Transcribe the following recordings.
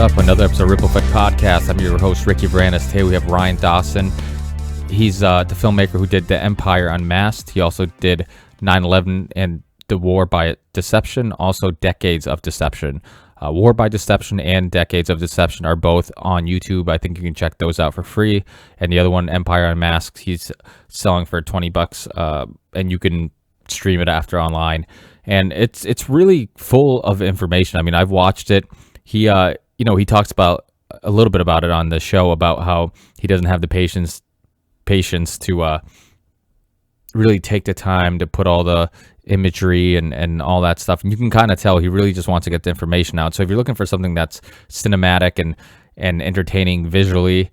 up? Another episode of Ripple Effect Podcast. I'm your host, Ricky Varandas. Today we have Ryan Dawson. He's the filmmaker who did the Empire Unmasked. He also did 9/11 and the War by Deception, also Decades of Deception. War by Deception and Decades of Deception are both on YouTube. I think you can check those out for free. And the other one, Empire Unmasked, he's selling for $20, and you can stream it after online. And it's really full of information. I mean, I've watched it. He talks about a little bit about it on the show about how he doesn't have the patience to really take the time to put all the imagery and all that stuff. And you can kind of tell he really just wants to get the information out. So if you're looking for something that's cinematic and entertaining visually,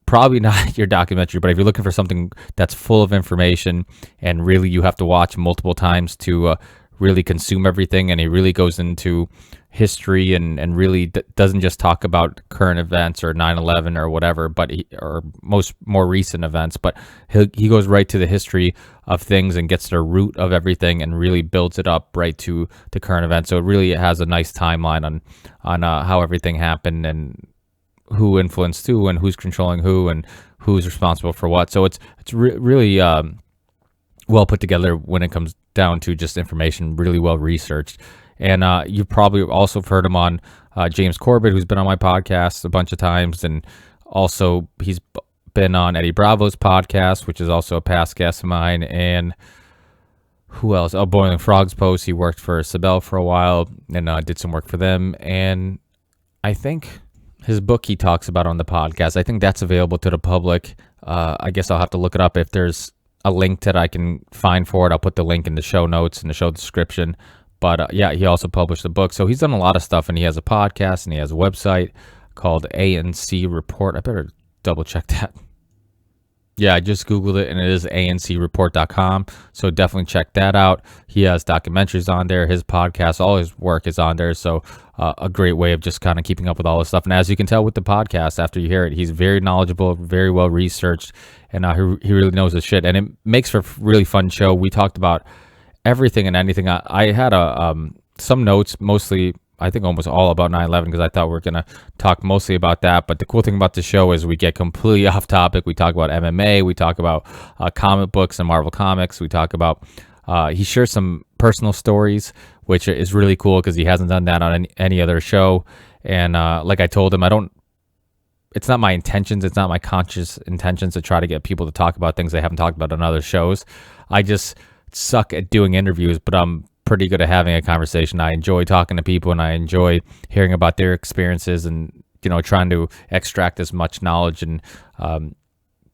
probably not your documentary, but if you're looking for something that's full of information and really you have to watch multiple times to really consume everything, and he really goes into history and really doesn't just talk about current events or 9/11 or whatever, but more recent events, but he goes right to the history of things and gets to the root of everything and really builds it up right to the current events. So it really has a nice timeline on how everything happened and who influenced who and who's controlling who and who's responsible for what. So it's really well put together when it comes down to just information, really well researched. And you probably also heard him on James Corbett, who's been on my podcast a bunch of times, and also he's been on Eddie Bravo's podcast, which is also a past guest of mine. And who else? Oh, Boiling Frogs Post. He worked for Sibel for a while and did some work for them. And I think his book he talks about on the podcast, I think that's available to the public. I guess I'll have to look it up if there's a link that I can find for it. I'll put the link in the show notes and the show description. But yeah, he also published a book. So he's done a lot of stuff, and he has a podcast and he has a website called ANC Report. I better double check that. Yeah, I just Googled it, and it is ancreport.com. So definitely check that out. He has documentaries on there. His podcast, all his work is on there. So a great way of just kind of keeping up with all this stuff. And as you can tell with the podcast, after you hear it, he's very knowledgeable, very well researched, and he really knows his shit. And it makes for a really fun show. We talked about everything and anything. I had some notes, mostly, I think almost all about 9/11, because I thought we were going to talk mostly about that. But the cool thing about the show is we get completely off topic. We talk about MMA. We talk about comic books and Marvel Comics. We talk about, he shares some personal stories, which is really cool because he hasn't done that on any other show. And like I told him, it's not my intentions. It's not my conscious intentions to try to get people to talk about things they haven't talked about on other shows. I just suck at doing interviews, but I'm pretty good at having a conversation. I enjoy talking to people, and I enjoy hearing about their experiences and, trying to extract as much knowledge and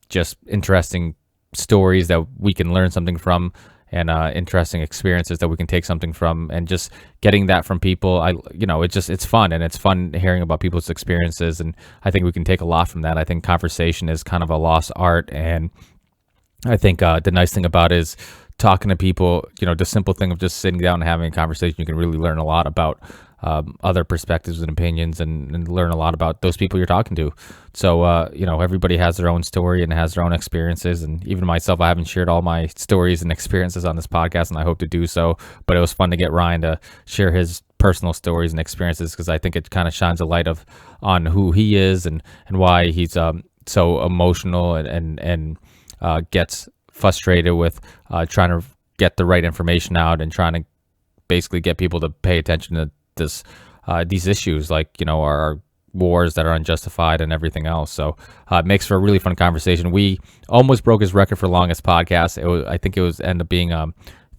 just interesting stories that we can learn something from, and interesting experiences that we can take something from, and just getting that from people. It's fun, and it's fun hearing about people's experiences, and I think we can take a lot from that. I think conversation is kind of a lost art, and I think the nice thing about it is talking to people, the simple thing of just sitting down and having a conversation, you can really learn a lot about other perspectives and opinions, and learn a lot about those people you're talking to. So, everybody has their own story and has their own experiences. And even myself, I haven't shared all my stories and experiences on this podcast, and I hope to do so. But it was fun to get Ryan to share his personal stories and experiences, because I think it kind of shines a light on who he is and why he's so emotional and gets frustrated with trying to get the right information out and trying to basically get people to pay attention to these issues, like our wars that are unjustified and everything else. So it makes for a really fun conversation. We almost broke his record for longest podcast. I think it was end up being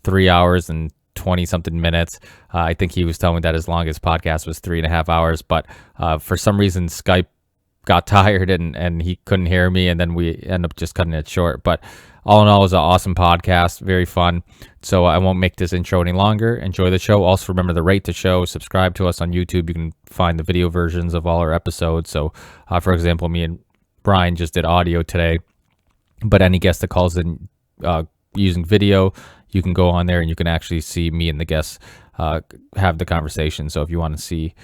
3 hours and 20 something minutes. I think he was telling me that his longest podcast was 3.5 hours, but for some reason Skype got tired and he couldn't hear me, and then we end up just cutting it short. But all in all, it was an awesome podcast, very fun. So I won't make this intro any longer. Enjoy the show. Also, remember to rate the show, subscribe to us on YouTube. You can find the video versions of all our episodes. So, for example, me and Brian just did audio today, but any guest that calls in using video, you can go on there and you can actually see me and the guests have the conversation. So if you want to see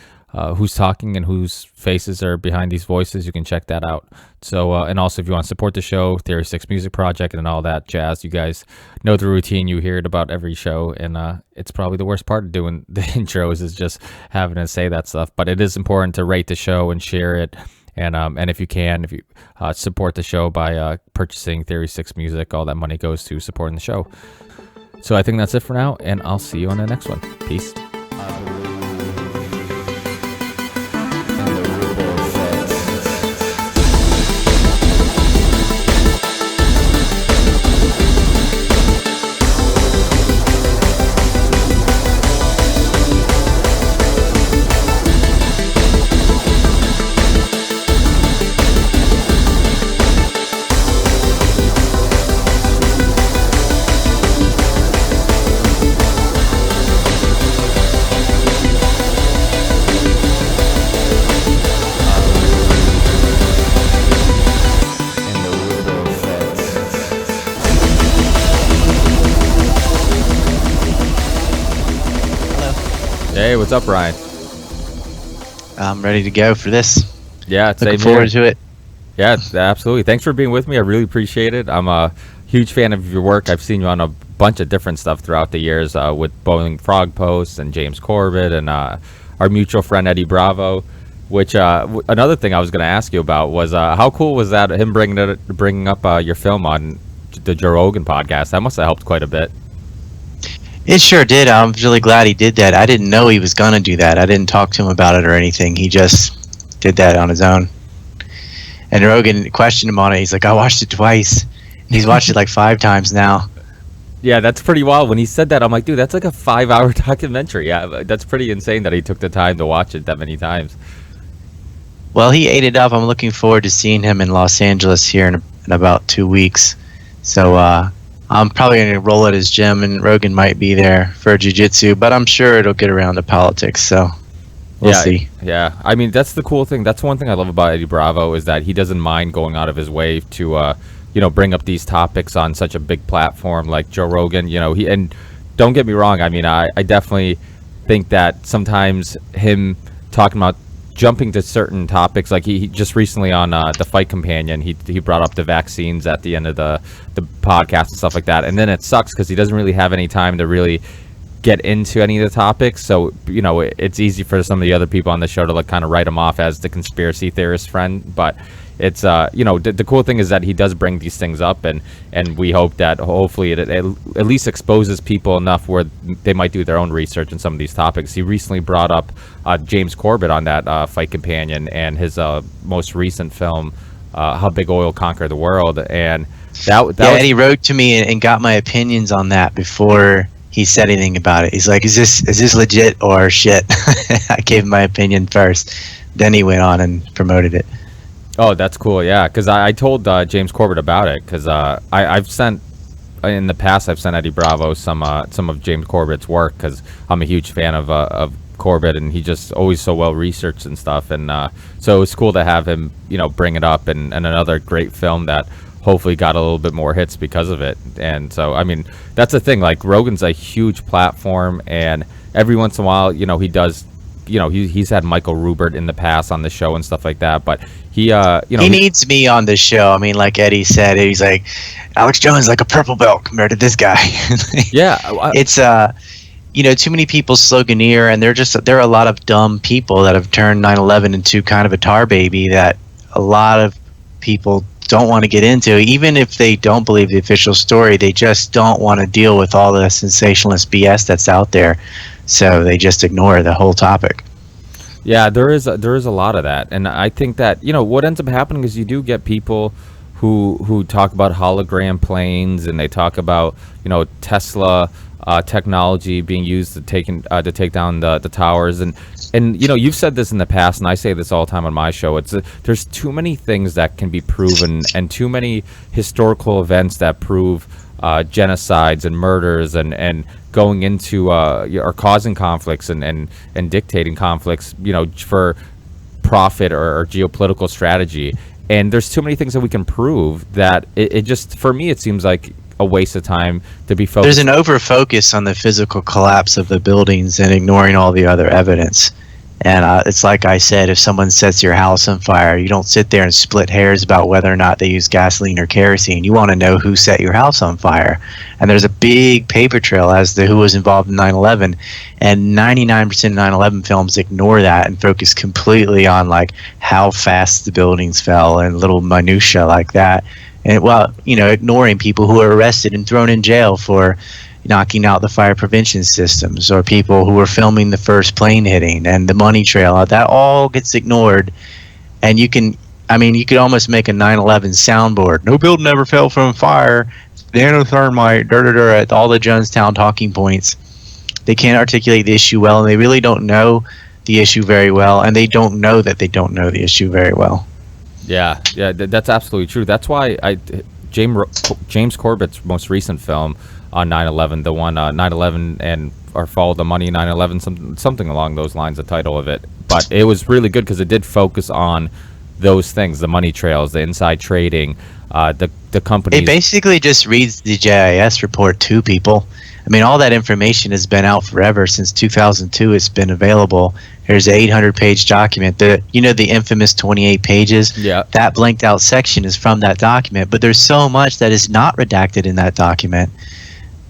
who's talking and whose faces are behind these voices, you can check that out. So and also if you want to support the show, Theory 6 Music Project and all that jazz, you guys know the routine. You hear it about every show, and it's probably the worst part of doing the intros is just having to say that stuff. But it is important to rate the show and share it. And if you support the show by purchasing Theory 6 music, all that money goes to supporting the show. So I think that's it for now, and I'll see you on the next one. Peace. Hey, what's up, Ryan? I'm ready to go for this. Yeah, looking forward to it. Yeah, absolutely. Thanks for being with me. I really appreciate it. I'm a huge fan of your work. I've seen you on a bunch of different stuff throughout the years with Boiling Frog Posts and James Corbett and our mutual friend Eddie Bravo. Which another thing I was going to ask you about was how cool was that him bringing up your film on the Joe Rogan podcast? That must have helped quite a bit. It sure did. I'm really glad he did that. I didn't know he was going to do that. I didn't talk to him about it or anything. He just did that on his own. And Rogan questioned him on it. He's like, I watched it twice. He's watched it like 5 times now. Yeah, that's pretty wild. When he said that, I'm like, dude, that's like a 5-hour documentary. Yeah, that's pretty insane that he took the time to watch it that many times. Well, he ate it up. I'm looking forward to seeing him in Los Angeles here in about 2 weeks. So I'm probably going to roll at his gym, and Rogan might be there for jiu-jitsu, but I'm sure it'll get around to politics, so we'll see. Yeah, I mean, that's the cool thing. That's one thing I love about Eddie Bravo is that he doesn't mind going out of his way to, bring up these topics on such a big platform like Joe Rogan. And don't get me wrong. I mean, I definitely think that sometimes him talking about jumping to certain topics, like he just recently on the Fight Companion, he brought up the vaccines at the end of the podcast and stuff like that, and then it sucks because he doesn't really have any time to really get into any of the topics. So it's easy for some of the other people on the show to like kind of write him off as the conspiracy theorist friend, but it's the cool thing is that he does bring these things up, and we hope that hopefully it at least exposes people enough where they might do their own research on some of these topics. He recently brought up James Corbett on that Fight Companion and his most recent film, How Big Oil Conquered the World, and Eddie wrote to me and got my opinions on that before he said anything about it. He's like, is this legit or shit? I gave him my opinion first, then he went on and promoted it. Oh, that's cool. Yeah, because I told James Corbett about it because I've sent in the past Eddie Bravo some of James Corbett's work because I'm a huge fan of Corbett, and he just always so well researched and stuff, and so it was cool to have him bring it up, and another great film that hopefully got a little bit more hits because of it. And so I mean, that's the thing, like Rogan's a huge platform, and every once in a while he does he's had Michael Rubert in the past on the show and stuff like that, but he needs me on the show. I mean, like Eddie said, he's like, Alex Jones like a purple belt compared to this guy. Yeah, it's too many people sloganeer, and there are a lot of dumb people that have turned 9/11 into kind of a tar baby that a lot of people don't want to get into. Even if they don't believe the official story, they just don't want to deal with all the sensationalist BS that's out there, so they just ignore the whole topic. Yeah, there is a lot of that, and I think that what ends up happening is you do get people who talk about hologram planes, and they talk about Tesla technology being used to take down the towers, and you've said this in the past, and I say this all the time on my show. There's too many things that can be proven, and too many historical events that prove genocides and murders and going into or causing conflicts and dictating conflicts for profit or geopolitical strategy. And there's too many things that we can prove that it just, for me, it seems like a waste of time to be focused. There's an over focus on the physical collapse of the buildings and ignoring all the other evidence. And it's like I said, if someone sets your house on fire, you don't sit there and split hairs about whether or not they use gasoline or kerosene. You want to know who set your house on fire. And there's a big paper trail as to who was involved in 9/11. And 99% of 9/11 films ignore that and focus completely on like how fast the buildings fell and little minutia like that. And well, ignoring people who are arrested and thrown in jail for knocking out the fire prevention systems, or people who were filming the first plane hitting and the money trail. That all gets ignored. And you could almost make a 9/11 soundboard. No building ever fell from fire. Nanothermite, at all the Jonestown talking points. They can't articulate the issue well, and they really don't know the issue very well, and they don't know that they don't know the issue very well. Yeah, that's absolutely true. That's why James Corbett's most recent film on 9/11, the one 9/11 and or Follow the Money 9/11, something along those lines, the title of it. But it was really good because it did focus on those things, the money trails, the inside trading, the companies. It basically just reads the JIS report to people. I mean, all that information has been out forever. Since 2002, it's been available. There's an 800-page document. The infamous 28 pages? Yeah. That blanked out section is from that document. But there's so much that is not redacted in that document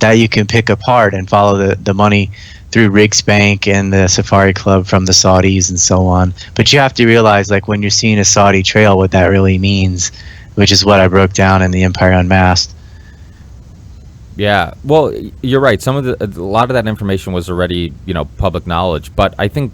that you can pick apart and follow the money through Riggs Bank and the Safari Club from the Saudis and so on. But you have to realize, like, when you're seeing a Saudi trail, what that really means, which is what I broke down in the Empire Unmasked. Yeah, well, you're right. A lot of that information was already, public knowledge. But I think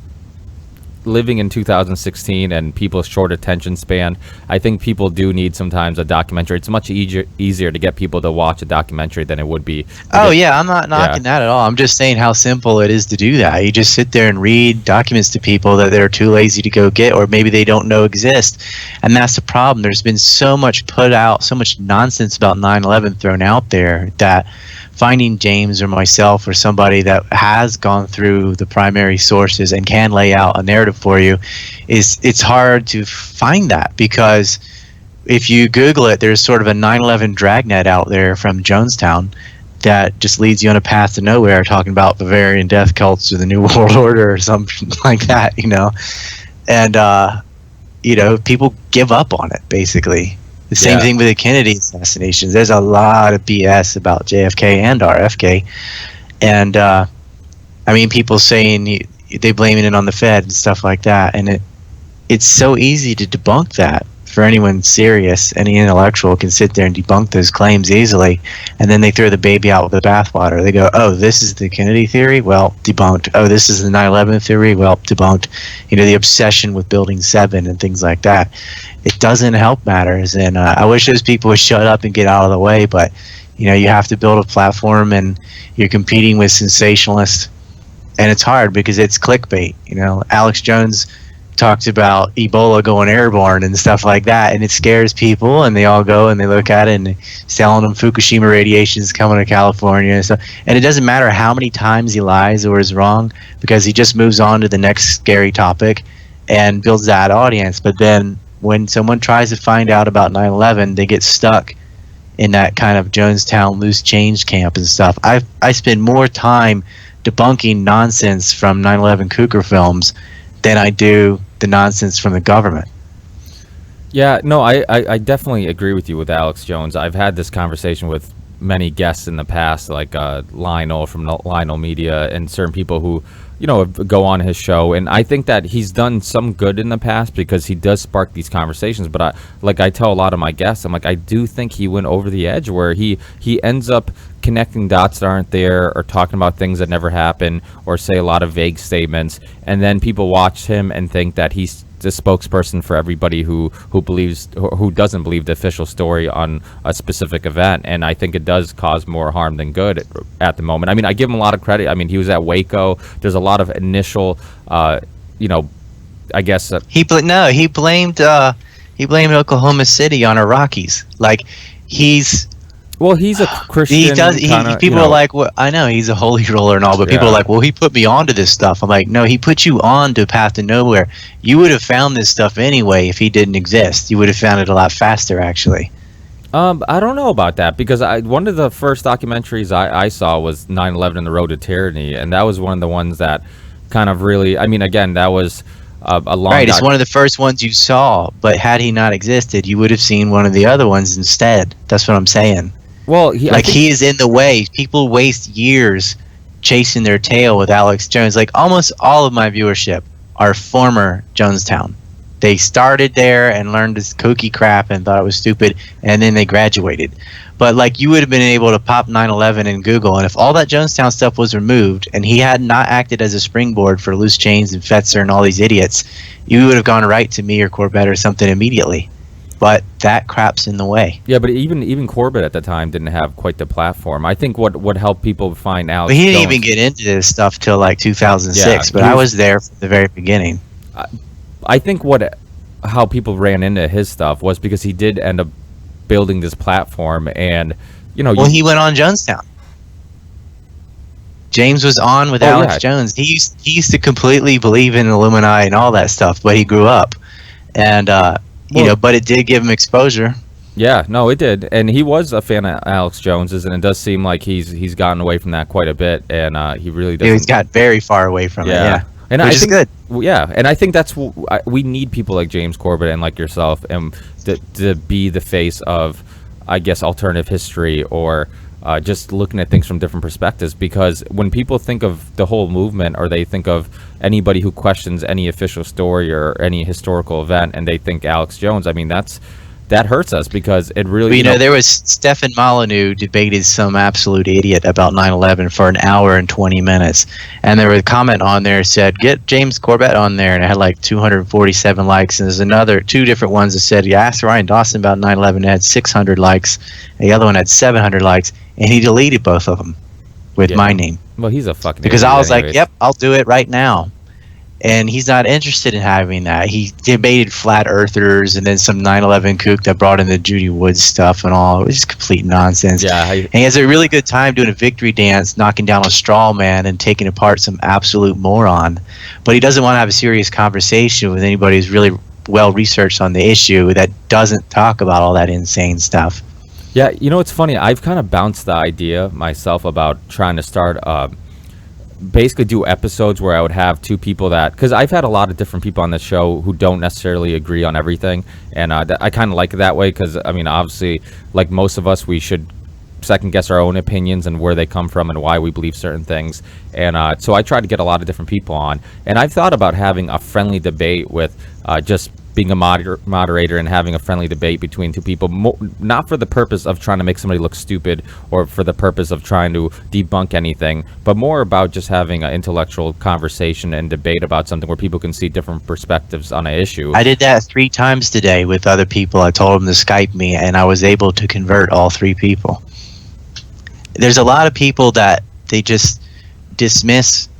living in 2016 and people's short attention span, I think people do need sometimes a documentary. It's much easier to get people to watch a documentary than it would be. I'm not knocking that at all. I'm just saying how simple it is to do that. You just sit there and read documents to people that they're too lazy to go get, or maybe they don't know exist. And that's the problem. There's been so much put out, so much nonsense about 9/11 thrown out there, that finding James or myself or somebody that has gone through the primary sources and can lay out a narrative for you, it's hard to find that, because if you Google it, there's sort of a 9/11 dragnet out there from Jonestown that just leads you on a path to nowhere, talking about Bavarian death cults or the New World Order or something like that, and people give up on it, basically. The same thing with the Kennedy assassinations. There's a lot of BS about JFK and RFK. And, people saying they blaming it on the Fed and stuff like that. And it's so easy to debunk that. For anyone serious, any intellectual can sit there and debunk those claims easily. And then they throw the baby out with the bathwater. They go, oh, this is the Kennedy theory? Well, debunked. Oh, this is the 9/11 theory? Well, debunked. The obsession with Building 7 and things like that. It doesn't help matters, and I wish those people would shut up and get out of the way, but you have to build a platform, and you're competing with sensationalists, and it's hard because it's clickbait. Alex Jones talks about Ebola going airborne and stuff like that, and it scares people, and they all go and they look at it, and he's telling them Fukushima radiation is coming to California and stuff. And it doesn't matter how many times he lies or is wrong, because he just moves on to the next scary topic and builds that audience. But then when someone tries to find out about 9/11, they get stuck in that kind of Jonestown loose change camp and stuff. I spend more time debunking nonsense from 9/11 Cougar films than I do the nonsense from the government. Yeah, no, I definitely agree with you with Alex Jones. I've had this conversation with many guests in the past, like Lionel from Lionel Media, and certain people who go on his show, and I think that he's done some good in the past because he does spark these conversations. But I tell a lot of my guests, I'm like, I do think he went over the edge where he ends up connecting dots that aren't there, or talking about things that never happen, or say a lot of vague statements, and then people watch him and think that he's the spokesperson for everybody who doesn't believe the official story on a specific event. And I think it does cause more harm than good at the moment. I give him a lot of credit. He was at Waco. There's a lot of initial I guess he blamed Oklahoma City on Iraqis. He's a Christian. He does. People are like, well, I know he's a holy roller and all, but people are like, well, he put me onto this stuff. I'm like, no, he put you on to a path to nowhere. You would have found this stuff anyway if he didn't exist. You would have found it a lot faster, actually. I don't know about that because one of the first documentaries I saw was 9/11 and the Road to Tyranny, and that was one of the ones that kind of really. I mean, again, that was a long. Right, it's one of the first ones you saw, but had he not existed, you would have seen one of the other ones instead. That's what I'm saying. Well, he is in the way. People waste years chasing their tail with Alex Jones. Like almost all of my viewership are former Jonestown. They started there and learned this kooky crap and thought it was stupid, and then they graduated. But like you would have been able to pop 9/11 in Google, and if all that Jonestown stuff was removed, and he had not acted as a springboard for Loose Chains and Fetzer and all these idiots, you would have gone right to me or Corbett or something immediately. But that crap's in the way. Yeah, but even Corbett at the time didn't have quite the platform. I think what helped people find out. But he didn't even get into this stuff till like 2006. But I was there from the very beginning. I think how people ran into his stuff was because he did end up building this platform, and he went on Jonestown. James was on with Alex Jones. He used to completely believe in Illuminati and all that stuff, but he grew up, and but it did give him exposure. Yeah, no, it did, and he was a fan of Alex Jones's, and it does seem like he's gotten away from that quite a bit, and he really does. He's got very far away from it. Yeah. And Which I think, is good. Yeah, and I think that's we need people like James Corbett and like yourself, and to be the face of, I guess, alternative history or just looking at things from different perspectives. Because when people think of the whole movement, or they think of anybody who questions any official story or any historical event, and they think Alex Jones, I mean, that hurts us because it really. There was Stefan Molyneux debated some absolute idiot about 9/11 for an hour and 20 minutes, and there was a comment on there said, "Get James Corbett on there," and it had like 247 likes. And there's another two different ones that said, "You asked Ryan Dawson about 9/11," it had 600 likes, and the other one had 700 likes, and he deleted both of them with my name. Well, he's a fucking because idiot I was anyways. like, "Yep, I'll do it right now." And he's not interested in having that. He debated flat earthers and then some 9/11 kook that brought in the Judy Woods stuff and all. It was just complete nonsense. Yeah, and he has a really good time doing a victory dance, knocking down a straw man and taking apart some absolute moron. But he doesn't want to have a serious conversation with anybody who's really well researched on the issue that doesn't talk about all that insane stuff. Yeah, it's funny. I've kind of bounced the idea myself about trying to start basically do episodes where I would have two people because I've had a lot of different people on the show who don't necessarily agree on everything, and I kind of like it that way because, I mean, obviously, like most of us, we should second guess our own opinions and where they come from and why we believe certain things, and so I try to get a lot of different people on, and I've thought about having a friendly debate with just being a moderator and having a friendly debate between two people, not for the purpose of trying to make somebody look stupid or for the purpose of trying to debunk anything, but more about just having an intellectual conversation and debate about something where people can see different perspectives on an issue. I did that 3 times today with other people. I told them to Skype me, and I was able to convert all 3 people. There's a lot of people that they just dismiss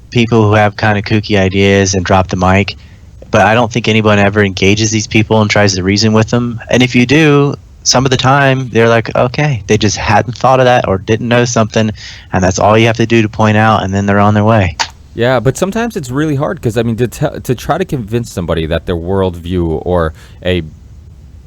people who have kind of kooky ideas and drop the mic. But I don't think anyone ever engages these people and tries to reason with them. And if you do, some of the time they're like, okay, they just hadn't thought of that or didn't know something, and that's all you have to do to point out, and then they're on their way. Yeah, but sometimes it's really hard because, I mean, to try to convince somebody that their worldview or a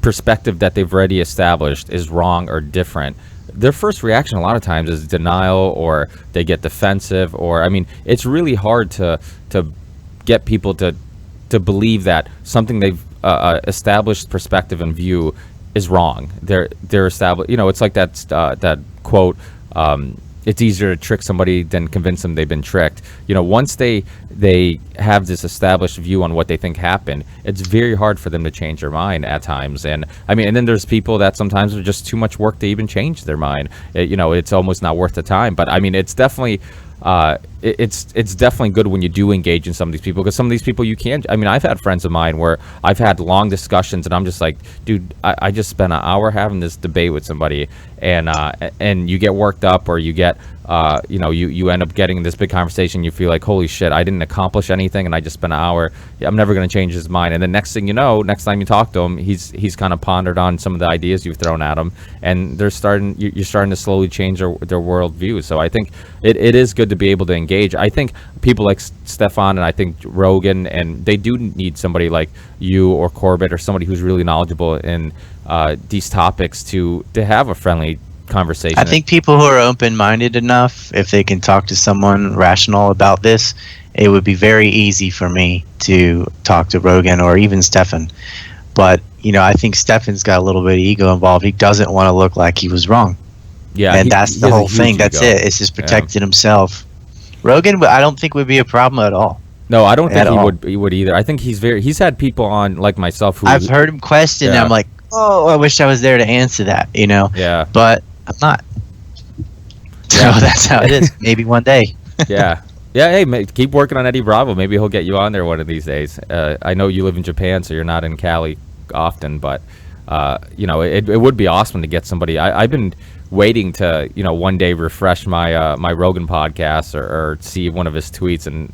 perspective that they've already established is wrong or different, their first reaction a lot of times is denial, or they get defensive, or, I mean, it's really hard to get people to believe that something they've established perspective and view is wrong. They're established. It's like that quote. It's easier to trick somebody than convince them they've been tricked. Once they have this established view on what they think happened, it's very hard for them to change their mind at times. And I mean, and then there's people that sometimes are just too much work to even change their mind. It's almost not worth the time. But I mean, it's definitely. It's definitely good when you do engage in some of these people, because some of these people you can't. I mean, I've had friends of mine where I've had long discussions and I'm just like, dude, I just spent an hour having this debate with somebody, and you get worked up, or you get you end up getting this big conversation. You feel like, holy shit, I didn't accomplish anything, and I just spent an hour. I'm never going to change his mind. And then next thing you know, next time you talk to him, he's kind of pondered on some of the ideas you've thrown at him, and you're starting to slowly change their worldview. So I think it is good to be able to engage. I think people like Stefan and I think Rogan, and they do need somebody like you or Corbett or somebody who's really knowledgeable in these topics to have a friendly conversation. I think people who are open-minded enough, if they can talk to someone rational about this, it would be very easy for me to talk to Rogan or even Stefan. But, I think Stefan's got a little bit of ego involved. He doesn't want to look like he was wrong. Yeah, and that's the whole thing. That's it. It's just protecting himself. Rogan, I don't think would be a problem at all. No, I don't think he would either. I think he's had people on like myself who I've heard him question, and I'm like, oh, I wish I was there to answer that, Yeah. But I'm not. So that's how it is. Maybe one day. Yeah. Yeah, hey, keep working on Eddie Bravo. Maybe he'll get you on there one of these days. I know you live in Japan, so you're not in Cali often, but it would be awesome to get somebody. I've been waiting to one day refresh my my Rogan podcast or see one of his tweets and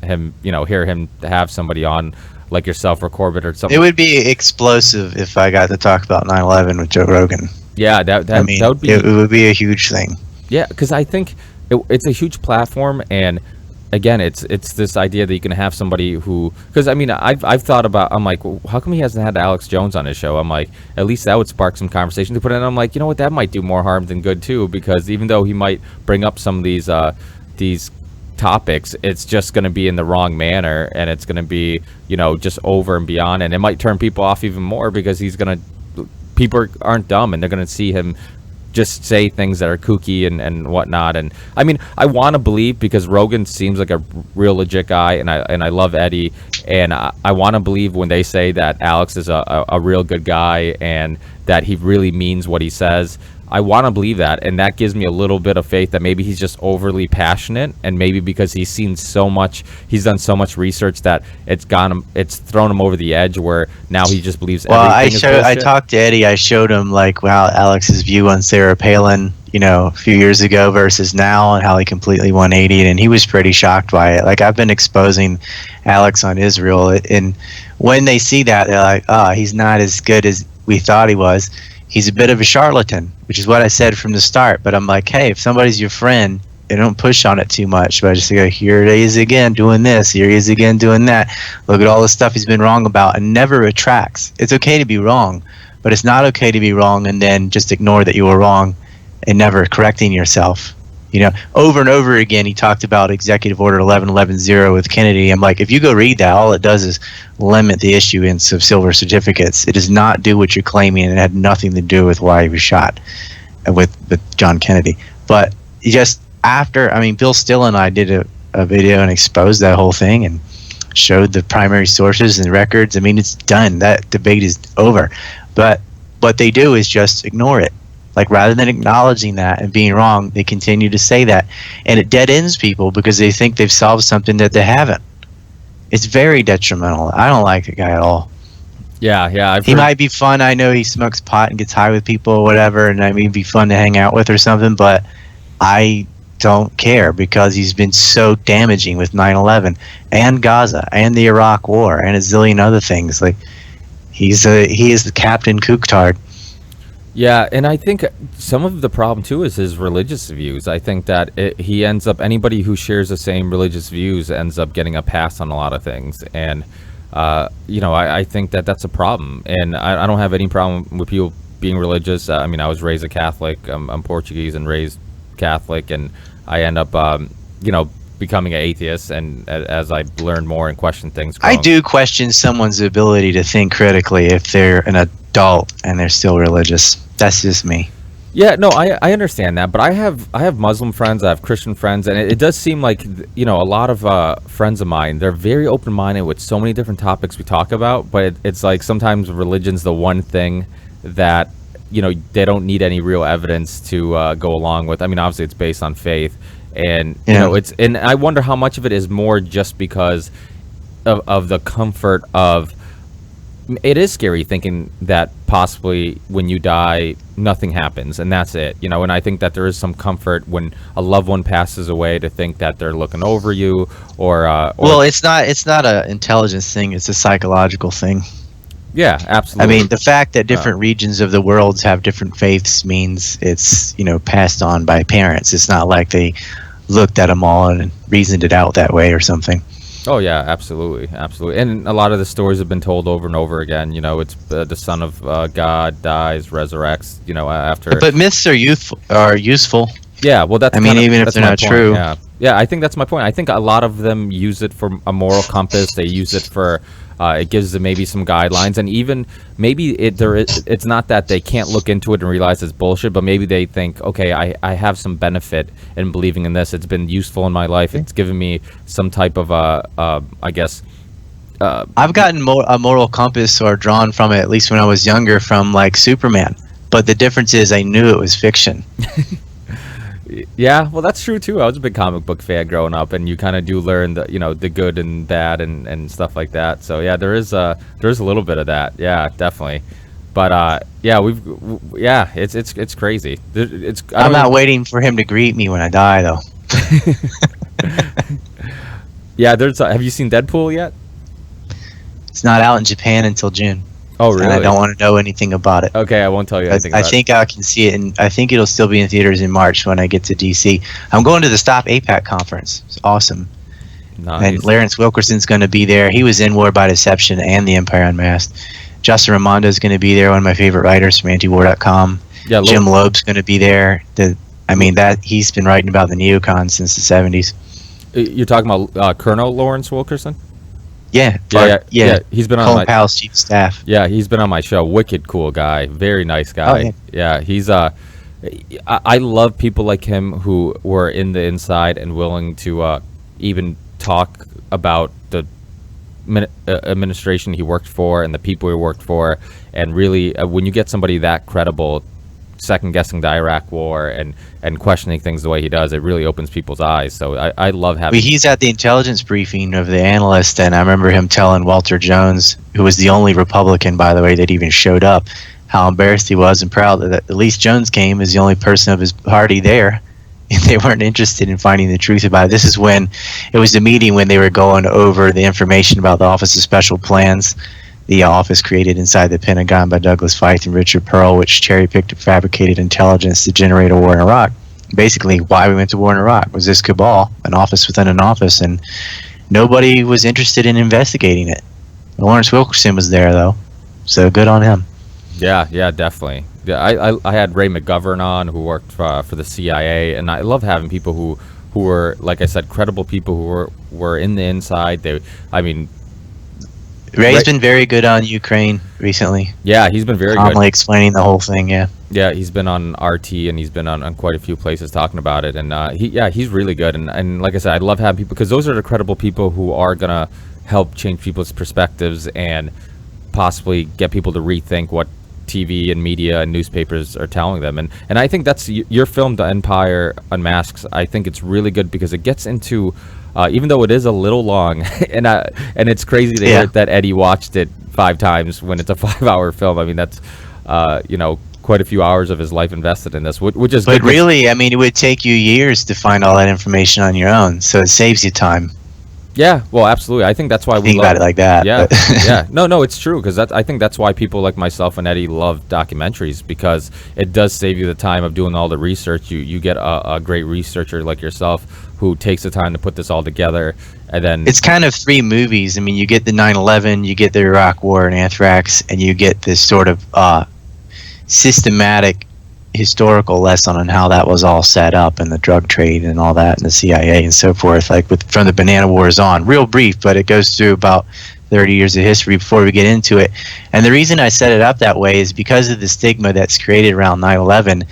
hear him have somebody on like yourself or Corbett or something. It would be explosive if I got to talk about 9/11 with Joe Rogan. Yeah, that would be. It would be a huge thing. Yeah, because I think it's a huge platform, and again, it's this idea that you can have somebody who, because I've thought about, I'm like, well, how come he hasn't had Alex Jones on his show? I'm like, at least that would spark some conversation to put in. I'm like, you know what, that might do more harm than good too, because even though he might bring up some of these topics, it's just going to be in the wrong manner, and it's going to be just over and beyond, and it might turn people off even more because people aren't dumb, and they're going to see him just say things that are kooky and whatnot. And I want to believe, because Rogan seems like a real legit guy, and I love Eddie, and I want to believe when they say that Alex is a real good guy and that he really means what he says. I want to believe that, and that gives me a little bit of faith that maybe he's just overly passionate, and maybe because he's seen so much, he's done so much research that it's thrown him over the edge where now he just believes everything is bullshit. I talked to Eddie. I showed him how Alex's view on Sarah Palin, a few years ago versus now, and how he completely 180'd, and he was pretty shocked by it. I've been exposing Alex on Israel, and when they see that, they're like, oh, he's not as good as we thought he was. He's a bit of a charlatan, which is what I said from the start. But I'm like, hey, if somebody's your friend, they don't push on it too much. But I just go, here he is again doing this. Here he is again doing that. Look at all the stuff he's been wrong about, and never retracts. It's okay to be wrong, but it's not okay to be wrong and then just ignore that you were wrong and never correcting yourself. Over and over again, he talked about Executive Order 1111-0 with Kennedy. I'm like, if you go read that, all it does is limit the issuance of silver certificates. It does not do what you're claiming, and it had nothing to do with why he was shot with John Kennedy. But just after, Bill Still and I did a video and exposed that whole thing and showed the primary sources and records. It's done. That debate is over. But what they do is just ignore it. Rather than acknowledging that and being wrong, they continue to say that. And it dead ends people because they think they've solved something that they haven't. It's very detrimental. I don't like the guy at all. Yeah. He might be fun. I know he smokes pot and gets high with people or whatever, and he'd be fun to hang out with or something, but I don't care because he's been so damaging with 9/11 and Gaza and the Iraq War and a zillion other things. He is the Captain Kooktard. Yeah, and I think some of the problem too is his religious views. I think that he ends up, anybody who shares the same religious views ends up getting a pass on a lot of things, and I think that that's a problem. And I don't have any problem with people being religious. I was raised a Catholic. I'm Portuguese and raised Catholic, and I end up becoming an atheist, and as I learn more and question things. I do question someone's ability to think critically if they're an adult and they're still religious. That's just me. Yeah, no, I understand that, but I have Muslim friends, I have Christian friends, and it does seem like a lot of friends of mine, they're very open-minded with so many different topics we talk about, but it's like sometimes religion's the one thing that they don't need any real evidence to go along with. Obviously it's based on faith, and and I wonder how much of it is more just because of the comfort of. It is scary thinking that possibly when you die, nothing happens and that's it, and I think that there is some comfort when a loved one passes away to think that they're looking over you or well, it's not a intelligence thing, it's a psychological thing. Yeah, absolutely. The fact that different regions of the world have different faiths means it's passed on by parents. It's not like they looked at them all and reasoned it out that way or something. Oh yeah, absolutely, absolutely. And a lot of the stories have been told over and over again. You know, it's the son of God dies, resurrects. You know, after. But myths are useful. Yeah, well, that's. I mean, even if that's they're my not point. true. Yeah, yeah. I think that's my point. I think a lot of them use it for a moral compass. They use it for. It gives them maybe some guidelines, and even maybe it's not that they can't look into it and realize it's bullshit, but maybe they think, okay, I have some benefit in believing in this. It's been useful in my life. It's given me some type of I guess. I've gotten a moral compass or drawn from it, at least when I was younger, from like Superman. But the difference is I knew it was fiction. Yeah, well, that's true too. I was a big comic book fan growing up, and you kind of do learn the good and bad and stuff like that. So yeah, there's a little bit of that. Yeah, definitely. But yeah, it's crazy. I'm not waiting for him to greet me when I die, though. Yeah, have you seen Deadpool yet? It's not out in Japan until June. Oh, really? And I don't want to know anything about it. Okay, I won't tell you anything about it. I think I can see it, and I think it'll still be in theaters in March when I get to DC. I'm going to the Stop APAC conference. It's awesome. Nice. And Lawrence Wilkerson's going to be there. He was in War by Deception and the Empire Unmasked. Justin Raimondo is going to be there, one of my favorite writers from antiwar.com. Yeah, Jim Loeb's going to be there. He's been writing about the neocons since the 70s. You're talking about Colonel Lawrence Wilkerson? Yeah. He's been on Colin Powell's chief of staff. Yeah, he's been on my show. Wicked cool guy, very nice guy. Oh, yeah. He's I love people like him who were in the inside and willing to even talk about the administration he worked for and the people he worked for, and really when you get somebody that credible second guessing the Iraq war and questioning things the way he does, it really opens people's eyes. So I love having. He's at the intelligence briefing of the analyst, and I remember him telling Walter Jones, who was the only Republican, by the way, that even showed up, how embarrassed he was and proud that at least Jones came as the only person of his party there. And they weren't interested in finding the truth about it. This is when it was the meeting when they were going over the information about the Office of Special Plans, the office created inside the Pentagon by Douglas Feith and Richard Pearl, which cherry-picked and fabricated intelligence to generate a war in Iraq. Basically, why we went to war in Iraq was this cabal, an office within an office, and nobody was interested in investigating it. Lawrence Wilkerson was there, though, so good on him. Yeah, definitely. Yeah, I had Ray McGovern on, who worked for the CIA, and I love having people who were, like I said, credible people who were in the inside. Ray's been very good on Ukraine recently. Yeah, he's been very good. Calmly explaining the whole thing, yeah. Yeah, he's been on RT, and he's been on quite a few places talking about it. And he's really good. And like I said, I love having people, because those are the credible people who are going to help change people's perspectives and possibly get people to rethink what TV and media and newspapers are telling them. And I think that's your film, The Empire Unmasked. I think it's really good because it gets into... even though it is a little long, and it's crazy to hear that Eddie watched it 5 times when it's a 5-hour film. I mean, that's quite a few hours of his life invested in this, which is. But really, I mean, it would take you years to find all that information on your own, so it saves you time. Yeah, well, absolutely. I think that's why we think about it like that. Yeah, yeah. No, it's true, because I think that's why people like myself and Eddie love documentaries, because it does save you the time of doing all the research. You get a great researcher like yourself who takes the time to put this all together, and then it's kind of 3 movies. I mean, you get the 9/11, you get the Iraq War and anthrax, and you get this sort of systematic historical lesson on how that was all set up, and the drug trade and all that, and the CIA and so forth, like from the Banana Wars on. Real brief, but it goes through about 30 years of history before we get into it. And the reason I set it up that way is because of the stigma that's created around 9/11.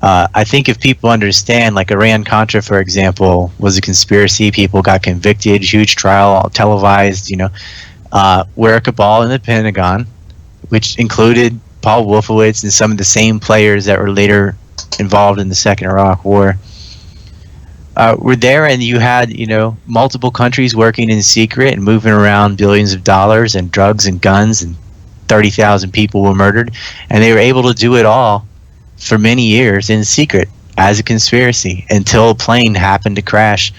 I think if people understand, like Iran-Contra, for example, was a conspiracy. People got convicted, huge trial, televised, where a cabal in the Pentagon, which included Paul Wolfowitz and some of the same players that were later involved in the Second Iraq War, were there, and you had, multiple countries working in secret and moving around billions of dollars and drugs and guns, and 30,000 people were murdered, and they were able to do it all for many years in secret as a conspiracy until a plane happened to crash,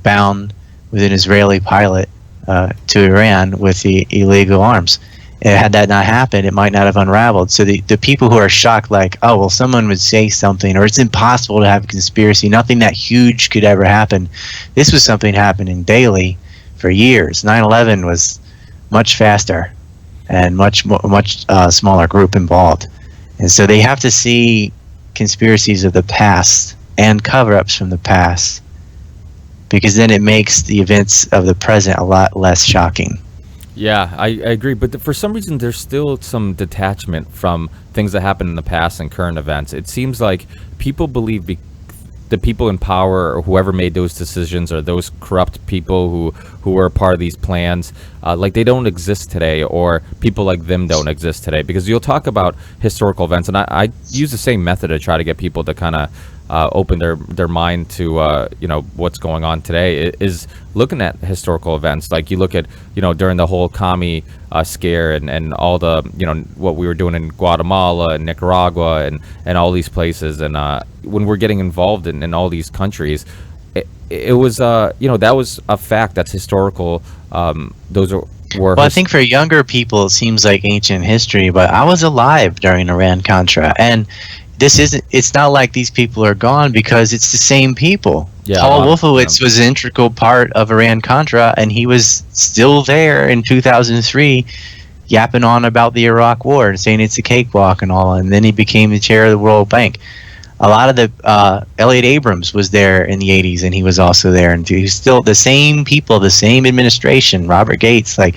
bound with an Israeli pilot to Iran with the illegal arms. And had that not happened, it might not have unraveled. So the people who are shocked, like, oh, well, someone would say something, or it's impossible to have a conspiracy, nothing that huge could ever happen. This was something happening daily for years. 9/11 was much faster and much smaller group involved. And so they have to see conspiracies of the past and cover-ups from the past, because then it makes the events of the present a lot less shocking. Yeah, I agree. But for some reason, there's still some detachment from things that happened in the past and current events. It seems like people believe the people in power or whoever made those decisions, or those corrupt people who were a part of these plans, like they don't exist today, or people like them don't exist today. Because you'll talk about historical events, and I use the same method to try to get people to kind of open their mind to what's going on today, is looking at historical events. Like you look at during the whole commie scare and all the what we were doing in Guatemala and Nicaragua and all these places, and when we're getting involved in all these countries, it was that was a fact. That's historical. Those were well, I think for younger people it seems like ancient history, but I was alive during Iran-Contra, and it's not like these people are gone, because it's the same people. Yeah, Paul Wolfowitz was an integral part of Iran-Contra, and he was still there in 2003 yapping on about the Iraq War and saying it's a cakewalk and all, and then he became the chair of the World Bank. A lot of the Elliot Abrams was there in the 80s, and he was also there, and he's still the same people, the same administration. Robert Gates, like,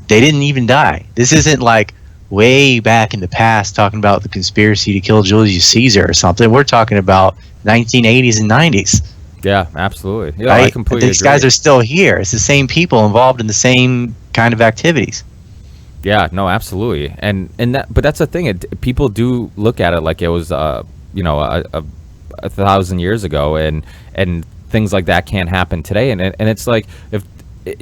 they didn't even die. This isn't like way back in the past talking about the conspiracy to kill Julius Caesar or something. We're talking about 1980s and 90s. Yeah, absolutely. Yeah, right? I completely These agree. guys are still here. It's the same people involved in the same kind of activities. Yeah, no, absolutely. And but that's the thing. People do look at it like it was a 1,000 years ago, and things like that can't happen today. And it's like, if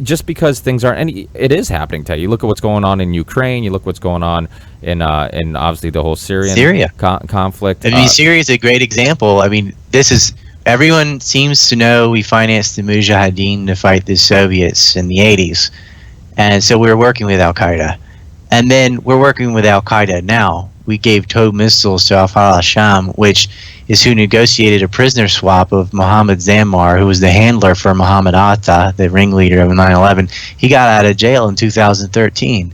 just because things aren't, it is happening today. You look at what's going on in Ukraine. You look what's going on in obviously the whole Syria conflict. I mean, Syria is a great example. I mean, everyone seems to know we financed the Mujahideen to fight the Soviets in the 80s, and so we were working with Al Qaeda, and then we're working with Al Qaeda now. We gave tow missiles to Al-Fal al-Sham, which is who negotiated a prisoner swap of Mohammed Zammar, who was the handler for Mohammed Atta, the ringleader of 9/11. He got out of jail in 2013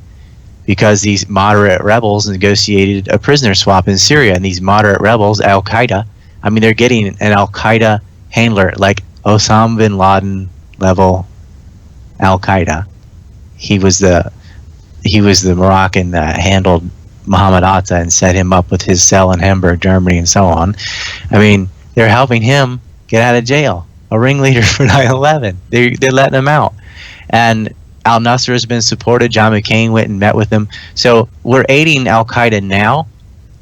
because these moderate rebels negotiated a prisoner swap in Syria. And these moderate rebels, Al-Qaeda, I mean, they're getting an Al-Qaeda handler, like Osama bin Laden level Al-Qaeda. He was the Moroccan that handled Mohammed Atta and set him up with his cell in Hamburg, Germany, and so on. I mean, they're helping him get out of jail, a ringleader for 9/11. They're letting him out. And al-Nusra has been supported. John McCain went and met with them. So we're aiding Al-Qaeda now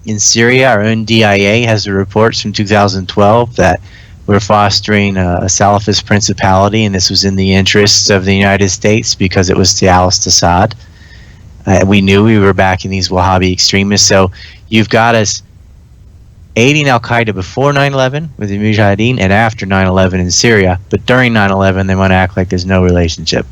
in Syria. Our own DIA has the reports from 2012 that we're fostering a Salafist principality, and this was in the interests of the United States because it was to oust Assad. We knew we were backing these Wahhabi extremists. So you've got us aiding Al-Qaeda before 9/11 with the Mujahideen, and after 9/11 in Syria. But during 9/11, they want to act like there's no relationship.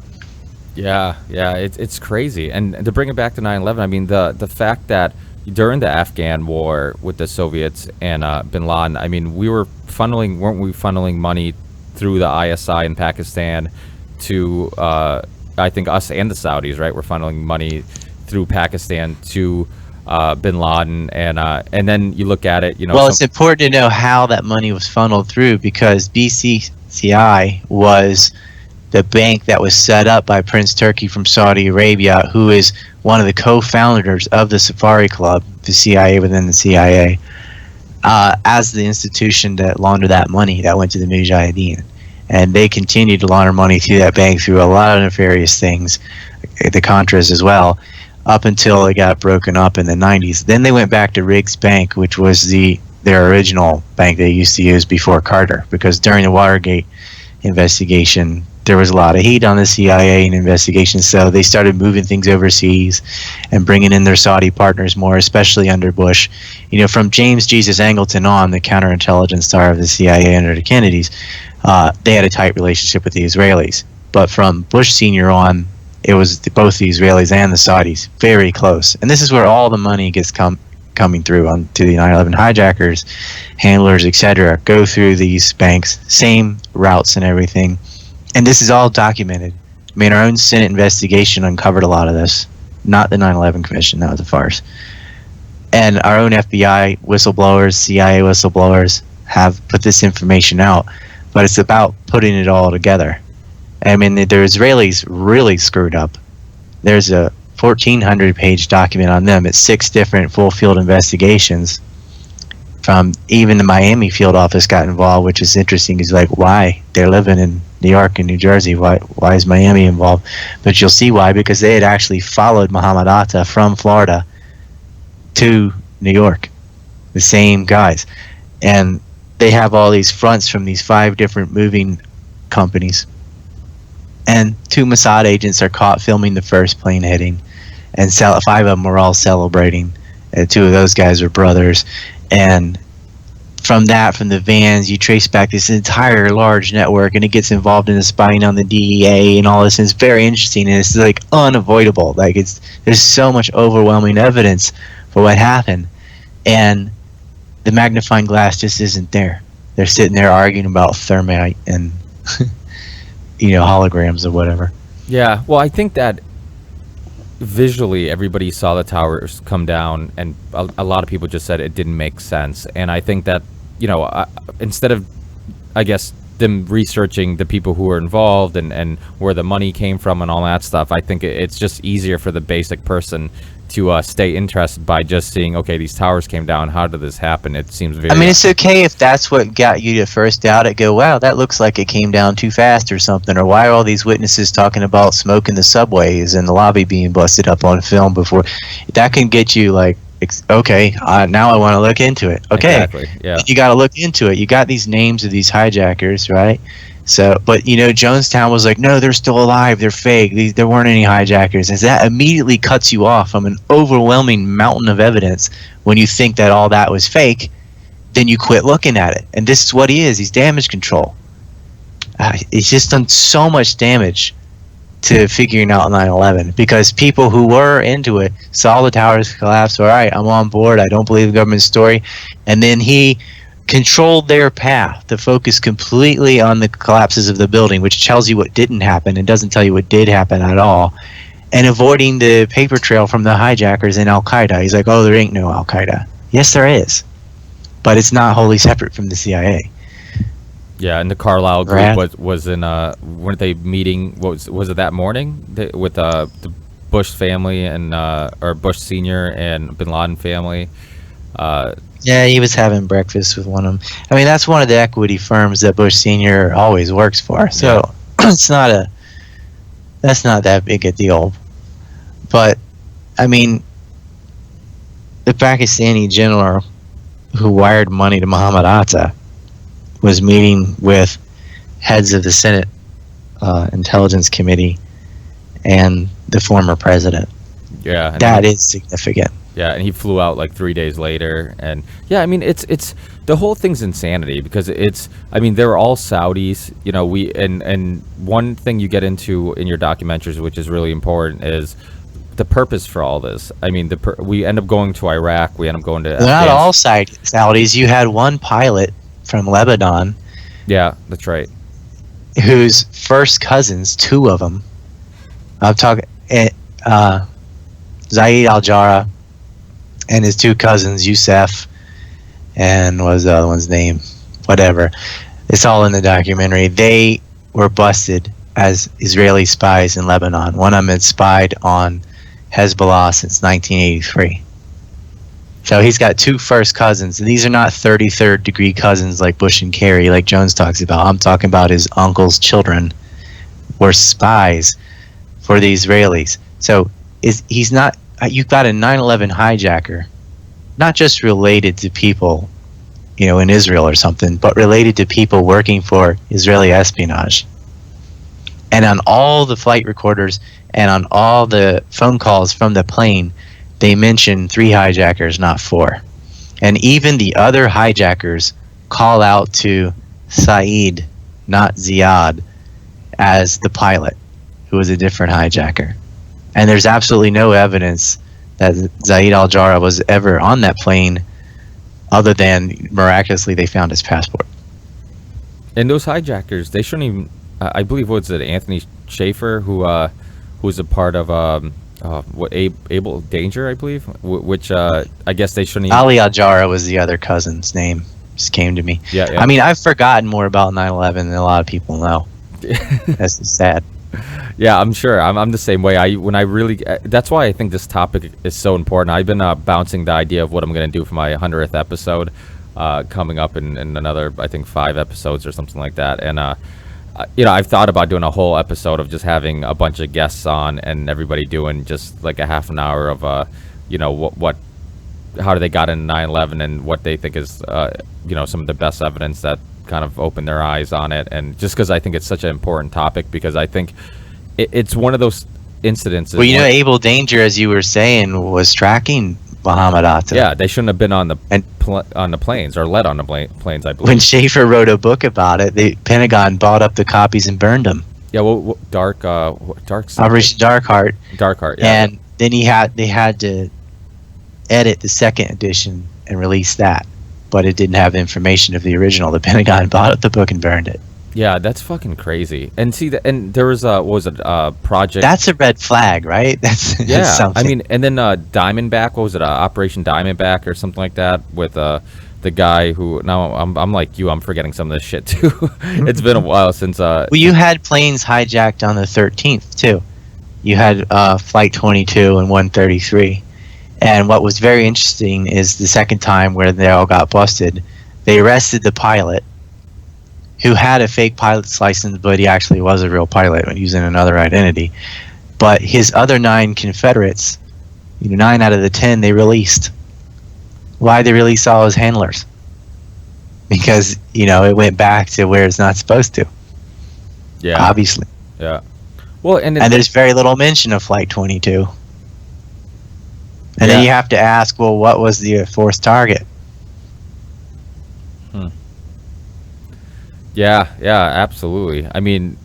Yeah, it's crazy. And to bring it back to 9/11, I mean, the fact that during the Afghan war with the Soviets and bin Laden, I mean, weren't we funneling money through the ISI in Pakistan to I think us and the Saudis, right? We're funneling money through Pakistan to bin Laden, and then you look at it, Well, it's important to know how that money was funneled through, because BCCI was the bank that was set up by Prince Turki from Saudi Arabia, who is one of the co-founders of the Safari Club, the CIA within the CIA, as the institution that laundered that money that went to the Mujahideen. And they continued to launder money through that bank through a lot of nefarious things, the Contras as well, up until it got broken up in the 90s. Then they went back to Riggs Bank, which was their original bank they used to use before Carter, because during the Watergate investigation, there was a lot of heat on the CIA and investigations, so they started moving things overseas and bringing in their Saudi partners more, especially under Bush. From James Jesus Angleton on, the counterintelligence star of the CIA under the Kennedys, they had a tight relationship with the Israelis. But from Bush Sr. on, it was both the Israelis and the Saudis, very close. And this is where all the money gets coming through to the 9/11 hijackers, handlers, etc. Go through these banks, same routes and everything. And this is all documented. I mean, our own Senate investigation uncovered a lot of this, not the 9/11 Commission. That was a farce. And our own FBI whistleblowers, CIA whistleblowers have put this information out. But it's about putting it all together. I mean, the Israelis really screwed up. There's a 1,400-page document on them. It's 6 different full-field investigations. From even the Miami field office got involved, which is interesting. Is like, why? They're living in New York and New Jersey. Why is Miami involved? But you'll see why, because they had actually followed Muhammad Atta from Florida to New York. The same guys. And they have all these fronts from these 5 different moving companies. And 2 Mossad agents are caught filming the first plane hitting. And 5 of them were all celebrating. 2 of those guys are brothers. And from the vans, you trace back this entire large network, and it gets involved in the spying on the DEA and all this. And it's very interesting, and it's like unavoidable. Like there's so much overwhelming evidence for what happened, and the magnifying glass just isn't there. They're sitting there arguing about thermite and holograms or whatever. Yeah, well, I think that visually everybody saw the towers come down, and a lot of people just said it didn't make sense. And I think that instead of, I guess, them researching the people who were involved and where the money came from and all that stuff, I think it's just easier for the basic person to stay interested by just seeing, okay, these towers came down, how did this happen? It seems very... I mean, it's okay if that's what got you to first doubt it. Go, wow, that looks like it came down too fast or something. Or why are all these witnesses talking about smoke in the subways and the lobby being busted up on film before? That can get you like, okay, now I want to look into it. Okay, exactly. Yeah. You got to look into it. You got these names of these hijackers, right? So, but Jonestown was like, no, they're still alive. They're fake. There weren't any hijackers. And that immediately cuts you off from an overwhelming mountain of evidence. When you think that all that was fake, then you quit looking at it. And this is what he is. He's damage control. He's just done so much damage to figuring out 9/11 because people who were into it saw the towers collapse. All right, I'm on board. I don't believe the government's story. And then he controlled their path to focus completely on the collapses of the building, which tells you what didn't happen and doesn't tell you what did happen at all, and avoiding the paper trail from the hijackers and Al-Qaeda. He's like, oh, there ain't no Al-Qaeda. Yes, there is, but it's not wholly separate from the CIA. Yeah, and the Carlisle group was in weren't they meeting? Was it that morning with the Bush family and or Bush Senior and Bin Laden family? Yeah, he was having breakfast with one of them. I mean, that's one of the equity firms that Bush Senior always works for. So that's not that big a deal. But I mean, the Pakistani general who wired money to Muhammad Atta was meeting with heads of the Senate Intelligence Committee and the former president. Yeah, that is significant. Yeah, and he flew out like 3 days later, and yeah, I mean it's the whole thing's insanity because they're all Saudis, and one thing you get into in your documentaries, which is really important, is the purpose for all this. I mean, we end up going to Iraq, we end up going to. They're not all Saudis. You had one pilot from Lebanon. Yeah, that's right. Whose first cousins, 2 of them. I'm talking Zaid Al-Jarrah and his 2 cousins, Youssef, and what was the other one's name? Whatever. It's all in the documentary. They were busted as Israeli spies in Lebanon. One of them had spied on Hezbollah since 1983. So he's got 2 first cousins. These are not 33rd degree cousins like Bush and Kerry, like Jones talks about. I'm talking about his uncle's children were spies for the Israelis. So he's not. You've got a 9/11 hijacker, not just related to people, in Israel or something, but related to people working for Israeli espionage. And on all the flight recorders and on all the phone calls from the plane, they mention 3 hijackers, not 4. And even the other hijackers call out to Saeed, not Ziad, as the pilot. who was a different hijacker. And there's absolutely no evidence that Zaid al-Jarrah was ever on that plane other than miraculously they found his passport. And those hijackers, they shouldn't even, I believe, what's it, Anthony Schaefer, who was a part of Able Danger, I believe, which I guess they shouldn't even... Ali al-Jarrah was the other cousin's name. Just came to me. Yeah. I mean, I've forgotten more about 9/11 than a lot of people know. That's sad. Yeah, I'm sure. I'm the same way. That's why I think this topic is so important. I've been bouncing the idea of what I'm going to do for my 100th episode, coming up in another, I think, 5 episodes or something like that. And I've thought about doing a whole episode of just having a bunch of guests on and everybody doing just like a half an hour of how they got into 9/11 and what they think is some of the best evidence that kind of opened their eyes on it. And just because I think it's such an important topic, because I think it's one of those incidences. Well, Able Danger, as you were saying, was tracking Muhammad Atta. Yeah, they shouldn't have been on the planes or led on the planes, I believe. When Schaefer wrote a book about it, the Pentagon bought up the copies and burned them. Yeah, well, Dark Operation Darkheart. Darkheart, yeah. And then they had to edit the second edition and release that, but it didn't have the information of the original. The Pentagon bought up the book and burned it. Yeah, that's fucking crazy. And see, and there was project. That's a red flag, right? That's something. I mean, and then Diamondback. What was it? Operation Diamondback or something like that with the guy who. Now I'm like you. I'm forgetting some of this shit too. It's been a while since. Well, you had planes hijacked on the 13th too. You had Flight 22 and 133. And what was very interesting is the second time where they all got busted, they arrested the pilot, who had a fake pilot's license, but he actually was a real pilot when using another identity. But his other 9 Confederates, 9 out of the 10, they released. Why they released all his handlers? Because, it went back to where it's not supposed to. Yeah. Obviously. Yeah. Well, and there's very little mention of Flight 22. And then you have to ask, well, what was the forced target? Yeah, absolutely. I mean,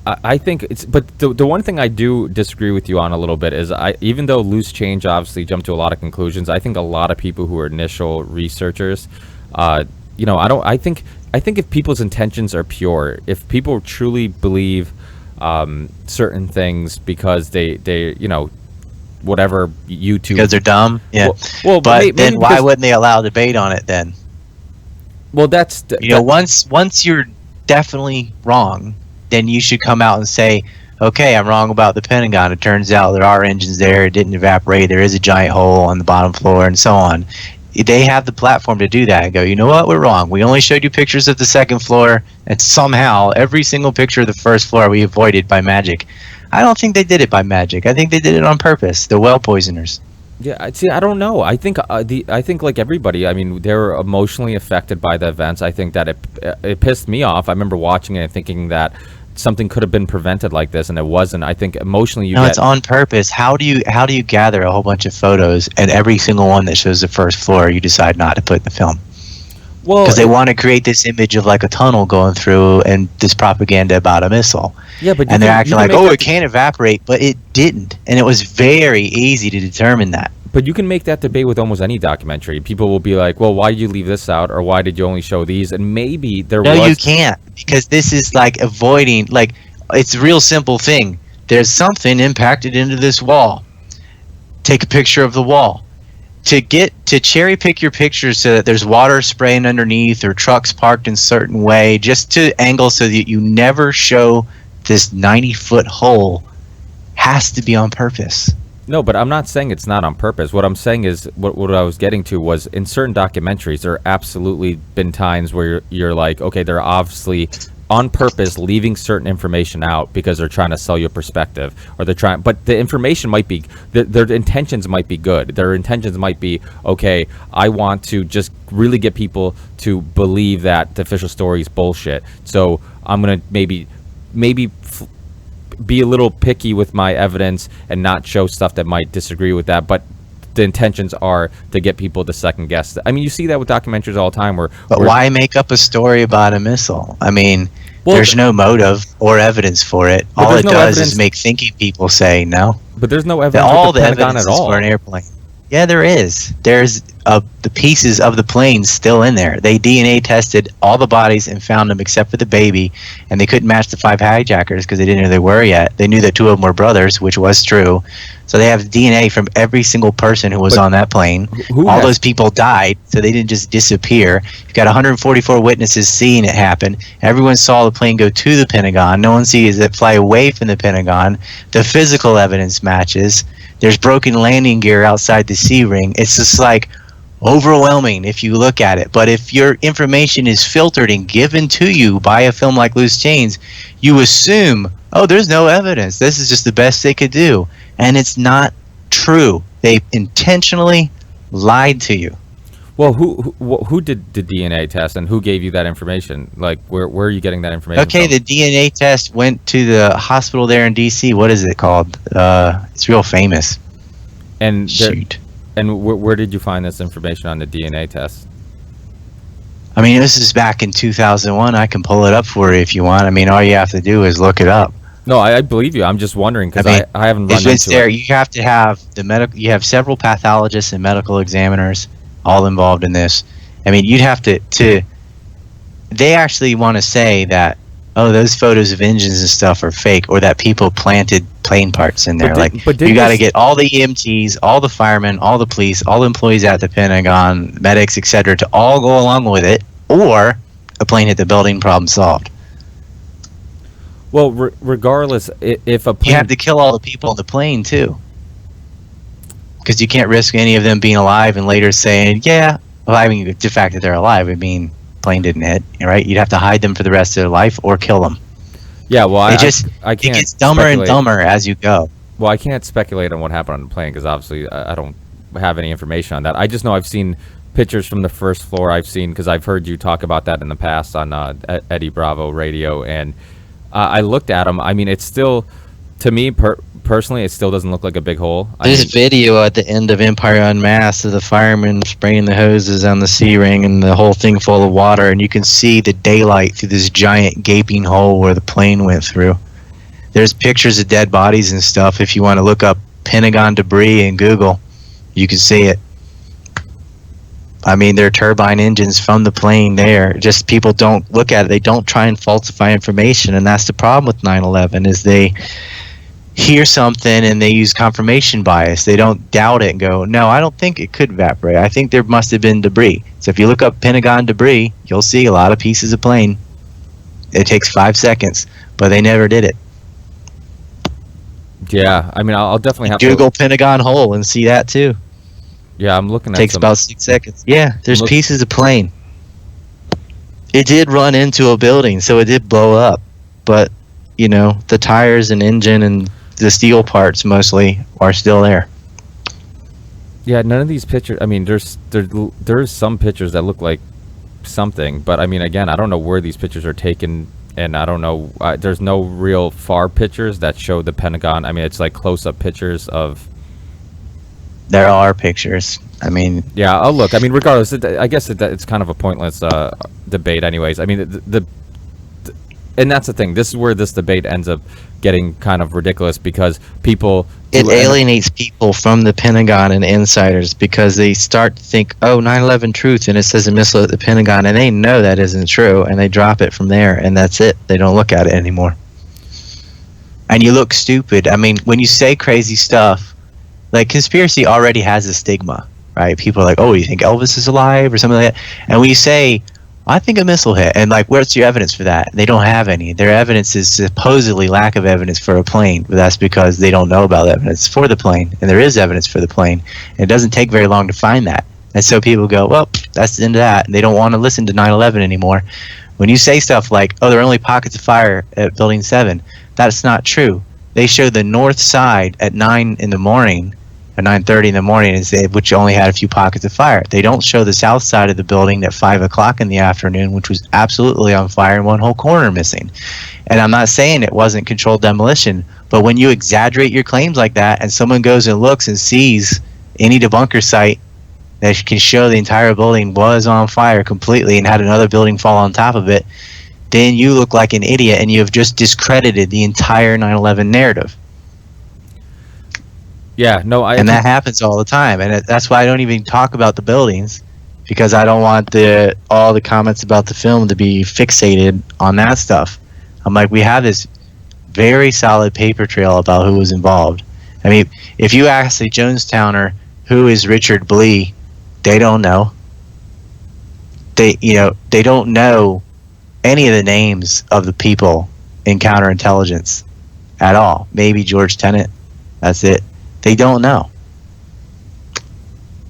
I think it's, but the one thing I do disagree with you on a little bit is even though loose change obviously jumped to a lot of conclusions, I think a lot of people who are initial researchers, I think if people's intentions are pure, if people truly believe certain things because they whatever YouTube, because they're dumb, but maybe then why wouldn't they allow debate on it then? Well, that's once you're definitely wrong, then you should come out and say, okay, I'm wrong about the Pentagon. It turns out there are engines there. It didn't evaporate. There is a giant hole on the bottom floor, and so on. They have the platform to do that and go, you know what, we're wrong. We only showed you pictures of the second floor, and somehow every single picture of the first floor we avoided by magic. I don't think they did it by magic. I think they did it on purpose. The well poisoners. Yeah, see, I don't know. I think like everybody, I mean, they were emotionally affected by the events. I think that it pissed me off. I remember watching it and thinking that something could have been prevented like this, and it wasn't. I think emotionally it's on purpose. How do you gather a whole bunch of photos and every single one that shows the first floor you decide not to put in the film? Well, because they want to create this image of like a tunnel going through and this propaganda about a missile. Yeah, but they're acting like, it can't evaporate, but it didn't, and it was very easy to determine that. But you can make that debate with almost any documentary. People will be like, well, why did you leave this out, or why did you only show these? And maybe there was... No, you can't, because this is like avoiding, like, it's a real simple thing. There's something impacted into this wall. Take a picture of the wall. To cherry pick your pictures so that there's water spraying underneath or trucks parked in a certain way, just to angle so that you never show this 90-foot hole, has to be on purpose. No, but I'm not saying it's not on purpose. What I'm saying is, what I was getting to was, in certain documentaries, there absolutely been times where you're like, okay, they're obviously on purpose leaving certain information out because they're trying to sell you a perspective, or but the information might be, their intentions might be good. Their intentions might be, okay, I want to just really get people to believe that the official story is bullshit. So I'm going to maybe be a little picky with my evidence and not show stuff that might disagree with that, but the intentions are to get people to second guess. I mean, you see that with documentaries all the time. But why make up a story about a missile? I mean, Well, there's no motive or evidence for it. All it no does evidence, is make thinking people say no. But there's no evidence All with the the Pentagon evidence at is all. for an airplane. Yeah, there is. There's the pieces of the plane still in there. They DNA tested all the bodies and found them except for the baby, and they couldn't match the 5 hijackers because they didn't know they were yet. They knew that 2 of them were brothers, which was true. So they have DNA from every single person who was on that plane. All those people died, so they didn't just disappear. You've got 144 witnesses seeing it happen. Everyone saw the plane go to the Pentagon. No one sees it fly away from the Pentagon. The physical evidence matches. There's broken landing gear outside the C ring. It's just like overwhelming if you look at it. But if your information is filtered and given to you by a film like Loose Chains, you assume, oh, there's no evidence. This is just the best they could do. And it's not true. They intentionally lied to you. Well, who did the DNA test, and who gave you that information? Like, where are you getting that information from? The DNA test went to the hospital there in D.C. What is it called? It's real famous. And where did you find this information on the DNA test? I mean, this is back in 2001. I can pull it up for you if you want. I mean, all you have to do is look it up. No, I believe you. I'm just wondering because I haven't run into there. it. You have to have you have several pathologists and medical examiners all involved in this. I mean, you'd have to they actually want to say that, oh, those photos of engines and stuff are fake, or that people planted plane parts in there. You got to get all the EMTs, all the firemen, all the police, all the employees at the Pentagon, medics, etc., to all go along with it, or a plane hit the building, problem solved. Well, regardless, if a plane... You have to kill all the people on the plane, too. Because you can't risk any of them being alive and later saying, yeah, well, I mean, the fact that they're alive, I mean, plane didn't hit, right? You'd have to hide them for the rest of their life or kill them. Yeah, well, I can't. It gets dumber and dumber as you go. Well, I can't speculate on what happened on the plane because obviously I don't have any information on that. I just know I've seen pictures from the first floor. I've seen, because I've heard you talk about that in the past on Eddie Bravo radio, and I looked at them. I mean, it's still, to me personally, it still doesn't look like a big hole. There's video at the end of Empire Unmasked of the firemen spraying the hoses on the C-ring and the whole thing full of water, and you can see the daylight through this giant gaping hole where the plane went through. There's pictures of dead bodies and stuff. If you want to look up Pentagon debris in Google, you can see it. I mean, there are turbine engines from the plane there. Just people don't look at it. They don't try and falsify information, and that's the problem with 9/11 is they hear something and they use confirmation bias. They don't doubt it and go, no, I don't think it could evaporate. I think there must have been debris. So if you look up Pentagon debris, you'll see a lot of pieces of plane. It takes 5 seconds, but they never did it. Yeah, I mean, I'll definitely have Google Pentagon hole and see that too. Yeah, I'm looking at it. Takes about 6 seconds. Yeah, there's pieces of plane. It did run into a building, so it did blow up. But, you know, the tires and engine and the steel parts mostly are still there. Yeah, none of these pictures. I mean, there's some pictures that look like something, but I mean, again, I don't know where these pictures are taken, and I don't know. There's no real far pictures that show the Pentagon. I mean, it's like close-up pictures of. There are pictures. I mean, yeah, I'll look. I mean, regardless, I guess it's kind of a pointless debate, anyways. I mean, and that's the thing. This is where this debate ends up getting kind of ridiculous because people... It alienates people from the Pentagon and insiders because they start to think, oh, 9/11 truth, and it says a missile at the Pentagon, and they know that isn't true, and they drop it from there, and that's it. They don't look at it anymore. And you look stupid. I mean, when you say crazy stuff, like conspiracy already has a stigma, right? People are like, oh, you think Elvis is alive or something like that? And when you say... I think a missile hit, and like, where's your evidence for that? They don't have any. Their evidence is supposedly lack of evidence for a plane, but that's because they don't know about evidence for the plane, and there is evidence for the plane, and it doesn't take very long to find that. And so people go, well, that's the end of that, and they don't want to listen to 9/11 anymore. When you say stuff like, oh, there are only pockets of fire at Building 7, that's not true. They show the north side at 9 in the morning, at 9:30 in the morning, which only had a few pockets of fire. They don't show the south side of the building at 5 o'clock in the afternoon, which was absolutely on fire and one whole corner missing. And I'm not saying it wasn't controlled demolition, but when you exaggerate your claims like that and someone goes and looks and sees any debunker site that can show the entire building was on fire completely and had another building fall on top of it, then you look like an idiot and you have just discredited the entire 9/11 narrative. Yeah, no, and that happens all the time, and that's why I don't even talk about the buildings, because I don't want all the comments about the film to be fixated on that stuff. I'm like, we have this very solid paper trail about who was involved. I mean, if you ask a Jonestowner who is Richard Blee, they don't know. They don't know any of the names of the people in counterintelligence at all. Maybe George Tenet. That's it. They don't know.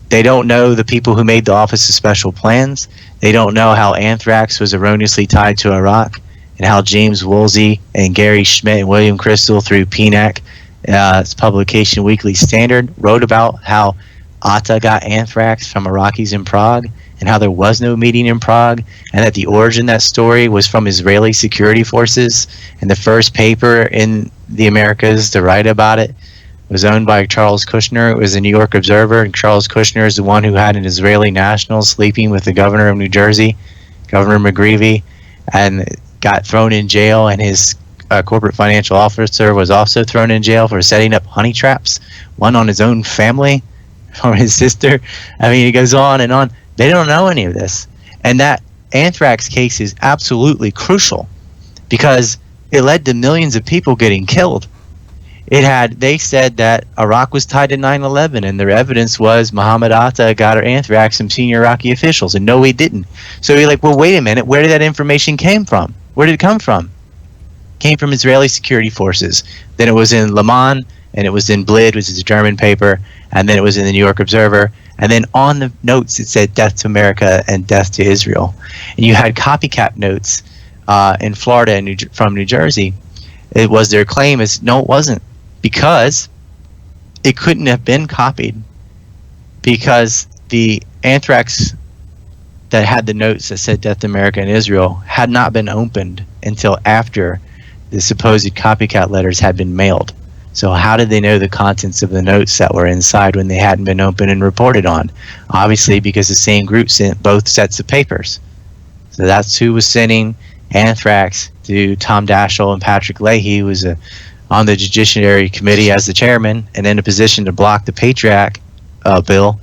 They don't know the people who made the Office of Special Plans. They don't know how anthrax was erroneously tied to Iraq, and how James Woolsey and Gary Schmidt and William Crystal through PNAC, its publication Weekly Standard, wrote about how Atta got anthrax from Iraqis in Prague, and how there was no meeting in Prague, and that the origin of that story was from Israeli security forces. And the first paper in the Americas to write about it was owned by Charles Kushner. It was the New York Observer, and Charles Kushner is the one who had an Israeli national sleeping with the governor of New Jersey, Governor McGreevey, and got thrown in jail, and his corporate financial officer was also thrown in jail for setting up honey traps, one on his own family, or his sister. I mean, it goes on and on. They don't know any of this. And that anthrax case is absolutely crucial, because it led to millions of people getting killed. They said that Iraq was tied to 9/11, and their evidence was Mohammed Atta got her anthrax from senior Iraqi officials, and no, he didn't. So you're like, well, wait a minute, where did that information came from? Where did it come from? It came from Israeli security forces. Then it was in Le Mans, and it was in Blid, which is a German paper, and then it was in the New York Observer, and then on the notes it said death to America and death to Israel. And you had copycat notes in Florida and from New Jersey. It was their claim is, no, it wasn't. Because it couldn't have been copied, because the anthrax that had the notes that said death to America and Israel had not been opened until after the supposed copycat letters had been mailed. So how did they know the contents of the notes that were inside when they hadn't been opened and reported on? Obviously, because the same group sent both sets of papers. So that's who was sending anthrax to Tom Daschle and Patrick Leahy, who was on the Judiciary Committee as the chairman, and in a position to block the Patriot bill,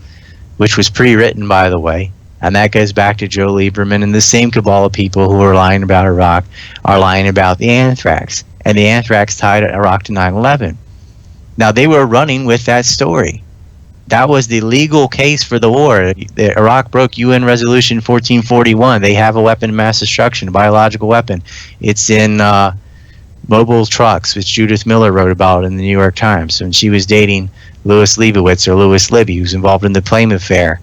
which was pre-written, by the way. And that goes back to Joe Lieberman and the same cabal of people who are lying about Iraq are lying about the anthrax. And the anthrax tied Iraq to 9/11. Now, they were running with that story. That was the legal case for the war. Iraq broke UN Resolution 1441. They have a weapon of mass destruction, a biological weapon. It's in Mobile Trucks, which Judith Miller wrote about in the New York Times when she was dating Louis Leibowitz, or Louis Libby, who's involved in the Plame affair,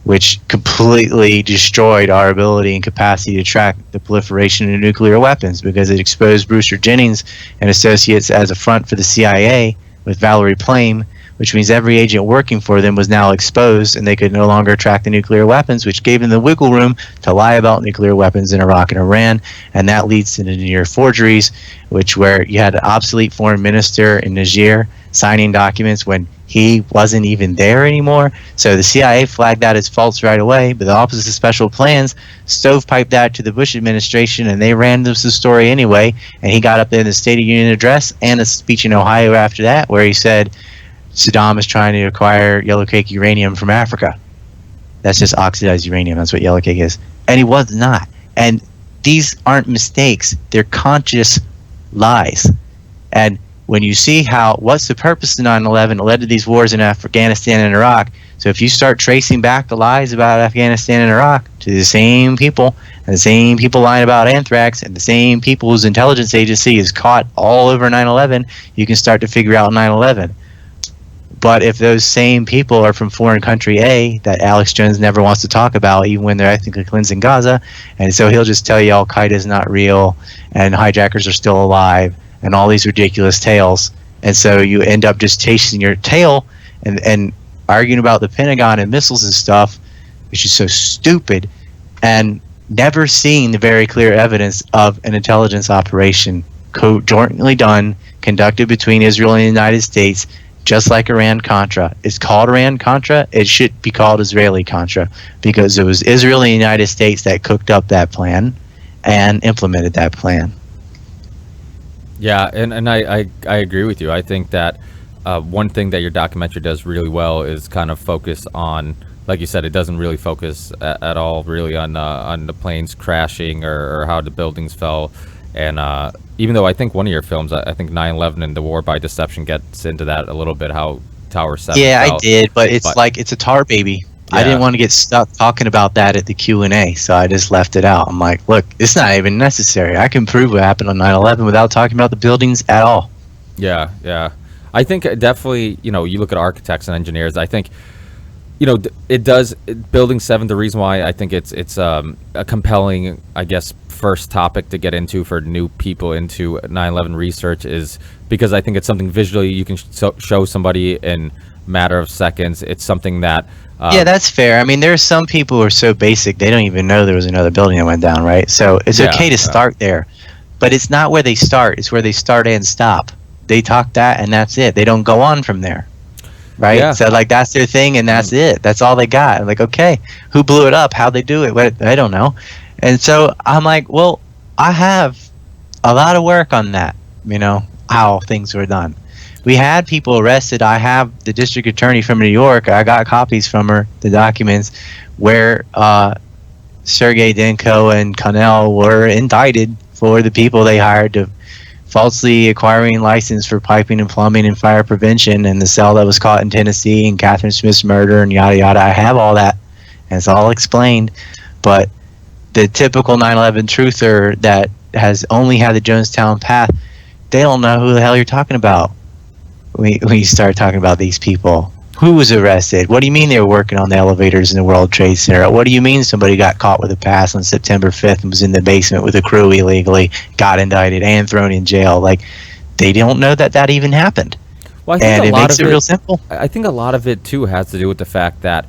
which completely destroyed our ability and capacity to track the proliferation of nuclear weapons, because it exposed Brewster Jennings and associates as a front for the CIA with Valerie Plame, which means every agent working for them was now exposed, and they could no longer track the nuclear weapons, which gave them the wiggle room to lie about nuclear weapons in Iraq and Iran. And that leads to the near forgeries, where you had an obsolete foreign minister in Niger signing documents when he wasn't even there anymore. So the CIA flagged that as false right away, but the Office of Special Plans stovepiped that to the Bush administration, and they ran this story anyway. And he got up there in the State of Union address and a speech in Ohio after that, where he said Saddam is trying to acquire yellowcake uranium from Africa. That's just oxidized uranium. That's what yellowcake is. And he was not. And these aren't mistakes. They're conscious lies. And when you see what's the purpose of 9/11, it led to these wars in Afghanistan and Iraq. So if you start tracing back the lies about Afghanistan and Iraq to the same people, and the same people lying about anthrax, and the same people whose intelligence agency is caught all over 9/11, you can start to figure out 9/11. But if those same people are from foreign country A that Alex Jones never wants to talk about, even when they're ethnically cleansing Gaza, and so he'll just tell you Al-Qaeda is not real and hijackers are still alive and all these ridiculous tales. And so you end up just chasing your tail and arguing about the Pentagon and missiles and stuff, which is so stupid, and never seeing the very clear evidence of an intelligence operation jointly done, conducted between Israel and the United States, just like Iran-Contra. It's called Iran-Contra. It should be called Israeli-Contra, because it was Israel and the United States that cooked up that plan, and implemented that plan. Yeah, and I agree with you. I think that one thing that your documentary does really well is kind of focus on, like you said, it doesn't really focus at all really on the planes crashing or how the buildings fell. And even though I think one of your films, I think 9/11 and the War by Deception gets into that a little bit, how Tower 7 Yeah, fell. I did, but it's like it's a tar baby. I Yeah. didn't want to get stuck talking about that at the Q&A, so I just left it out. I'm like, look, it's not even necessary. I can prove what happened on 9/11 without talking about the buildings at all. Yeah, yeah. I think definitely, you look at architects and engineers, I think, it does, Building 7, the reason why I think it's a compelling, I guess, first topic to get into for new people into 9/11 research is because I think it's something visually you can show somebody in a matter of seconds. It's something that... Yeah, that's fair. I mean, there are some people who are so basic, they don't even know there was another building that went down, right? So it's okay to start there. But it's not where they start. It's where they start and stop. They talk that, and that's it. They don't go on from there, right? Yeah. So, like, that's their thing, and that's it. That's all they got. I'm like, okay, who blew it up? How'd they do it? What? I don't know. And so I'm like, well, I have a lot of work on that, how things were done. We had people arrested. I have the district attorney from New York. I got copies from her, the documents, where Sergei Denko and Connell were indicted for the people they hired to falsely acquiring license for piping and plumbing and fire prevention, and the cell that was caught in Tennessee, and Catherine Smith's murder, and yada yada. I have all that, and it's all explained. But the typical 9/11 truther that has only had the Jonestown path, they don't know who the hell you're talking about. When you start talking about these people, who was arrested? What do you mean they were working on the elevators in the World Trade Center? What do you mean somebody got caught with a pass on September 5th and was in the basement with a crew illegally, got indicted and thrown in jail? Like, they don't know that even happened. Well, I think and a it lot makes of it real simple. I think a lot of it too has to do with the fact that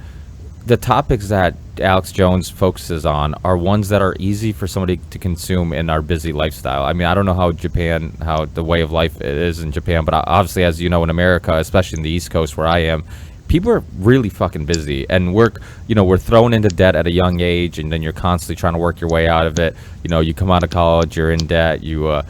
the topics that Alex Jones focuses on are ones that are easy for somebody to consume in our busy lifestyle. I mean, I don't know how the way of life is in Japan, but obviously, as you know, in America, especially in the East Coast where I am, people are really fucking busy, and we're thrown into debt at a young age, and then you're constantly trying to work your way out of it. You come out of college, you're in debt. You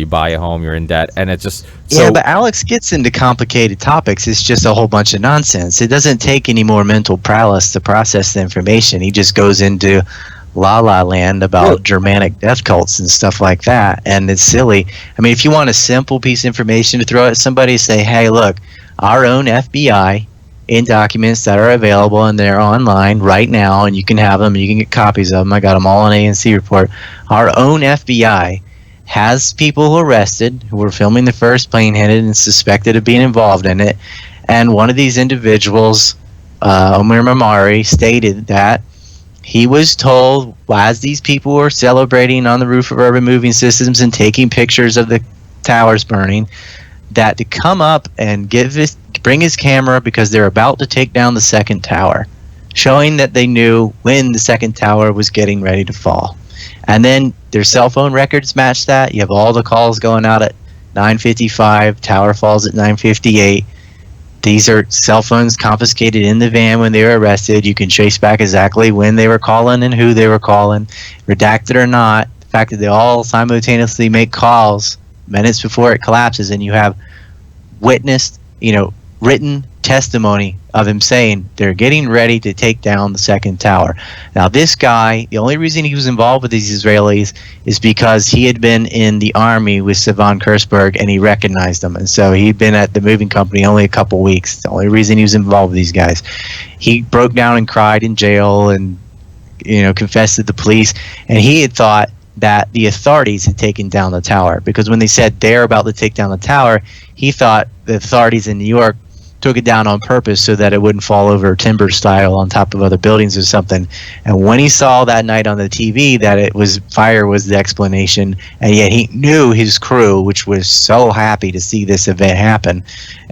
buy a home, you're in debt, and it's just yeah. But Alex gets into complicated topics. It's just a whole bunch of nonsense. It doesn't take any more mental prowess to process the information. He just goes into La La Land about Germanic death cults and stuff like that, and it's silly. I mean, if you want a simple piece of information to throw at somebody, say, hey, look, our own FBI in documents that are available and they're online right now, and you can have them, you can get copies of them. I got them all on ANC report. Our own FBI has people who arrested who were filming the first plane headed and suspected of being involved in it. And one of these individuals, Omar Mamari, stated that he was told, as these people were celebrating on the roof of Urban Moving Systems and taking pictures of the towers burning, that to come up and bring his camera because they're about to take down the second tower, showing that they knew when the second tower was getting ready to fall. And then their cell phone records match that. You have all the calls going out at 9:55, tower falls at 9:58. These are cell phones confiscated in the van when they were arrested. You can trace back exactly when they were calling and who they were calling, redacted or not. The fact that they all simultaneously make calls minutes before it collapses, and you have witnessed, written testimony of him saying they're getting ready to take down the second tower. Now, this guy, the only reason he was involved with these Israelis is because he had been in the army with Sivan Kursberg and he recognized them. And so he'd been at the moving company only a couple weeks. The only reason he was involved with these guys. He broke down and cried in jail and, confessed to the police. And he had thought that the authorities had taken down the tower, because when they said they're about to take down the tower, he thought the authorities in New York took it down on purpose so that it wouldn't fall over timber style on top of other buildings or something. And when he saw that night on the TV that fire was the explanation, and yet he knew his crew, which was so happy to see this event happen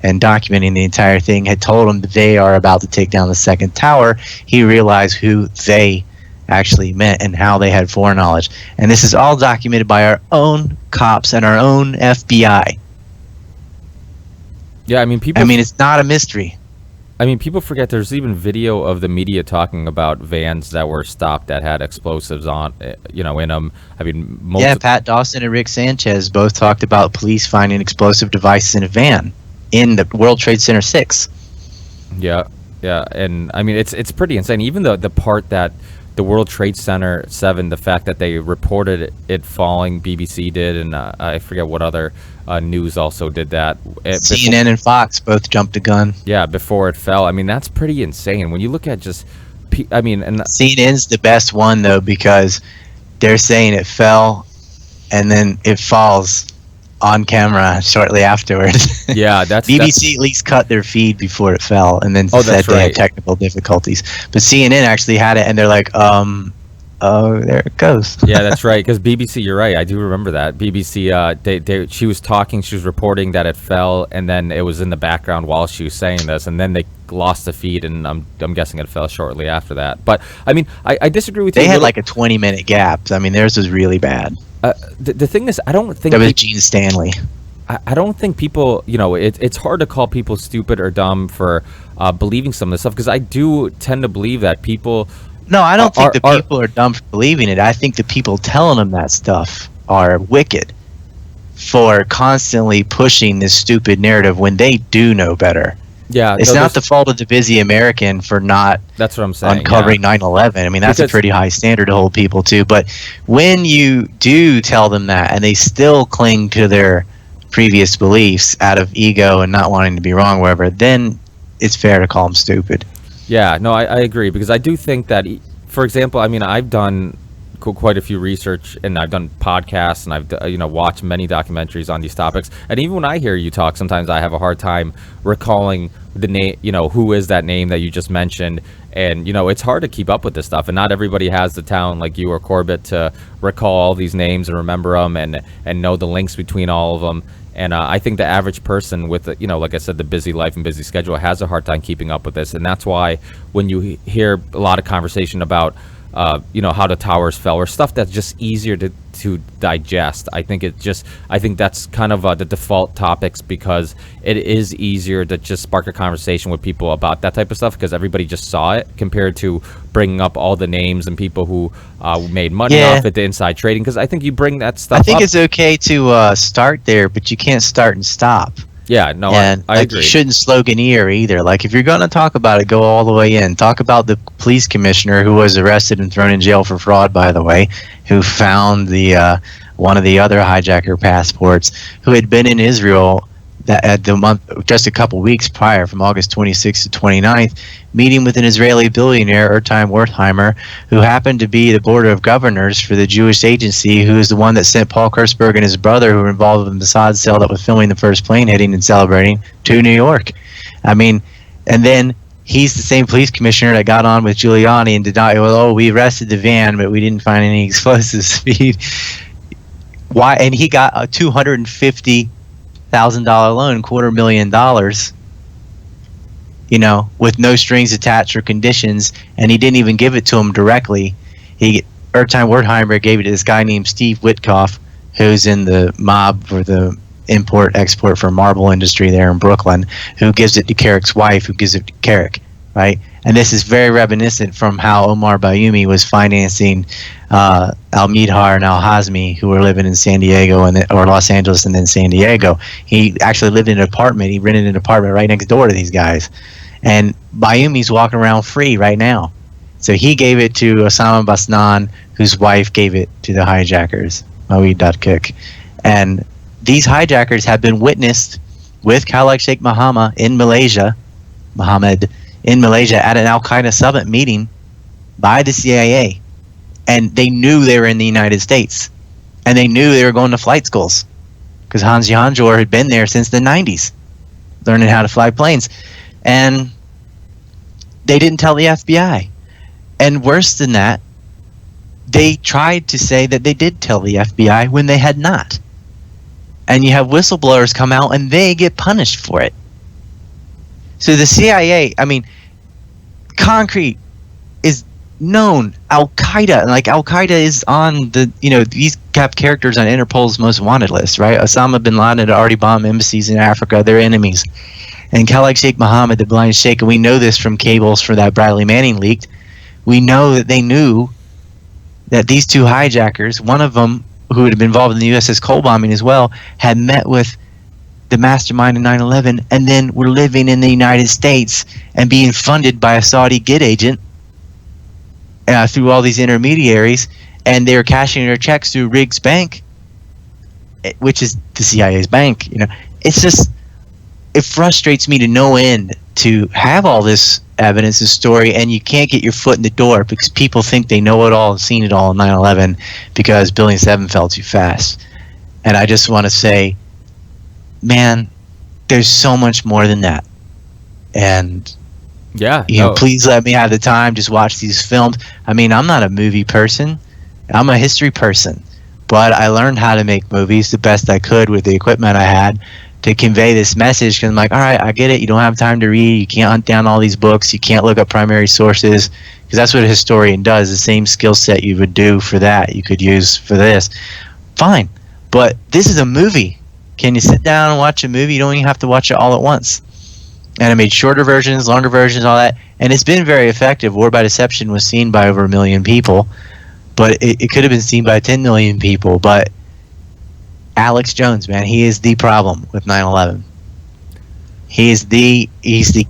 and documenting the entire thing, had told him that they are about to take down the second tower, he realized who they actually meant and how they had foreknowledge. And this is all documented by our own cops and our own FBI. Yeah, I mean, it's not a mystery. I mean, people forget there's even video of the media talking about vans that were stopped that had explosives on, in them. I mean, Yeah, Pat Dawson and Rick Sanchez both talked about police finding explosive devices in a van in the World Trade Center 6. Yeah, yeah, and I mean, it's pretty insane. Even the part that the World Trade Center 7, the fact that they reported it falling, BBC did, and I forget what other news also did that. CNN and Fox both jumped the gun. Yeah, before it fell. I mean, that's pretty insane. When you look at just, I mean, and CNN's the best one though, because they're saying it fell, and then it falls on camera shortly afterwards. Yeah, that's BBC at least cut their feed before it fell, and then said they had technical difficulties. But CNN actually had it, and they're like, oh, there it goes. Yeah, that's right. Because BBC, you're right. I do remember that. BBC, she was talking, she was reporting that it fell, and then it was in the background while she was saying this, and then they lost the feed, and I'm guessing it fell shortly after that. But I mean, I disagree with you. They had like a 20-minute gap. I mean, theirs was really bad. The thing is, I don't think that was Gene Stanley. I don't think people, it's hard to call people stupid or dumb for believing some of this stuff, because I do tend to believe that people. No, I don't think the people are dumb for believing it. I think the people telling them that stuff are wicked for constantly pushing this stupid narrative when they do know better. Yeah, it's not the fault of the busy American for not. That's what I'm saying. Uncovering 9/11. I mean, that's a pretty high standard to hold people to. But when you do tell them that, and they still cling to their previous beliefs out of ego and not wanting to be wrong, wherever, then it's fair to call them stupid. Yeah, no, I agree, because I do think that, for example, I mean, I've done quite a few research, and I've done podcasts, and I've watched many documentaries on these topics, and even when I hear you talk, sometimes I have a hard time recalling the name, who is that name that you just mentioned, and it's hard to keep up with this stuff, and not everybody has the talent like you or Corbett to recall all these names and remember them and know the links between all of them. And I think the average person with, like I said, the busy life and busy schedule has a hard time keeping up with this. And that's why when you hear a lot of conversation about, how the towers fell or stuff that's just easier to digest, I think that's kind of the default topics, because it is easier to just spark a conversation with people about that type of stuff, because everybody just saw it, compared to bringing up all the names and people who made money off it, the inside trading, because I think you bring that stuff up. I think it's okay to start there, but you can't start and stop. Yeah, no, and I agree. You shouldn't sloganeer either. Like, if you're going to talk about it, go all the way in. Talk about the police commissioner who was arrested and thrown in jail for fraud, by the way, who found the one of the other hijacker passports, who had been in Israel just a couple weeks prior, from August 26th to 29th, meeting with an Israeli billionaire, Ertan Wertheimer, who happened to be the board of governors for the Jewish agency, who is the one that sent Paul Kurtzberg and his brother, who were involved in the Mossad cell that was filming the first plane hitting and celebrating, to New York. I mean, and then he's the same police commissioner that got on with Giuliani and did not, we arrested the van, but we didn't find any explosives. Why? And he got a $250,000 loan, $250,000, with no strings attached or conditions, and he didn't even give it to him directly. Ertan Wertheimer gave it to this guy named Steve Witkoff, who's in the mob for the import-export for marble industry there in Brooklyn, who gives it to Carrick's wife, who gives it to Carrick, right? And this is very reminiscent from how Omar Bayoumi was financing Al-Midhar and Al-Hazmi, who were living in San Diego or Los Angeles and then San Diego. He actually lived in an apartment. He rented an apartment right next door to these guys. And Bayoumi's walking around free right now. So he gave it to Osama Basnan, whose wife gave it to the hijackers, Moeed.Kik. And these hijackers have been witnessed with Khalid Sheikh Mohammed in Malaysia at an Al-Qaeda summit meeting by the CIA. And they knew they were in the United States. And they knew they were going to flight schools, because Hans Janjor had been there since the 90s, learning how to fly planes. And they didn't tell the FBI. And worse than that, they tried to say that they did tell the FBI when they had not. And you have whistleblowers come out and they get punished for it. So the CIA, I mean, concrete is known Al Qaeda, and like Al Qaeda is on the, these have characters on Interpol's most wanted list, right? Osama bin Laden had already bombed embassies in Africa. They're enemies. And Khalid Sheikh Mohammed, the blind sheikh, and we know this from cables for that Bradley Manning leaked. We know that they knew that these two hijackers, one of them who had been involved in the USS Cole bombing as well, had met with the mastermind of 9/11, and then were living in the United States and being funded by a Saudi GID agent through all these intermediaries, and they were cashing their checks through Riggs Bank, which is the CIA's bank. It's just, it frustrates me to no end to have all this evidence and story, and you can't get your foot in the door because people think they know it all and seen it all in 9/11 because Building 7 fell too fast. And I just want to say, man, there's so much more than that. And please let me have the time. Just watch these films. I mean, I'm not a movie person. I'm a history person. But I learned how to make movies the best I could with the equipment I had to convey this message. Because I'm like, all right, I get it. You don't have time to read. You can't hunt down all these books. You can't look up primary sources. Because that's what a historian does. The same skill set you would do for that, you could use for this. Fine. But this is a movie. Can you sit down and watch a movie? You don't even have to watch it all at once. And I made shorter versions, longer versions, all that. And it's been very effective. War by Deception was seen by over 1 million people. But it could have been seen by 10 million people. But Alex Jones, man, he is the problem with 9/11. He's the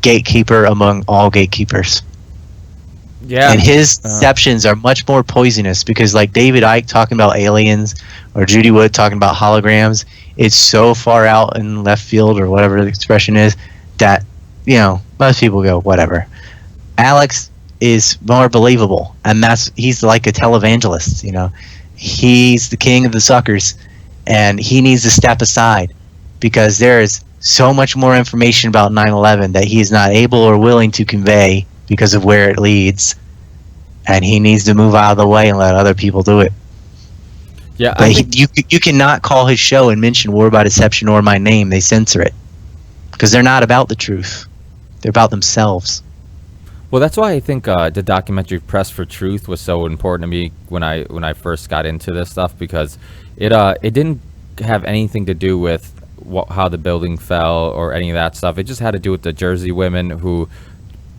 gatekeeper among all gatekeepers. Yeah. And his deceptions are much more poisonous because, like David Icke talking about aliens or Judy Wood talking about holograms, it's so far out in left field or whatever the expression is that, most people go, whatever. Alex is more believable, and he's like a televangelist, He's the king of the suckers, and he needs to step aside because there is so much more information about 9/11 that he is not able or willing to convey because of where it leads, and he needs to move out of the way and let other people do it. Yeah, but you cannot call his show and mention War by Deception or my name. They censor it because they're not about the truth; they're about themselves. Well, that's why I think the documentary Press for Truth was so important to me when I first got into this stuff, because it didn't have anything to do with how the building fell or any of that stuff. It just had to do with the Jersey women who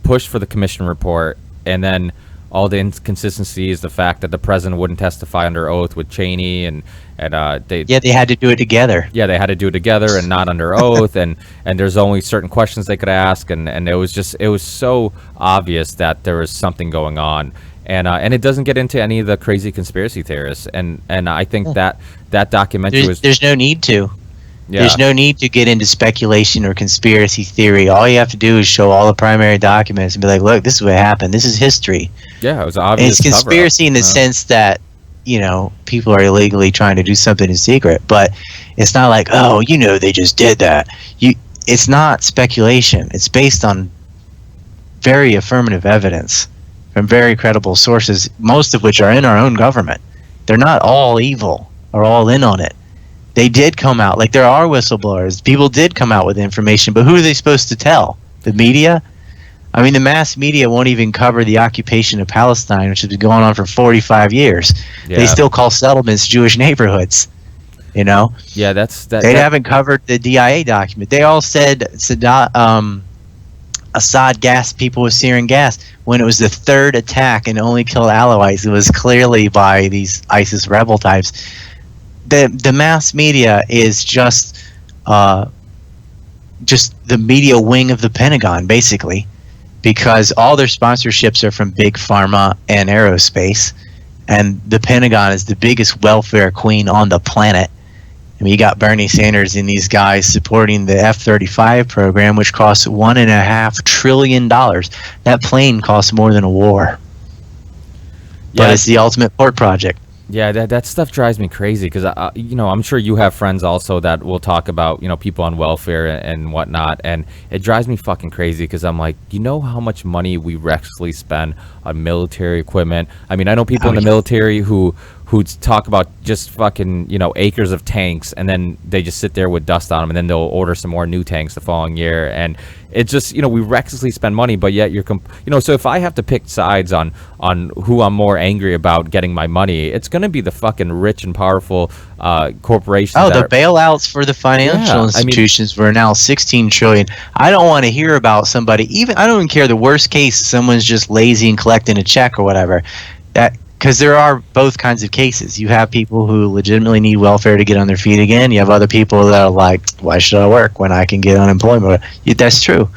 pushed for the commission report, and then all the inconsistencies, the fact that the president wouldn't testify under oath with Cheney, and they had to do it together. Yeah, they had to do it together and not under oath, and there's only certain questions they could ask, and it was so obvious that there was something going on, and it doesn't get into any of the crazy conspiracy theorists, and I think that documentary there's no need to. Yeah. There's no need to get into speculation or conspiracy theory. All you have to do is show all the primary documents and be like, look, this is what happened. This is history. Yeah, it was obvious. And it's conspiracy in the sense that, people are illegally trying to do something in secret. But it's not like, oh, they just did that. It's not speculation. It's based on very affirmative evidence from very credible sources, most of which are in our own government. They're not all evil or all in on it. They did come out, like there are whistleblowers. People did come out with information, but who are they supposed to tell? The media? I mean, the mass media won't even cover the occupation of Palestine, which has been going on for 45 years. Yeah. They still call settlements Jewish neighborhoods, Yeah, They haven't covered the DIA document. They all said Assad gassed people with sarin gas when it was the third attack and only killed Alawites. It was clearly by these ISIS rebel types. The mass media is just the media wing of the Pentagon, basically, because all their sponsorships are from big pharma and aerospace, and the Pentagon is the biggest welfare queen on the planet. I mean, you got Bernie Sanders and these guys supporting the F-35 program, which costs $1.5 trillion. That plane costs more than a war. But it's the ultimate port project. Yeah, that stuff drives me crazy because I'm sure you have friends also that will talk about people on welfare and whatnot, and it drives me fucking crazy because I'm like, how much money we recklessly spend on military equipment. I mean, I know people in the military who who talk about just fucking, acres of tanks, and then they just sit there with dust on them, and then they'll order some more new tanks the following year. And it's just, we recklessly spend money, but yet so if I have to pick sides on who I'm more angry about getting my money, it's going to be the fucking rich and powerful corporations. Oh, the bailouts for the financial institutions were now 16 trillion. I don't want to hear about somebody, I don't even care the worst case, someone's just lazy and collecting a check or whatever. Because there are both kinds of cases. You have people who legitimately need welfare to get on their feet again. You have other people that are like, why should I work when I can get unemployment? That's true.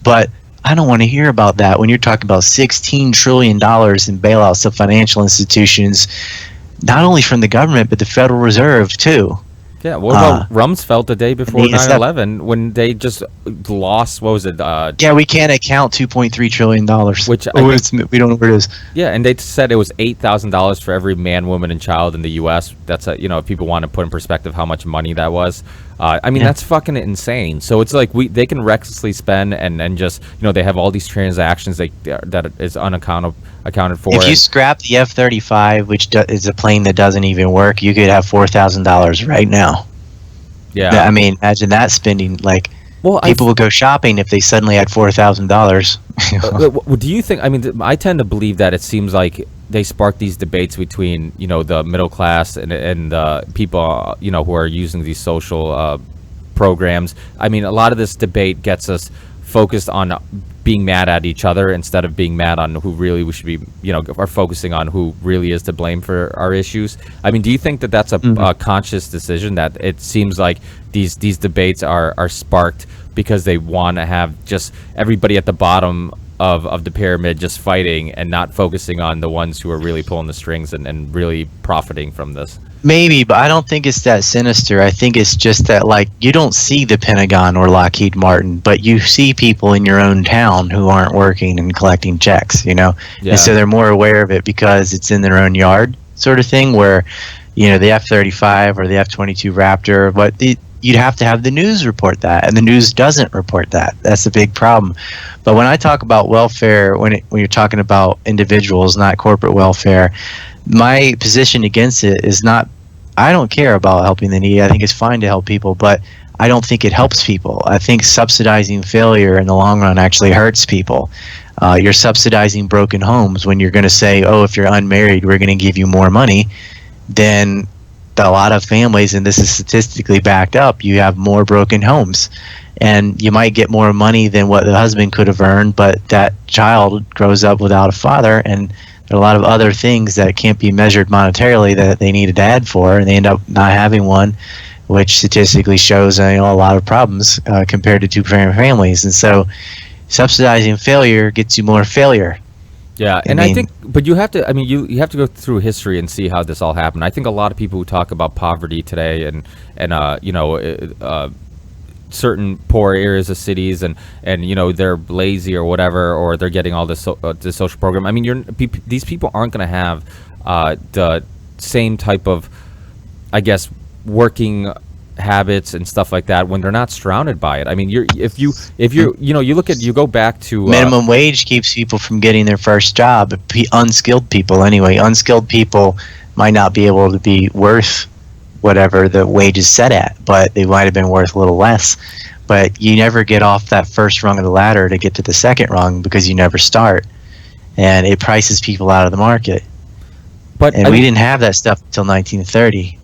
But I don't want to hear about that when you're talking about $16 trillion in bailouts of financial institutions, not only from the government, but the Federal Reserve, too. Yeah, what about Rumsfeld the day before 9/11 when they just lost, what was it? Yeah, we can't account $2.3 trillion. Which we don't know where it is. Yeah, and they said it was $8,000 for every man, woman, and child in the U.S. That's, if people want to put in perspective how much money that was. That's fucking insane. So it's like they can recklessly spend and just, they have all these transactions that is accounted for. If you scrap the F-35, which is a plane that doesn't even work, you could have $4,000 right now. Yeah. Imagine that spending. People would go shopping if they suddenly had $4,000. Do you think, I tend to believe that it seems like they spark these debates between, the middle class and people, who are using these social programs. A lot of this debate gets us focused on being mad at each other instead of being mad on who really we should be, are focusing on who really is to blame for our issues. Do you think that that's a conscious decision, that it seems like these debates are sparked because they want to have just everybody at the bottom of the pyramid just fighting and not focusing on the ones who are really pulling the strings and really profiting from this? Maybe, but I don't think it's that sinister. I think it's just that, you don't see the Pentagon or Lockheed Martin, but you see people in your own town who aren't working and collecting checks, Yeah. And so they're more aware of it because it's in their own yard, sort of thing, where, the F-35 or the F-22 Raptor, but you'd have to have the news report that, and the news doesn't report that. That's a big problem. But when I talk about welfare, when you're talking about individuals, not corporate welfare, my position against it is not, I don't care about helping the needy. I think it's fine to help people, but I don't think it helps people. I think subsidizing failure in the long run actually hurts people. You're subsidizing broken homes when you're going to say, if you're unmarried, we're going to give you more money. Then a lot of families, and this is statistically backed up, you have more broken homes. And you might get more money than what the husband could have earned, but that child grows up without a father, and there are a lot of other things that can't be measured monetarily that they need a dad for, and they end up not having one, which statistically shows a lot of problems compared to two-parent families. And so subsidizing failure gets you more failure. Yeah, and I think, but you have to, you have to go through history and see how this all happened. I think a lot of people who talk about poverty today and certain poor areas of cities and they're lazy or whatever, or they're getting all this social program. These people aren't going to have the same type of, I guess, working habits and stuff like that when they're not surrounded by it. You go back to minimum wage keeps people from getting their first job. Unskilled people, anyway. Unskilled people might not be able to be worth whatever the wage is set at, but they might have been worth a little less. But you never get off that first rung of the ladder to get to the second rung because you never start, and it prices people out of the market. We didn't have that stuff until 1930,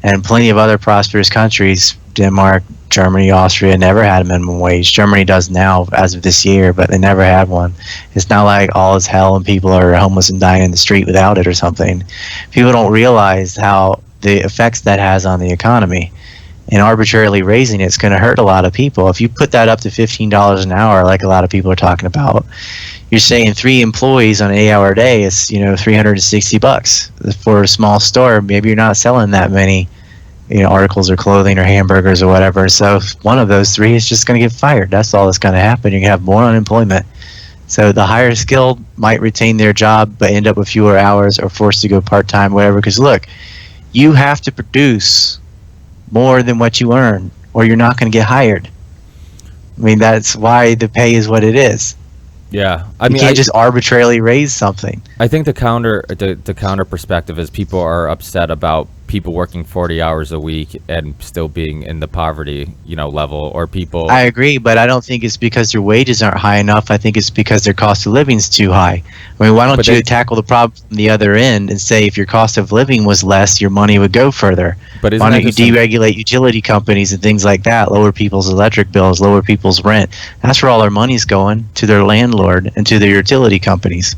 and plenty of other prosperous countries, Denmark, Germany, Austria, never had a minimum wage. Germany does now as of this year, but they never had one. It's not like all is hell and people are homeless and dying in the street without it or something. People don't realize how the effects that has on the economy, and arbitrarily raising it's going to hurt a lot of people. If you put that up to $15 an hour, like a lot of people are talking about, you're saying 3 employees on an 8-hour day is $360 for a small store. Maybe you're not selling that many articles or clothing or hamburgers or whatever. So one of those 3 is just going to get fired. That's all that's going to happen. You're going to have more unemployment. So the higher skilled might retain their job but end up with fewer hours or forced to go part-time, whatever. Because look, you have to produce more than what you earn or you're not going to get hired. That's why the pay is what it is. Yeah, You can't just arbitrarily raise something. I think the counter perspective is people are upset about people working 40 hours a week and still being in the poverty, level, or people. I agree, but I don't think it's because their wages aren't high enough. I think it's because their cost of living is too high. I mean, why don't you tackle the problem from the other end and say if your cost of living was less, your money would go further? But why don't you deregulate utility companies and things like that, lower people's electric bills, lower people's rent? That's where all their money's going, to their landlord and to their utility companies.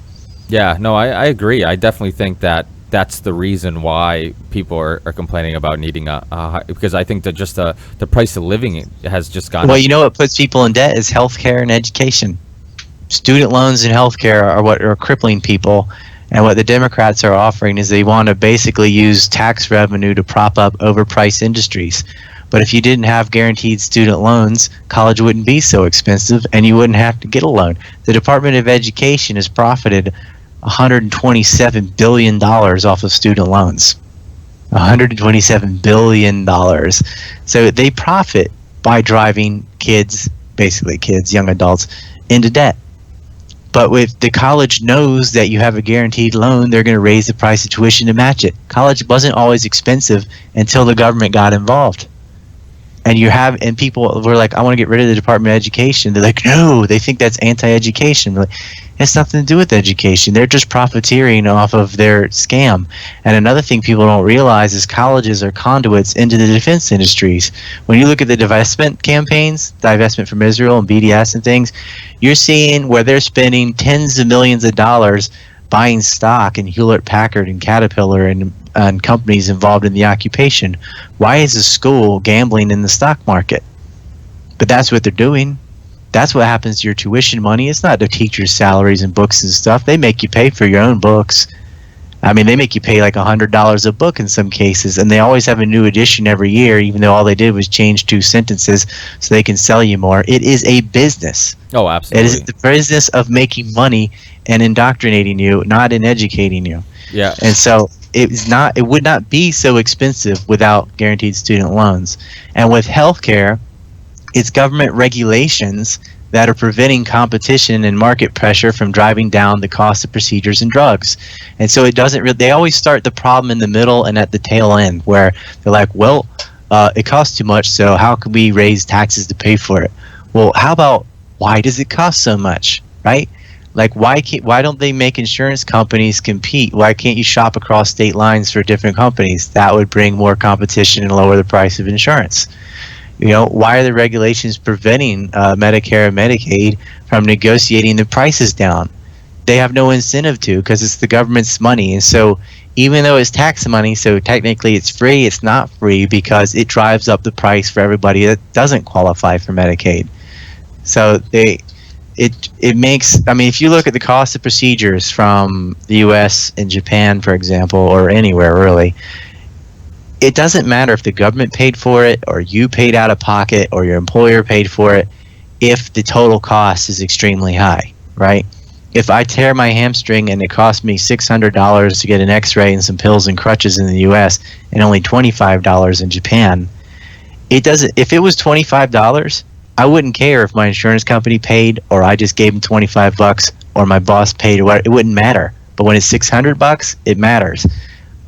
Yeah, no, I agree. I definitely think that that's the reason why people are complaining about needing a high, because I think that just the price of living has just gone up. Well, what puts people in debt is healthcare and education. Student loans and healthcare are what are crippling people, and what the Democrats are offering is they want to basically use tax revenue to prop up overpriced industries. But if you didn't have guaranteed student loans, college wouldn't be so expensive and you wouldn't have to get a loan. The Department of Education has profited $127 billion off of student loans. $127 billion. So they profit by driving kids, young adults, into debt. But if the college knows that you have a guaranteed loan, they're going to raise the price of tuition to match it. College wasn't always expensive until the government got involved. And people were like, I want to get rid of the Department of Education. They're like, no, they think that's anti-education. Like, it has nothing to do with education. They're just profiteering off of their scam. And another thing people don't realize is colleges are conduits into the defense industries. When you look at the divestment campaigns, divestment from Israel and BDS and things, you're seeing where they're spending tens of millions of dollars buying stock in Hewlett-Packard and Caterpillar and companies involved in the occupation. Why is a school gambling in the stock market? But that's what they're doing. That's what happens to your tuition money. It's not the teachers' salaries and books and stuff. They make you pay for your own books. I mean, they make you pay like $100 a book in some cases, and they always have a new edition every year, even though all they did was change 2 sentences so they can sell you more. It is a business. Oh, absolutely. It is the business of making money and indoctrinating you, not in educating you. Yeah. And so it would not be so expensive without guaranteed student loans. And with healthcare, it's government regulations that are preventing competition and market pressure from driving down the cost of procedures and drugs. And so they always start the problem in the middle and at the tail end, where they're like, well, it costs too much, so how can we raise taxes to pay for it? Well, how about, why does it cost so much, right? Like, why don't they make insurance companies compete? Why can't you shop across state lines for different companies? That would bring more competition and lower the price of insurance. Why are the regulations preventing Medicare and Medicaid from negotiating the prices down? They have no incentive to, because it's the government's money. And so even though it's tax money, so technically it's free, it's not free because it drives up the price for everybody that doesn't qualify for Medicaid. So it makes, I mean, if you look at the cost of procedures from the US and Japan, for example, or anywhere really, it doesn't matter if the government paid for it or you paid out of pocket or your employer paid for it if the total cost is extremely high, right? If I tear my hamstring and it costs me $600 to get an x-ray and some pills and crutches in the US and only $25 in Japan, if it was $25, I wouldn't care if my insurance company paid or I just gave them $25 or my boss paid or whatever. It wouldn't matter. But when it's $600, it matters.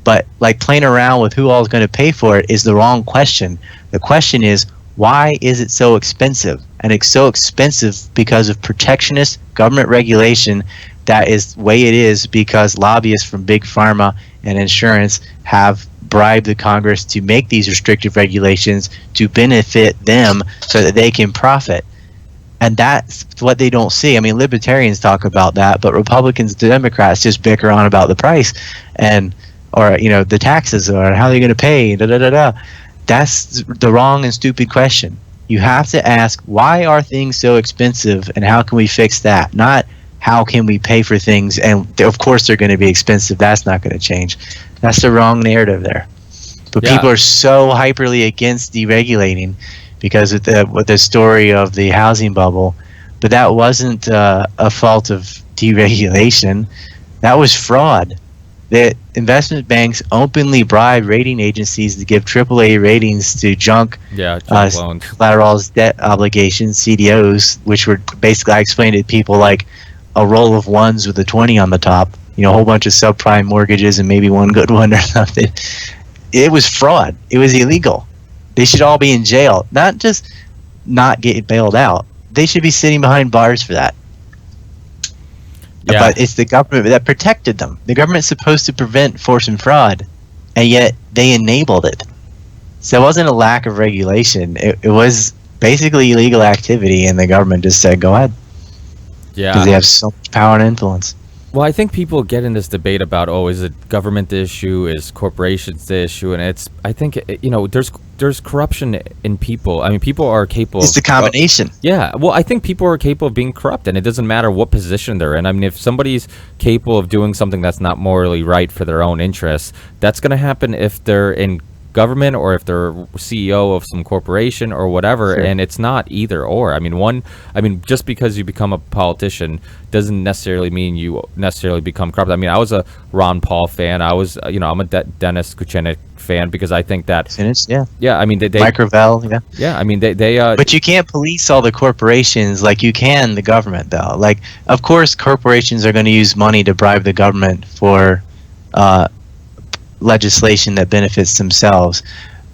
But like playing around with who all is going to pay for it is the wrong question. The question is, why is it so expensive? And it's so expensive because of protectionist government regulation that is the way it is because lobbyists from big pharma and insurance have bribed the Congress to make these restrictive regulations to benefit them so that they can profit. And that's what they don't see. I mean, libertarians talk about that, but Republicans and Democrats just bicker on about the price or the taxes or how they're going to pay. That's the wrong and stupid question. You have to ask, why are things so expensive and how can we fix that? Not how can we pay for things and of course they're going to be expensive. That's not going to change. That's the wrong narrative there. But people are so hyperly against deregulating because of the story of the housing bubble. But that wasn't a fault of deregulation. That was fraud. The investment banks openly bribe rating agencies to give AAA ratings to junk loans, collateral debt obligations, CDOs, which were basically, I explained to people like, a roll of ones with a 20 on the top, a whole bunch of subprime mortgages and maybe one good one or something. It was fraud. It was illegal. They should all be in jail, not just not get bailed out. They should be sitting behind bars for that. Yeah. But it's the government that protected them. The government's supposed to prevent force and fraud, and yet they enabled it. So it wasn't a lack of regulation. It was basically illegal activity, and the government just said, go ahead. Yeah. Because they have so much power and influence. Well, I think people get in this debate about, is it government the issue, is corporations the issue, and I think there's corruption in people. I mean, people are capable. It's the combination. Yeah, well, I think people are capable of being corrupt, and it doesn't matter what position they're in. I mean, if somebody's capable of doing something that's not morally right for their own interests, that's going to happen if they're in government or if they're CEO of some corporation or whatever. Sure. And it's not either or. I mean, just because you become a politician doesn't necessarily mean you necessarily become corrupt. I mean, I was a Ron Paul fan. I was, I'm a Dennis Kucinich fan because I think that yeah, I mean, they Mike Gravel, yeah, I mean, they but you can't police all the corporations like you can the government, though. Like, of course, corporations are going to use money to bribe the government for legislation that benefits themselves,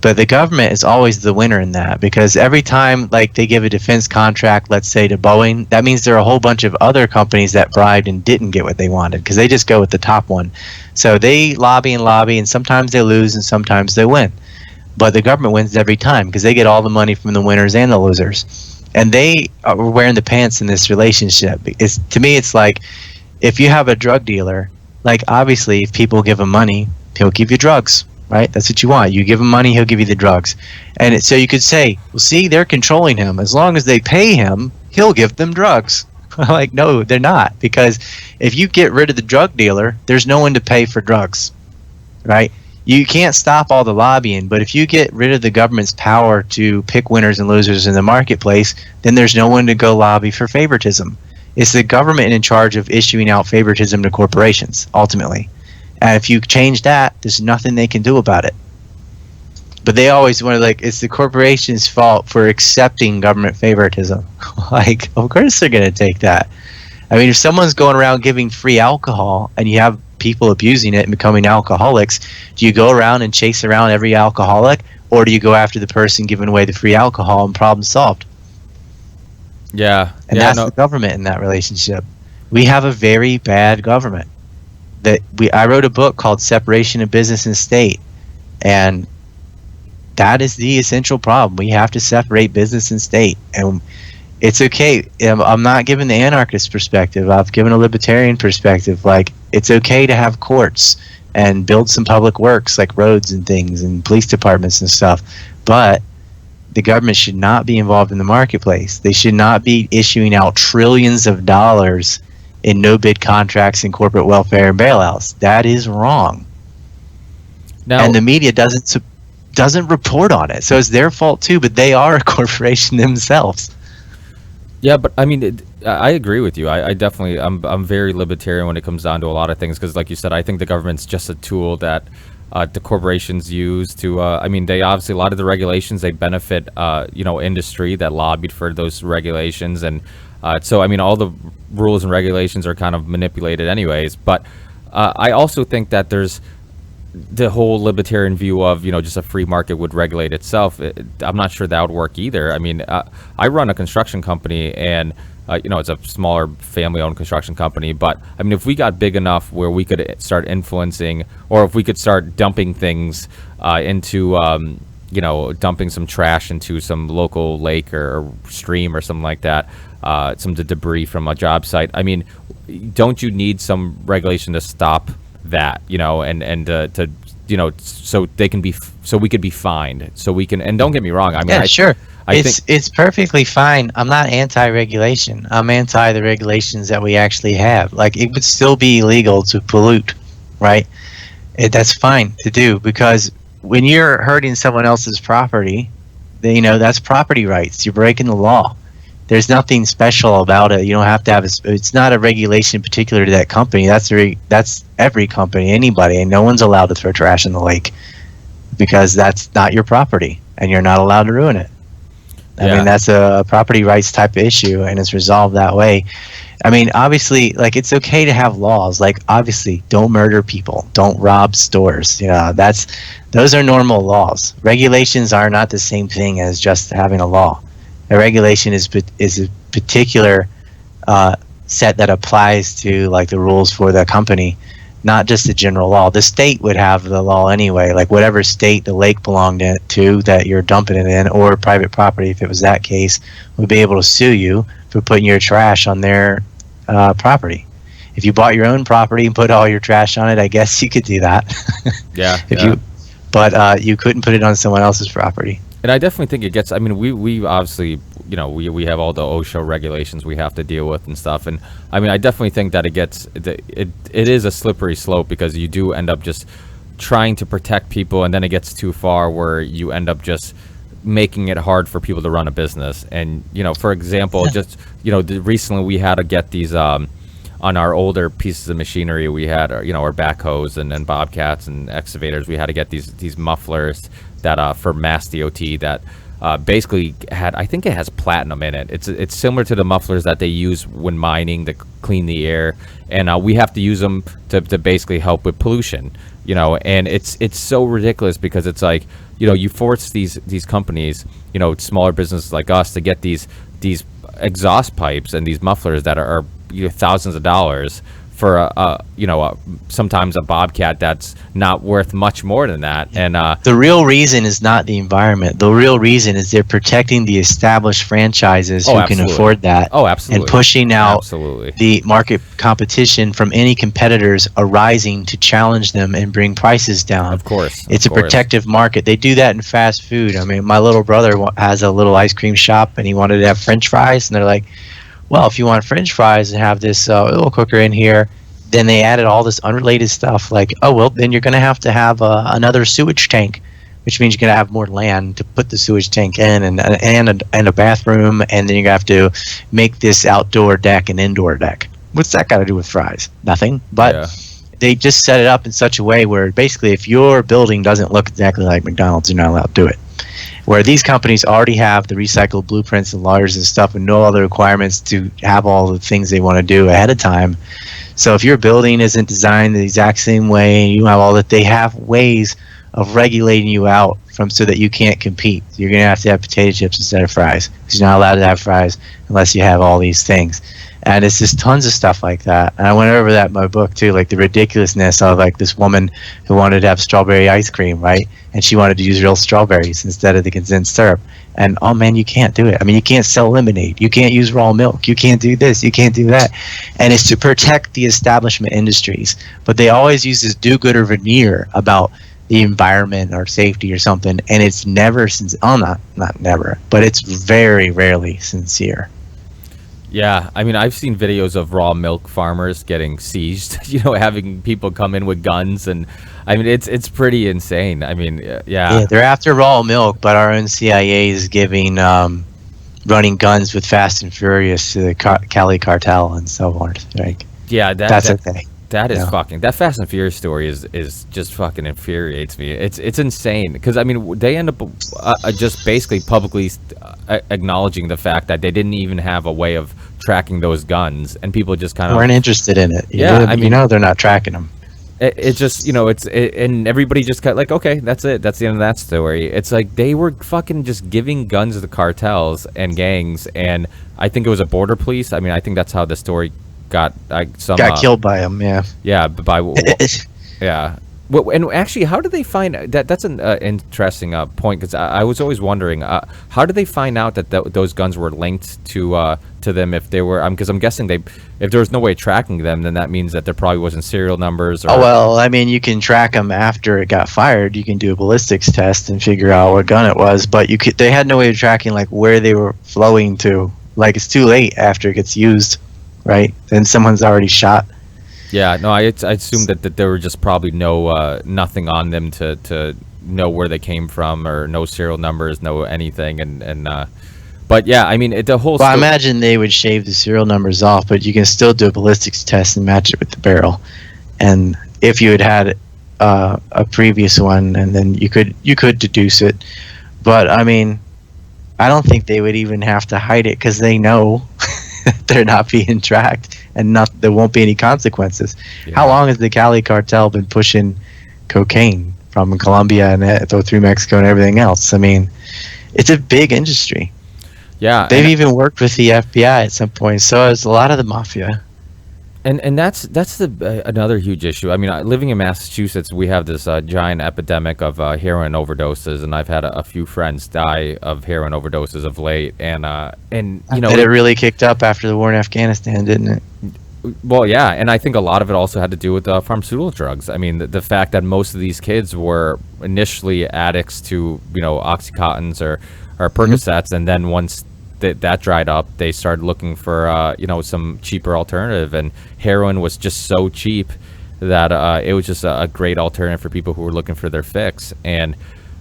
but the government is always the winner in that, because every time like they give a defense contract, let's say to Boeing, that means there are a whole bunch of other companies that bribed and didn't get what they wanted because they just go with the top one. So they lobby and sometimes they lose and sometimes they win, but the government wins every time because they get all the money from the winners and the losers, and they are wearing the pants in this relationship. To me it's like, if you have a drug dealer, like obviously if people give him money, he'll give you drugs, right? That's what you want. You give him money, he'll give you the drugs. And so you could say, well, see, they're controlling him. As long as they pay him, he'll give them drugs. Like, no, they're not. Because if you get rid of the drug dealer, there's no one to pay for drugs, right? You can't stop all the lobbying, but if you get rid of the government's power to pick winners and losers in the marketplace, then there's no one to go lobby for favoritism. It's the government in charge of issuing out favoritism to corporations, ultimately. And if you change that, there's nothing they can do about it. But they always want to, like, it's the corporation's fault for accepting government favoritism. Like, of course they're going to take that. I mean, if someone's going around giving free alcohol and you have people abusing it and becoming alcoholics, do you go around and chase around every alcoholic, or do you go after the person giving away the free alcohol and problem solved? Yeah. And that's the government in that relationship. We have a very bad government. I wrote a book called Separation of Business and State, and that is the essential problem. We have to separate business and state, and it's okay. I'm not giving the anarchist perspective. I've given a libertarian perspective. Like, it's okay to have courts and build some public works like roads and things and police departments and stuff, but the government should not be involved in the marketplace. They should not be issuing out trillions of dollars in no-bid contracts and corporate welfare and bailouts. That is wrong. Now, and the media doesn't report on it, so it's their fault too. But they are a corporation themselves. Yeah, but I mean, I agree with you. I definitely, I'm very libertarian when it comes down to a lot of things, because, like you said, I think the government's just a tool that the corporations use to. I mean, they obviously, a lot of the regulations, they benefit industry that lobbied for those regulations, and so I mean, all the rules and regulations are kind of manipulated anyways. But I also think that there's the whole libertarian view of, just a free market would regulate itself. I'm not sure that would work either. I mean, I run a construction company, and it's a smaller family-owned construction company. But I mean, if we got big enough where we could start influencing, or if we could start dumping things into dumping some trash into some local lake or stream or something like that, some debris from a job site. I mean, don't you need some regulation to stop that, so they can be, so we could be fined, so we can, and don't get me wrong, I mean, sure. It's perfectly fine. I'm not anti-regulation. I'm anti the regulations that we actually have. Like, it would still be illegal to pollute, right? That's fine to do, because when you're hurting someone else's property, that's property rights. You're breaking the law. There's nothing special about it. You don't have to have it's not a regulation particular to that company. That's every company, anybody, and no one's allowed to throw trash in the lake, because that's not your property and you're not allowed to ruin it. I mean, that's a property rights type of issue, and it's resolved that way. I mean, obviously, like, it's okay to have laws. Like, obviously, don't murder people, don't rob stores. Those are normal laws. Regulations are not the same thing as just having a law. A regulation is a particular set that applies to, like, the rules for the company, not just the general law. The state would have the law anyway, like whatever state the lake belonged to that you're dumping it in, or private property, if it was that case, would be able to sue you for putting your trash on their property. If you bought your own property and put all your trash on it, I guess you could do that. But you couldn't put it on someone else's property. And I definitely think it gets. I mean, we obviously, we have all the OSHA regulations we have to deal with and stuff. And I mean, I definitely think that it is a slippery slope, because you do end up just trying to protect people, and then it gets too far where you end up just making it hard for people to run a business. And for example, just recently we had to get these on our older pieces of machinery. We had our backhoes and bobcats and excavators. We had to get these mufflers that for Mass DOT that basically I think it has platinum in it. It's similar to the mufflers that they use when mining to clean the air, and we have to use them to basically help with pollution. And it's so ridiculous, because it's like, you force these companies, smaller businesses like us, to get these exhaust pipes and these mufflers that are thousands of dollars for sometimes a bobcat that's not worth much more than that. And the real reason is not the environment. The real reason is they're protecting the established franchises who can afford that. Oh, absolutely. And pushing out the market competition from any competitors arising to challenge them and bring prices down. Of course. It's a protective market. They do that in fast food. I mean, my little brother has a little ice cream shop, and he wanted to have French fries, and they're like, well, if you want French fries and have this oil cooker in here, then they added all this unrelated stuff, like, oh, well, then you're going to have another sewage tank, which means you're going to have more land to put the sewage tank in, and a bathroom, and then you're going to have to make this outdoor deck an indoor deck. What's that got to do with fries? Nothing. But they just set it up in such a way where basically if your building doesn't look exactly like McDonald's, you're not allowed to do it. Where these companies already have the recycled blueprints and lawyers and stuff, and know all the requirements to have all the things they want to do ahead of time. So if your building isn't designed the exact same way, and you have all that, they have ways of regulating you out so that you can't compete. You're going to have potato chips instead of fries, because you're not allowed to have fries unless you have all these things. And it's just tons of stuff like that. And I went over that in my book too, like the ridiculousness of, like, this woman who wanted to have strawberry ice cream, right? And she wanted to use real strawberries instead of the condensed syrup. And oh man, you can't do it. I mean, you can't sell lemonade. You can't use raw milk. You can't do this. You can't do that. And it's to protect the establishment industries. But they always use this do-gooder veneer about the environment or safety or something. And it's never not never, but it's very rarely sincere. Yeah, I mean, I've seen videos of raw milk farmers getting seized, having people come in with guns, and I mean, it's pretty insane. I mean, yeah, they're after raw milk, but our own CIA is giving running guns with Fast and Furious to the Cali cartel and so forth. Like, yeah, that's okay. That is fucking. That Fast and Furious story is just fucking infuriates me. It's insane, because I mean, they end up just basically publicly acknowledging the fact that they didn't even have a way of tracking those guns, and people just kind of weren't interested in it. I mean, they're not tracking them. It just, and everybody just got like, okay, that's it. That's the end of that story. It's like they were fucking just giving guns to the cartels and gangs, and I think it was a border police. I mean, I think that's how the story got killed by them. Yeah. Well, and actually, how did they find that? That's an interesting point, because I was always wondering, how did they find out that those guns were linked to them? If they were, because I'm guessing if there was no way of tracking them, then that means that there probably wasn't serial numbers. Oh well, I mean, you can track them after it got fired. You can do a ballistics test and figure out what gun it was, but they had no way of tracking, like, where they were flowing to. Like, it's too late after it gets used, right? Then someone's already shot. Yeah, no, I assumed that there were just probably nothing on them to know where they came from, or no serial numbers, no anything, and but yeah, I mean, the whole. Well, I imagine they would shave the serial numbers off, but you can still do a ballistics test and match it with the barrel. And if you had a previous one, and then you could deduce it, but I mean, I don't think they would even have to hide it, because they know. they're not being tracked and there won't be any consequences. Yeah. How long has the Cali cartel been pushing cocaine from Colombia and through Mexico and everything else? I mean, it's a big industry. Yeah, they've even worked with the FBI at some point. So has a lot of the mafia. And that's another huge issue. I mean, living in Massachusetts, we have this giant epidemic of heroin overdoses, and I've had a few friends die of heroin overdoses of late. And you know, it really kicked up after the war in Afghanistan, didn't it? Well, yeah, and I think a lot of it also had to do with pharmaceutical drugs. I mean, the fact that most of these kids were initially addicts to, you know, Oxycontins or Percocets, and then once that dried up, they started looking for you know, some cheaper alternative, and heroin was just so cheap that it was just a great alternative for people who were looking for their fix. And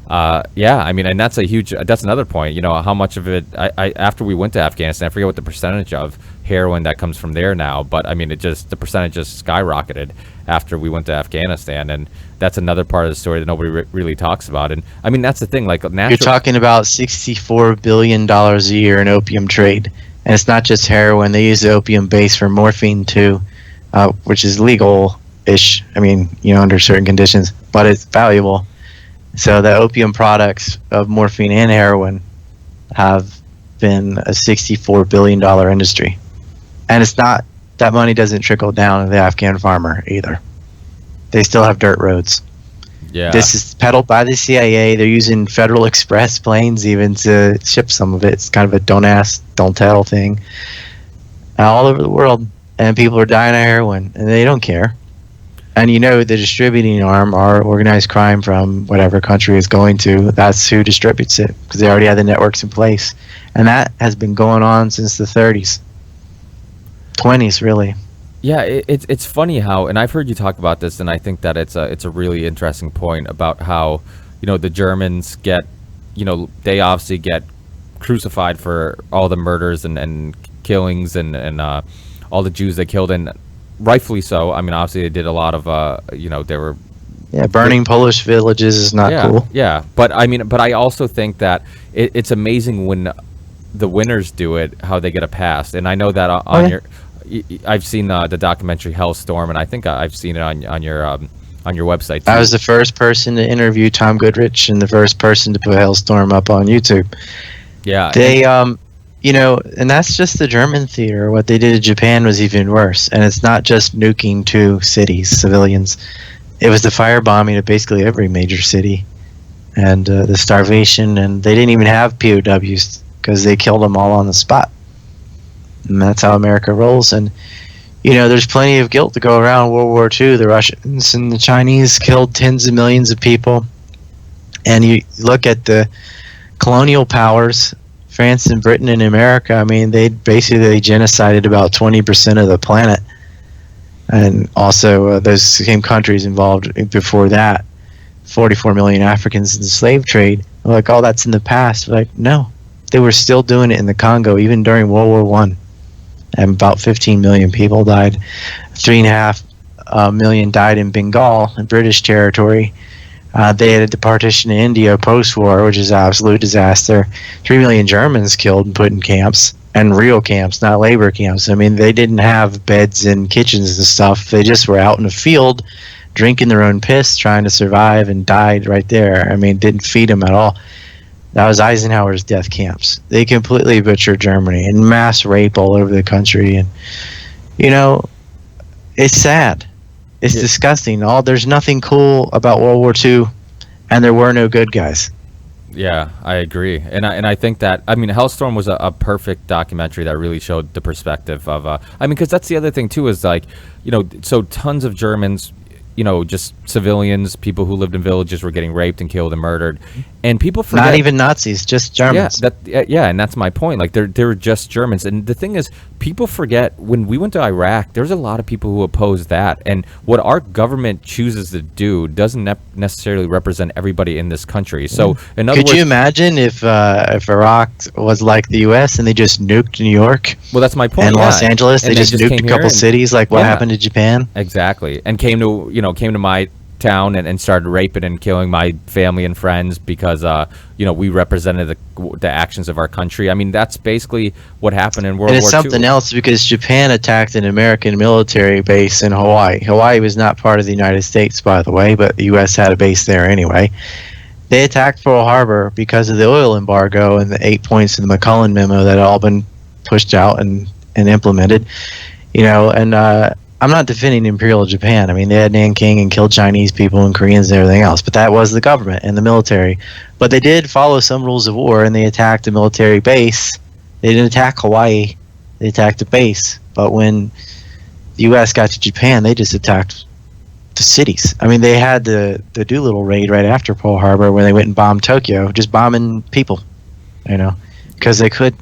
yeah, I mean, and that's another point, you know, how much of it I after we went to Afghanistan, I forget what the percentage of heroin that comes from there now, but I mean, the percentage just skyrocketed after we went to Afghanistan, and that's another part of the story that nobody really talks about. And I mean, that's the thing, like you're talking about $64 billion a year in opium trade, and it's not just heroin. They use the opium base for morphine too, which is legal-ish. I mean, you know, under certain conditions, but it's valuable. So the opium products of morphine and heroin have been a $64 billion industry. And it's not, that money doesn't trickle down to the Afghan farmer either. They still have dirt roads. Yeah. This is peddled by the CIA. They're using Federal Express planes even to ship some of it. It's kind of a don't ask, don't tell thing. All over the world. And people are dying of heroin, and they don't care. And you know, the distributing arm, our organized crime from whatever country is going to, that's who distributes it, because they already have the networks in place. And that has been going on since the 30s. 20s, really. Yeah, it's funny how, and I've heard you talk about this, and I think that it's a really interesting point about how, you know, the Germans get, you know, they obviously get crucified for all the murders and killings and all the Jews they killed, and rightfully so. I mean, obviously they did a lot of, you know, they were... Yeah, burning Polish villages is not cool. Yeah, but I mean, but I also think that it's amazing when the winners do it, how they get a pass. And I know that on I've seen the documentary Hellstorm, and I think I've seen it on your website too. I was the first person to interview Tom Goodrich and the first person to put Hellstorm up on YouTube. Yeah. They, you know, and that's just the German theater. What they did in Japan was even worse. And it's not just nuking 2 cities, civilians. It was the firebombing of basically every major city. And the starvation. And they didn't even have POWs because they killed them all on the spot. And that's how America rolls. And, you know, there's plenty of guilt to go around. World War II, the Russians and the Chinese killed tens of millions of people. And you look at the colonial powers, France and Britain and America, I mean, they basically genocided about 20% of the planet. And also those same countries involved before that, 44 million Africans in the slave trade. We're like, oh, that's in the past. We're like, no, they were still doing it in the Congo, even during World War I. And about 15 million people died. 3.5 million died in Bengal, in British territory. They had the partition of India post-war, which is an absolute disaster. 3 million Germans killed and put in camps, and real camps, not labor camps. I mean, they didn't have beds and kitchens and stuff. They just were out in the field, drinking their own piss, trying to survive, and died right there. I mean, didn't feed them at all. That was Eisenhower's death camps. They completely butchered Germany, and mass rape all over the country. And, you know, it's sad. It's disgusting. There's nothing cool about World War II, and there were no good guys. Yeah, I agree, and I think that, I mean, Hellstorm was a perfect documentary that really showed the perspective of I mean, because that's the other thing too, is like, you know, so tons of Germans, you know, just civilians, people who lived in villages were getting raped and killed and murdered, and people forget. Not even Nazis, just Germans. Yeah, and that's my point. Like, they're just Germans, and the thing is, people forget when we went to Iraq, there's a lot of people who oppose that, and what our government chooses to do doesn't necessarily represent everybody in this country. So, in other words, could you imagine if Iraq was like the U.S. and they just nuked New York? Well, that's my point. And Los Angeles, they just nuked a couple cities, like what happened to Japan. Exactly, and came to town and started raping and killing my family and friends because we represented the actions of our country. I mean, that's basically what happened in World War II. And it's something else because Japan attacked an American military base in Hawaii. Hawaii was not part of the United States, by the way, but the U.S. had a base there anyway. They attacked Pearl Harbor because of the oil embargo and the 8 points of the McClellan memo that had all been pushed out and implemented. I'm not defending Imperial Japan. I mean, they had Nanking and killed Chinese people and Koreans and everything else, but that was the government and the military. But they did follow some rules of war, and they attacked a military base. They didn't attack Hawaii. They attacked a base. But when the U.S. got to Japan, they just attacked the cities. I mean, they had the Doolittle raid right after Pearl Harbor when they went and bombed Tokyo, just bombing people, because they could.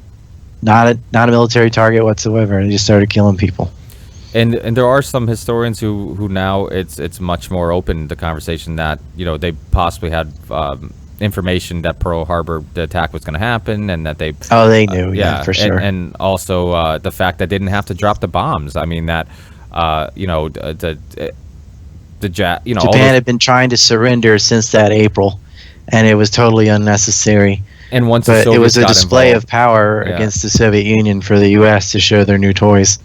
Not a military target whatsoever. They just started killing people. And there are some historians who now it's much more open, the conversation that they possibly had information that Pearl Harbor, the attack was going to happen, and that they knew for sure. And also the fact that they didn't have to drop the bombs. I mean that Japan had been trying to surrender since that April, and it was totally unnecessary. And it was a display of power against the Soviet Union for the U.S. to show their new toys.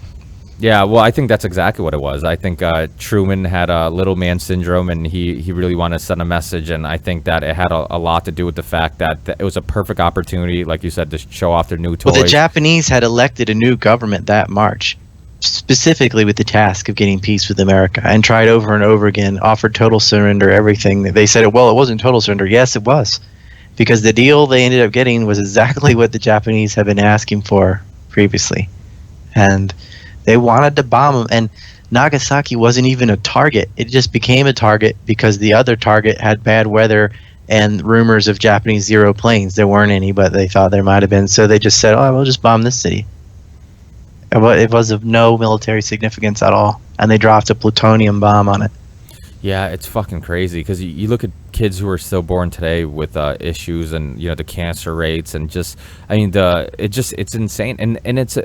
Yeah, well, I think that's exactly what it was. I think Truman had a little man syndrome, and he really wanted to send a message, and I think that it had a lot to do with the fact that it was a perfect opportunity, like you said, to show off their new toys. Well, the Japanese had elected a new government that March, specifically with the task of getting peace with America, and tried over and over again, offered total surrender, everything. They said, well, it wasn't total surrender. Yes, it was. Because the deal they ended up getting was exactly what the Japanese had been asking for previously. And they wanted to bomb them. And Nagasaki wasn't even a target. It just became a target because the other target had bad weather and rumors of Japanese Zero planes. There weren't any, but they thought there might have been. So they just said, we'll just bomb this city. It was of no military significance at all. And they dropped a plutonium bomb on it. Yeah, it's fucking crazy because you look at kids who are still born today with issues and the cancer rates and it's insane and it's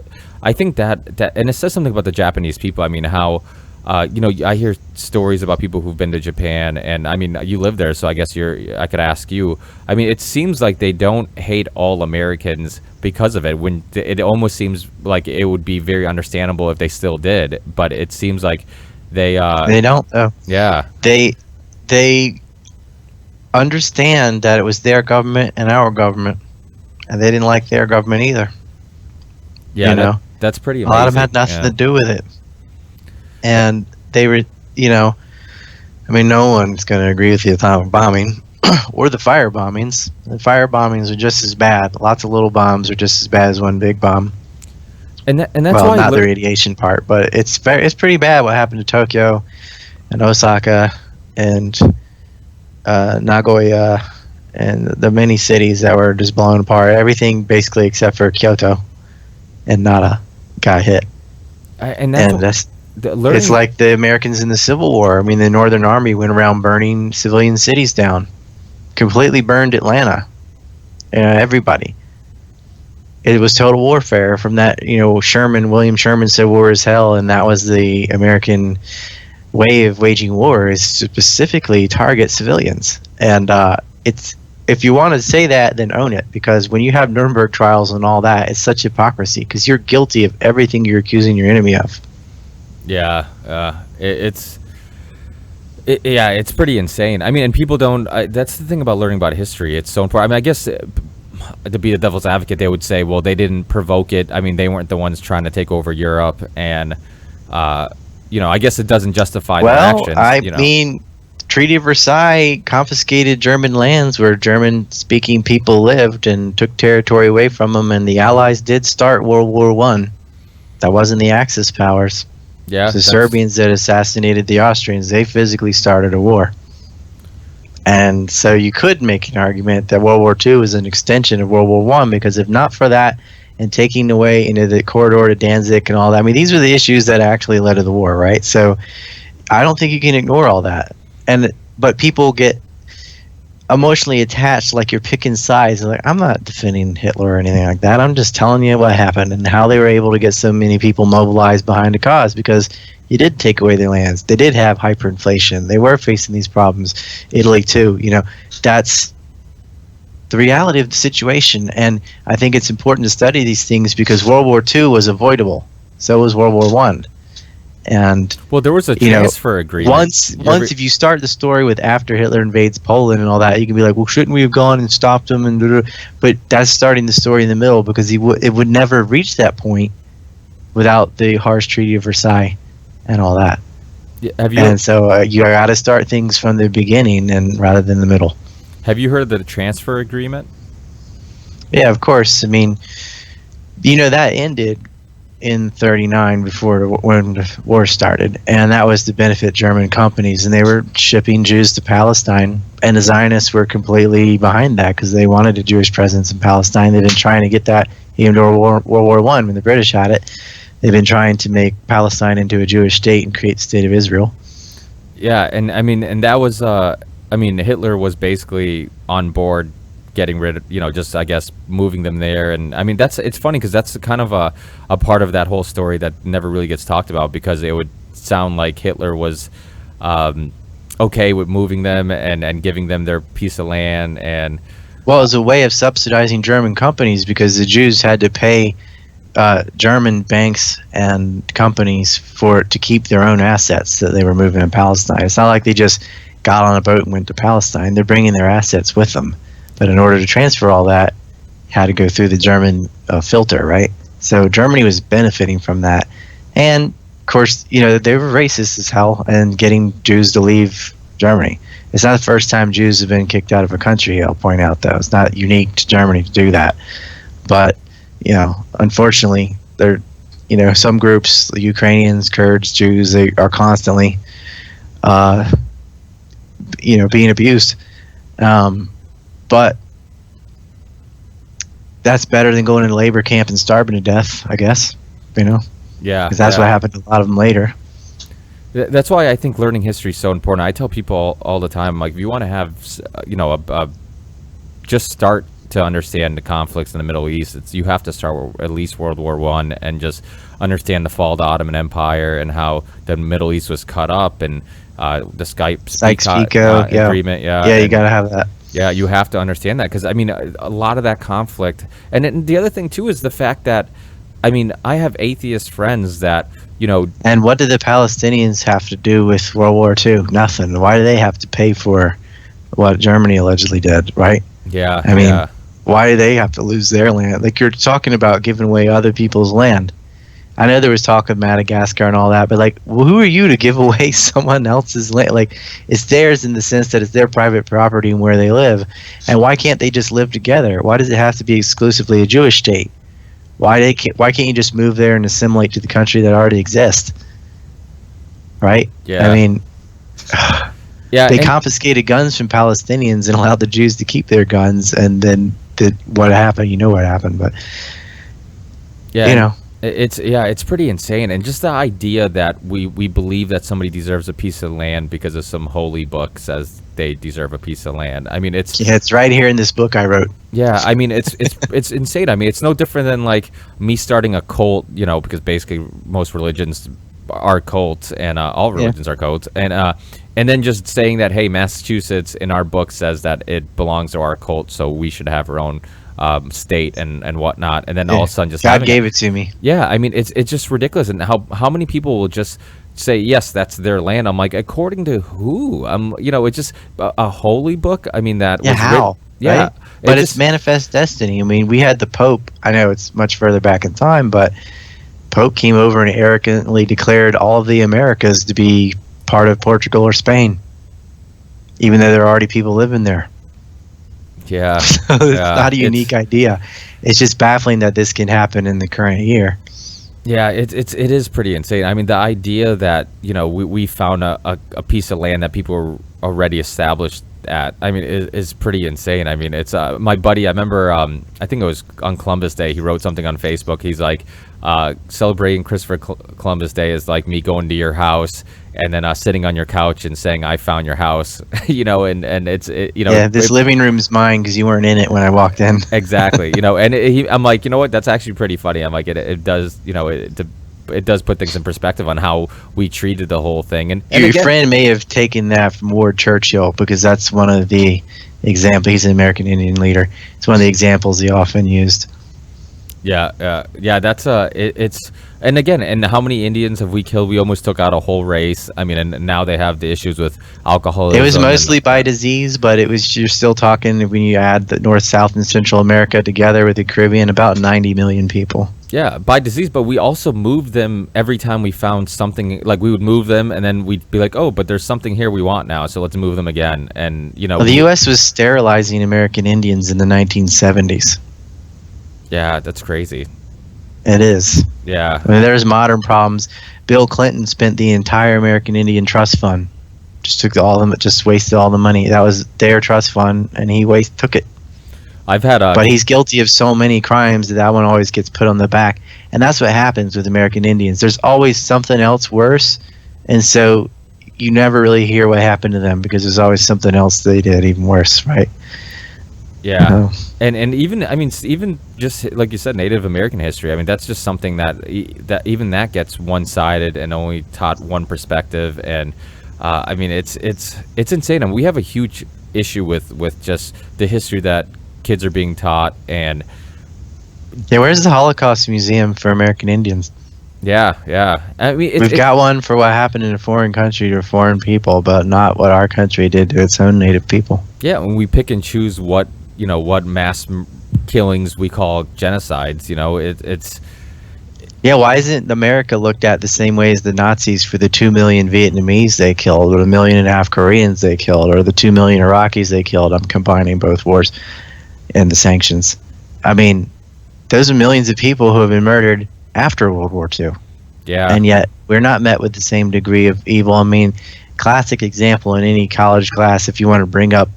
I think that and it says something about the Japanese people. I mean how I hear stories about people who've been to Japan, and I mean you live there, so I guess I could ask you. I mean, it seems like they don't hate all Americans because of it. When it almost seems like it would be very understandable if they still did, but it seems like they don't though. Yeah. They understand that it was their government and our government, and they didn't like their government either. Yeah, that's pretty amazing. A lot of them had nothing to do with it. And they were, I mean, no one's going to agree with the atomic bombing or the fire bombings. The fire bombings are just as bad. Lots of little bombs are just as bad as one big bomb. And that's why not the radiation part, but it's pretty bad what happened to Tokyo and Osaka and Nagoya and the many cities that were just blown apart. Everything basically except for Kyoto and Nara got hit. It's like the Americans in the Civil War. I mean, the Northern Army went around burning civilian cities down, completely burned Atlanta. Everybody. It was total warfare from that. William Sherman said war is hell, and that was the American way of waging war, is to specifically target civilians. And if you want to say that, then own it, because when you have Nuremberg trials and all that, it's such hypocrisy because you're guilty of everything you're accusing your enemy of. Yeah, it's pretty insane. I mean, and people don't. That's the thing about learning about history. It's so important. I mean, I guess to be the devil's advocate, they would say, well, they didn't provoke it. I mean, they weren't the ones trying to take over Europe, and I guess it doesn't justify their actions. I mean, Treaty of Versailles confiscated German lands where German-speaking people lived and took territory away from them, and the Allies did start World War I. That wasn't the Axis powers. Yeah, the Serbians that assassinated the Austrians, they physically started a war. And so you could make an argument that World War II is an extension of World War I, because if not for that and taking away into the corridor to Danzig and all that, I mean, these were the issues that actually led to the war, right? So I don't think you can ignore all that. But people get emotionally attached, like you're picking sides. Like, I'm not defending Hitler or anything like that. I'm just telling you what happened and how they were able to get so many people mobilized behind a cause, because He did take away their lands. They did have hyperinflation. They were facing these problems. Italy too. That's the reality of the situation. And I think it's important to study these things because World War II was avoidable. So was World War One. And well, there was a transfer agreement. Once if you start the story with after Hitler invades Poland and all that, you can be like, well, shouldn't we have gone and stopped him? But that's starting the story in the middle because it would never reach that point without the harsh Treaty of Versailles and all that. Yeah, so you got to start things from the beginning and rather than the middle. Have you heard of the transfer agreement? Yeah, of course. I mean, that ended in 1939 when the war started, and that was to benefit German companies, and they were shipping Jews to Palestine, and the Zionists were completely behind that because they wanted a Jewish presence in Palestine. They've been trying to get that even during World War One when the British had it. They've been trying to make Palestine into a Jewish state and create the state of Israel. Yeah, and that was Hitler was basically on board getting rid of, just I guess moving them there. And I mean, it's funny because that's kind of a part of that whole story that never really gets talked about, because it would sound like Hitler was okay with moving them and giving them their piece of land. And well, it was a way of subsidizing German companies because the Jews had to pay German banks and companies to keep their own assets that they were moving in Palestine. It's not like they just got on a boat and went to Palestine. They're bringing their assets with them. But in order to transfer all that, had to go through the German filter, right? So Germany was benefiting from that. And, of course, they were racist as hell and getting Jews to leave Germany. It's not the first time Jews have been kicked out of a country, I'll point out, though. It's not unique to Germany to do that. But, unfortunately, some groups, the Ukrainians, Kurds, Jews, they are constantly, being abused. But that's better than going in a labor camp and starving to death, I guess. Yeah, because that's what happened to a lot of them later. That's why I think learning history is so important. I tell people all the time, like, if you want to have, just start to understand the conflicts in the Middle East, you have to start with at least World War One and just understand the fall of the Ottoman Empire and how the Middle East was cut up and the Sykes-Picot agreement. Yeah, you got to have that. Yeah, you have to understand that because, I mean, a lot of that conflict. And then the other thing, too, is the fact that, I mean, I have atheist friends that, And what did the Palestinians have to do with World War II? Nothing. Why do they have to pay for what Germany allegedly did, right? Yeah. I mean, why do they have to lose their land? Like, you're talking about giving away other people's land. I know there was talk of Madagascar and all that, but like, well, who are you to give away someone else's land? Like, it's theirs in the sense that it's their private property and where they live. And why can't they just live together? Why does it have to be exclusively a Jewish state? Why can't you just move there and assimilate to the country that already exists? Right? Yeah. I mean, they confiscated guns from Palestinians and allowed the Jews to keep their guns, and then what happened? You know what happened, but It's pretty insane. And just the idea that we believe that somebody deserves a piece of land because of some holy book says they deserve a piece of land. I mean, it's right here in this book I wrote. Yeah, I mean, it's insane. I mean, it's no different than like me starting a cult, because basically most religions are cults and all religions are cults. And then just saying that, hey, Massachusetts in our book says that it belongs to our cult, so we should have our own state and whatnot, and then all of a sudden just God gave it to me. Yeah, I mean, it's just ridiculous. And how many people will just say, yes, that's their land? I'm like, according to who? It's just a holy book. I mean, that was how? Yeah, right? But it's manifest destiny. I mean, we had the Pope. I know it's much further back in time, but Pope came over and arrogantly declared all of the Americas to be part of Portugal or Spain, even though there are already people living there. Yeah, so it's not a unique idea. It's just baffling that this can happen in the current year. Yeah, it is pretty insane. I mean, the idea that we found a piece of land that people were already established at, I mean, is pretty insane. I mean, it's my buddy. I remember, I think it was on Columbus Day. He wrote something on Facebook. He's like, celebrating Christopher Columbus Day is like me going to your house and then sitting on your couch and saying I found your house, and it's this living room is mine because you weren't in it when I walked in. Exactly, and I'm like, you know what, that's actually pretty funny. I'm like, it does, to it does put things in perspective on how we treated the whole thing. And Your again, friend may have taken that from Ward Churchill, because that's one of the examples. He's an American Indian leader. It's one of the examples he often used. Yeah. That's it's and again, and how many Indians have we killed? We almost took out a whole race. I mean, and now they have the issues with alcoholism. It was mostly by disease, but you're still talking, when you add the North, South, and Central America together with the Caribbean, about 90 million people. Yeah, by disease, but we also moved them every time we found something. Like, we would move them, and then we'd be like, oh, but there's something here we want now, so let's move them again. And, Well, the U.S. was sterilizing American Indians in the 1970s. Yeah, that's crazy. It is. Yeah. I mean, there's modern problems. Bill Clinton spent the entire American Indian Trust Fund. Just wasted all the money. That was their trust fund, and he took it. I've had But he's guilty of so many crimes that one always gets put on the back. And that's what happens with American Indians. There's always something else worse, and so you never really hear what happened to them, because there's always something else they did even worse, right? Yeah. And even, I mean, even just like you said, Native American history, I mean, that's just something that even that gets one-sided and only taught one perspective. And I mean, it's insane. And we have a huge issue with just the history that kids are being taught. And yeah, where's the Holocaust Museum for American Indians? Yeah. I mean, we've got one for what happened in a foreign country to foreign people, but not what our country did to its own native people. Yeah, when we pick and choose what mass killings we call genocides, it's yeah. Why isn't America looked at the same way as the Nazis for the 2 million Vietnamese they killed, or the 1.5 million Koreans they killed, or the 2 million Iraqis they killed? I'm combining both wars and the sanctions. I mean, those are millions of people who have been murdered after World War II. Yeah. And yet we're not met with the same degree of evil. I mean, classic example in any college class, if you want to bring up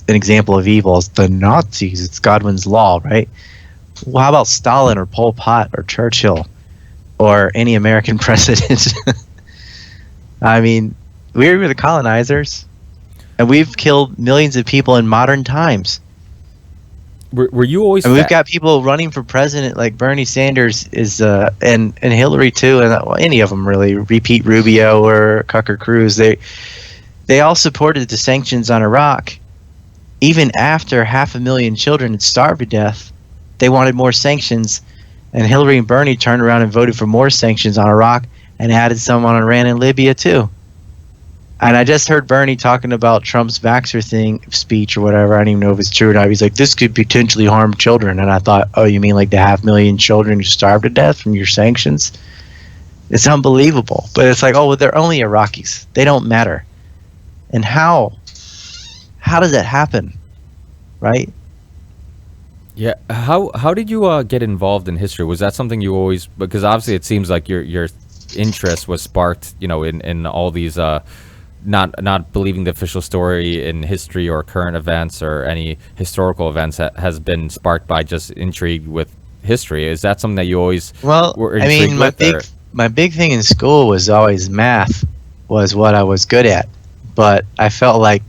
an example of evil, is the Nazis. It's Godwin's Law, right? Well, how about Stalin or Pol Pot or Churchill or any American president? I mean, we were the colonizers, and we've killed millions of people in modern times. Were you always? And we've got people running for president like Bernie Sanders is, and Hillary too, and any of them really, Pete Rubio or Tucker Cruz. They all supported the sanctions on Iraq, even after 500,000 children had starved to death. They wanted more sanctions, and Hillary and Bernie turned around and voted for more sanctions on Iraq and added some on Iran and Libya too. And I just heard Bernie talking about Trump's vaxxer speech or whatever. I don't even know if it's true or not. He's like, this could potentially harm children. And I thought, oh, you mean like the 500,000 children who starved to death from your sanctions? It's unbelievable. But it's like, oh, well, they're only Iraqis. They don't matter. And how does that happen? Right? Yeah. How did you get involved in history? Was that something you always, because obviously it seems like your interest was sparked, in all these not believing the official story in history or current events or any historical events that has been sparked by just intrigue with history. Is that something that you always were intrigued with? My big thing in school was always math was what I was good at. But I felt like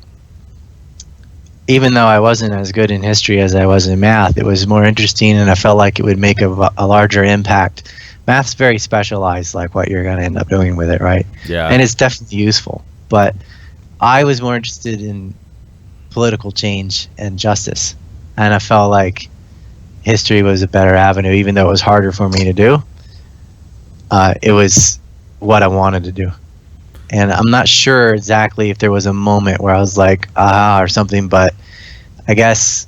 even though I wasn't as good in history as I was in math, it was more interesting, and I felt like it would make a larger impact. Math's very specialized, like what you're going to end up doing with it, right? Yeah. And it's definitely useful. But I was more interested in political change and justice. And I felt like history was a better avenue, even though it was harder for me to do. It was what I wanted to do. And I'm not sure exactly if there was a moment where I was like, aha, or something, but I guess,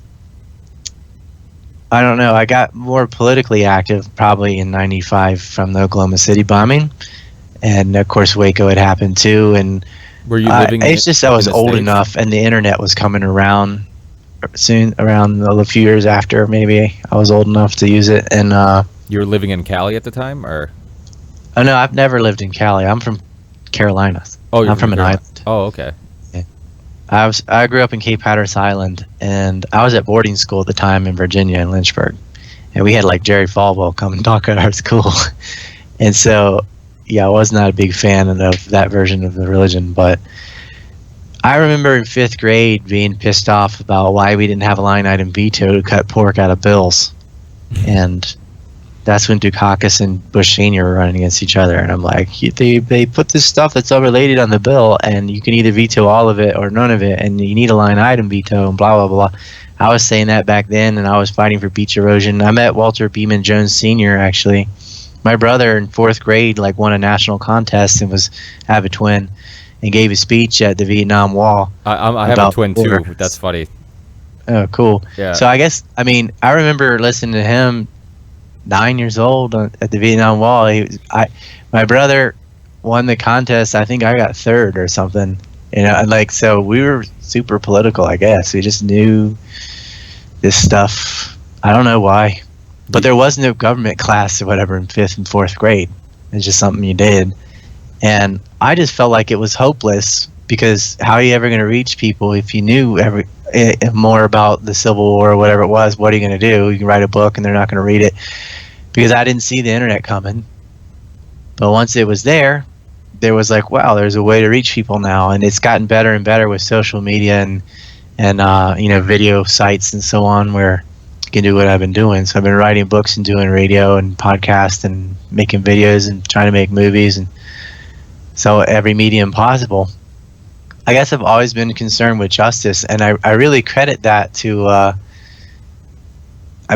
I don't know, I got more politically active probably in '95 from the Oklahoma City bombing. And of course, Waco had happened too. And were you living it's just I was old enough, and the internet was coming around soon, around a few years after maybe I was old enough to use it. And you were living in Cali at the time, or? Oh no, I've never lived in Cali. I'm from Carolinas. Oh, I'm from an island. Oh, okay. Yeah. I grew up in Cape Hatteras Island, and I was at boarding school at the time in Virginia in Lynchburg, and we had like Jerry Falwell come and talk at our school. And so yeah, I was not a big fan of that version of the religion, but I remember in 5th grade being pissed off about why we didn't have a line item veto to cut pork out of bills. And that's when Dukakis and Bush Sr. were running against each other. And I'm like, they put this stuff that's unrelated on the bill, and you can either veto all of it or none of it, and you need a line item veto and blah, blah, blah. I was saying that back then, and I was fighting for beach erosion. I met Walter Beeman Jones Sr., actually. My brother in 4th grade won a national contest and have a twin and gave a speech at the Vietnam Wall. I have a twin, too. That's funny. Oh, cool. Yeah. So I guess, I remember listening to him 9 years old at the Vietnam Wall. My brother won the contest. I think I got 3rd or something. So we were super political, I guess. We just knew this stuff. I don't know why, but there was no government class or whatever in 5th and 4th grade. It's just something you did. And I just felt like it was hopeless, because how are you ever going to reach people if you knew more about the Civil War or whatever it was? What are you going to do? You can write a book and they're not going to read it, because I didn't see the internet coming. But once it was there was wow, there's a way to reach people now, and it's gotten better and better with social media and video sites and so on, where you can do what I've been doing. So I've been writing books and doing radio and podcasts and making videos and trying to make movies, and so every medium possible. I guess I've always been concerned with justice, and I really credit that to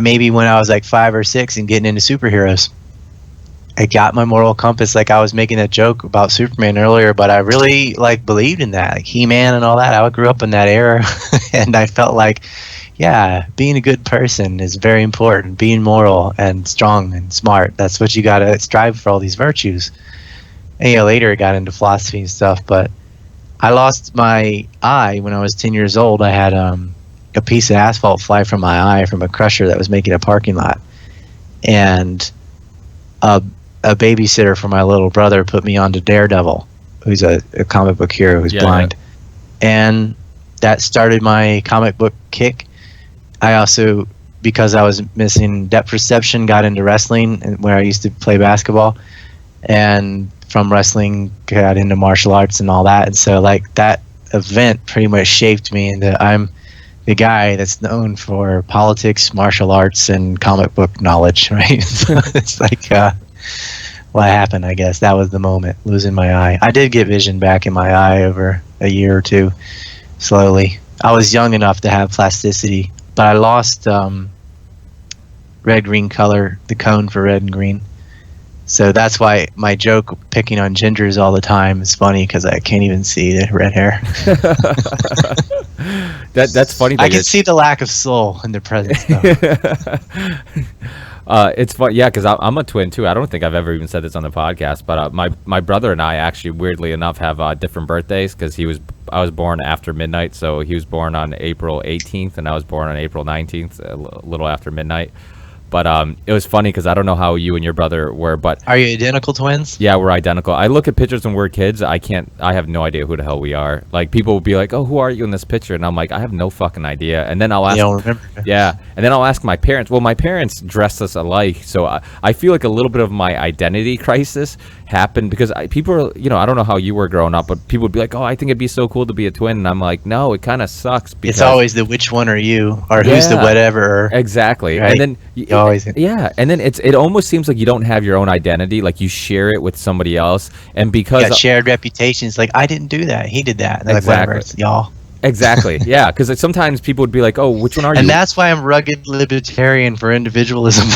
maybe when I was 5 or 6 and getting into superheroes. I got my moral compass. I was making a joke about Superman earlier, but I really believed in that, He-Man and all that. I grew up in that era, and I felt being a good person is very important. Being moral and strong and smart, that's what you got to strive for, all these virtues. And later I got into philosophy and stuff, but I lost my eye when I was 10 years old. I had a piece of asphalt fly from my eye from a crusher that was making a parking lot. And a babysitter for my little brother put me onto Daredevil, who's a comic book hero who's blind. Yeah. And that started my comic book kick. I also, because I was missing depth perception, got into wrestling, where I used to play basketball. And from wrestling, got into martial arts and all that. And so that event pretty much shaped me into I'm the guy that's known for politics, martial arts, and comic book knowledge, right? So it's what happened, I guess. That was the moment, losing my eye. I did get vision back in my eye over a year or two, slowly. I was young enough to have plasticity, but I lost red-green color, the cone for red and green. So that's why my joke picking on gingers all the time is funny, because I can't even see the red hair. That's funny. I can see the lack of soul in their presence, though. It's fun, yeah, because I'm a twin too. I don't think I've ever even said this on the podcast, but my brother and I actually, weirdly enough, have different birthdays, because I was born after midnight, so he was born on April 18th, and I was born on April 19th, a little after midnight. But it was funny, because I don't know how you and your brother were, but are you identical twins? Yeah, we're identical. I look at pictures when we're kids. I have no idea who the hell we are. People will be like, "Oh, who are you in this picture?" And I'm like, I have no fucking idea. And then I'll ask, you don't remember. Yeah, and then I'll ask my parents. Well, my parents dressed us alike, so I feel like a little bit of my identity crisis happened, because people are, I don't know how you were growing up, but people would be like, "Oh, I think it'd be so cool to be a twin," and I'm like, no, it kind of sucks. Because it's always the which one are you, or who's the whatever. Exactly, right? And then and then it almost seems like you don't have your own identity, like you share it with somebody else, and because shared reputations, I didn't do that, he did that. And exactly, it's y'all. Exactly, yeah, because sometimes people would be like, "Oh, which one are you?" And that's why I'm rugged libertarian for individualism,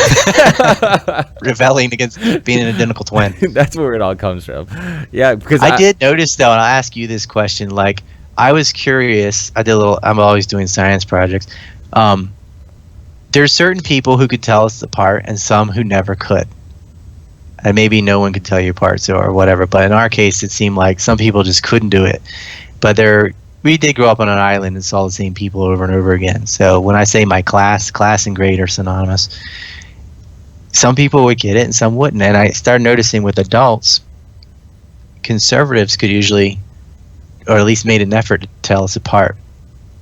rebelling against being an identical twin. That's where it all comes from. Yeah, because I did notice, though, and I'll ask you this question. I was curious. I'm always doing science projects. There's certain people who could tell us apart, and some who never could. And maybe no one could tell you apart, or whatever. But in our case, it seemed like some people just couldn't do it. But we did grow up on an island and saw the same people over and over again. So when I say my class and grade are synonymous, some people would get it and some wouldn't. And I started noticing with adults, conservatives could usually, or at least made an effort to tell us apart.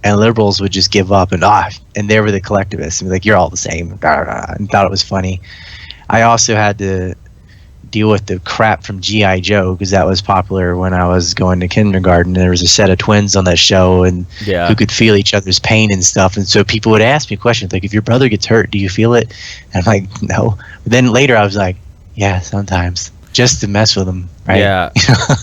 And liberals would just give up and they were the collectivists and be like, "You're all the same," and thought it was funny. I also had to deal with the crap from G.I. Joe, because that was popular when I was going to kindergarten. There was a set of twins on that show, and who could feel each other's pain and stuff. And so people would ask me questions like, if your brother gets hurt, do you feel it? And I'm like, no. But then later I was like, yeah, sometimes, just to mess with them, right? Yeah.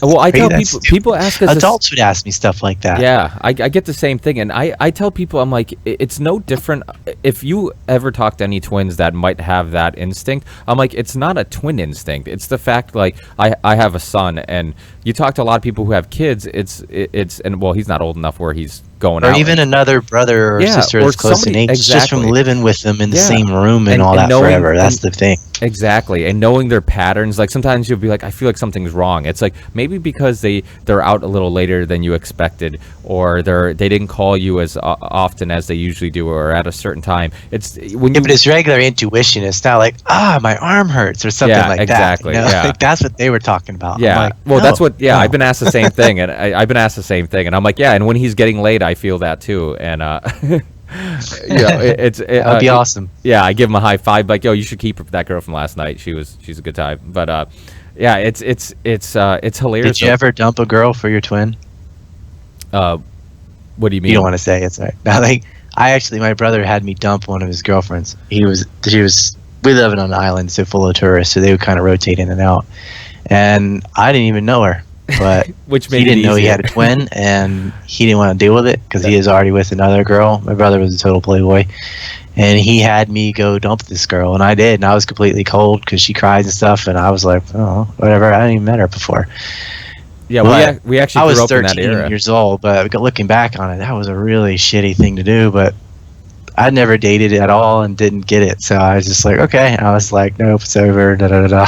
Well, I tell people ask us. Adults would ask me stuff like that. Yeah, I get the same thing, and I tell people, I'm like, it's no different. If you ever talk to any twins that might have that instinct, I'm like, it's not a twin instinct. It's the fact, like, I have a son, and you talk to a lot of people who have kids. And well, he's not old enough where he's going out. Or even another brother or sister that's close in age, just from living with them in the same room and all that forever. That's the thing. Exactly, and knowing their patterns. Like sometimes you'll be like, I feel like something's wrong. It's like maybe because they're out a little later than you expected, or they didn't call you as often as they usually do, or at a certain time. It's when but it's regular intuition. It's not like my arm hurts or something like exactly, that. Yeah, like that's what they were talking about. Yeah, like, well, that's what. Yeah, I've been asked the same thing, and I've been asked the same thing, and I'm like, yeah. And when he's getting late, I feel that too, and that'd be awesome. Yeah, I give him a high five, like, yo, you should keep that girl from last night. She's a good time. But yeah, it's hilarious. Did you ever dump a girl for your twin? What do you mean? You don't want to say it's right. Now, like, my brother had me dump one of his girlfriends. We live on an island, so full of tourists, so they would kind of rotate in and out. And I didn't even know her, but which made he didn't know he had a twin, and he didn't want to deal with it because he was already with another girl. My brother was a total playboy, and he had me go dump this girl, and I did, and I was completely cold because she cried and stuff, and I was like, oh, whatever. I hadn't even met her before. Yeah, we actually grew up in that era. I was 13 years old, but looking back on it, that was a really shitty thing to do, but I'd never dated at all and didn't get it, so I was just like, okay. I was like, nope, it's over. Da da da da.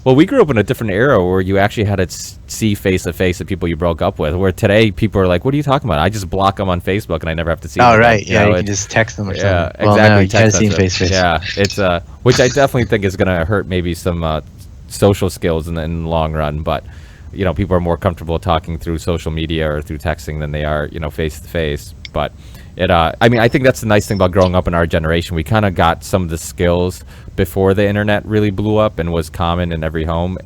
Well, we grew up in a different era where you actually had to see face to face the people you broke up with. Where today people are like, "What are you talking about?" I just block them on Facebook and I never have to see them. Oh right, you can just text them or something. Yeah, exactly. Well, no, you can't see them face to face. Yeah, it's which I definitely think is going to hurt maybe some social skills in the long run, but. People are more comfortable talking through social media or through texting than they are, face to face. But I think that's the nice thing about growing up in our generation. We kind of got some of the skills before the internet really blew up and was common in every home.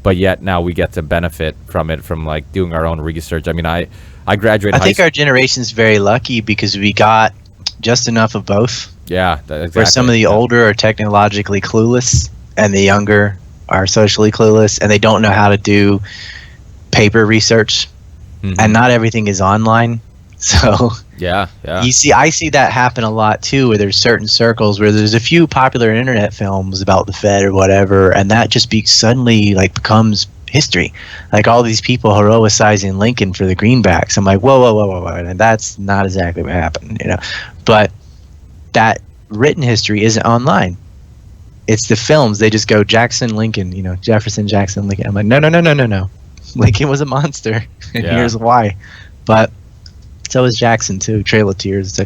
But yet now we get to benefit from it, from like doing our own research. I mean, I graduated. I think our generation's very lucky because we got just enough of both. Yeah, exactly. Where some of the older are technologically clueless and the younger are socially clueless, and they don't know how to do paper research, and not everything is online. So yeah, I see that happen a lot too, where there's certain circles where there's a few popular internet films about the Fed or whatever, and that just suddenly becomes history. Like all these people heroicizing Lincoln for the greenbacks. I'm like, whoa, and that's not exactly what happened, But that written history isn't online. It's the films. They just go Jackson, Lincoln, Jefferson, Jackson, Lincoln. I'm like, no. Lincoln was a monster, and here's why. But so was Jackson too, Trail of Tears.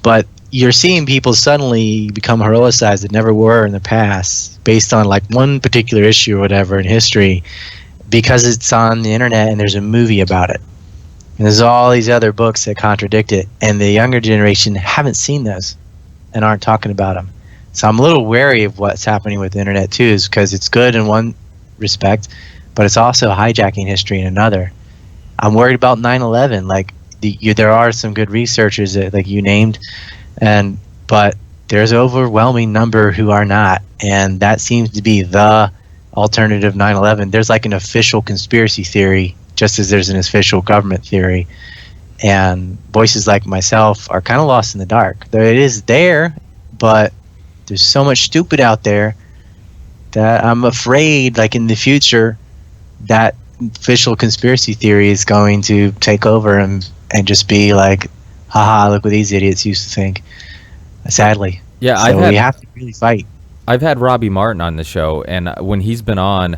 But you're seeing people suddenly become heroicized that never were in the past, based on one particular issue or whatever in history, because it's on the internet and there's a movie about it. And there's all these other books that contradict it, and the younger generation haven't seen those and aren't talking about them. So I'm a little wary of what's happening with the internet too, is because it's good in one respect, but it's also hijacking history in another. I'm worried about 9/11. There are some good researchers that you named, but there's an overwhelming number who are not, and that seems to be the alternative 9/11. There's an official conspiracy theory, just as there's an official government theory, and voices like myself are kind of lost in the dark. It is there, but there's so much stupid out there that I'm afraid, in the future, that official conspiracy theory is going to take over and just be like, haha, look what these idiots used to think. Sadly. Yeah, so we have to really fight. I've had Robbie Martin on the show, and when he's been on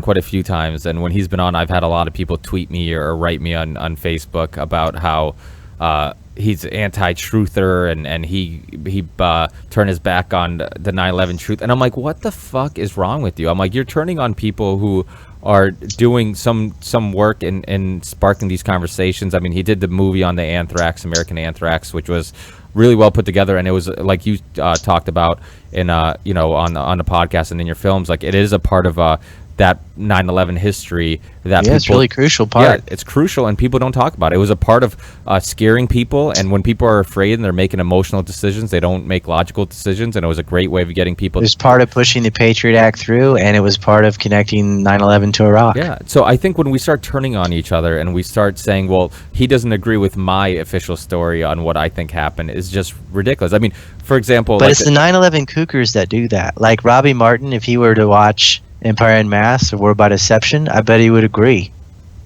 quite a few times, and when he's been on, I've had a lot of people tweet me or write me on Facebook about how he's anti-truther and he turned his back on the 9/11 truth, and I'm like, what the fuck is wrong with you? I'm like, you're turning on people who are doing some work in sparking these conversations. I mean, he did the movie on the American anthrax, which was really well put together, and it was like you talked about in on the podcast and in your films. Like, it is a part of that 9/11 history that it's really crucial part. Yeah, it's crucial, and people don't talk about it. It was a part of scaring people, and when people are afraid and they're making emotional decisions, they don't make logical decisions, and it was a great way of getting people. It was part of pushing the Patriot Act through, and it was part of connecting 9/11 to Iraq. Yeah, so I think when we start turning on each other and we start saying, well, he doesn't agree with my official story on what I think happened, is just ridiculous. I mean, for example... But like it's the 9/11 cougars that do that. Like Robbie Martin, if he were to watch Empire Unmasked or War by Deception, I bet he would agree.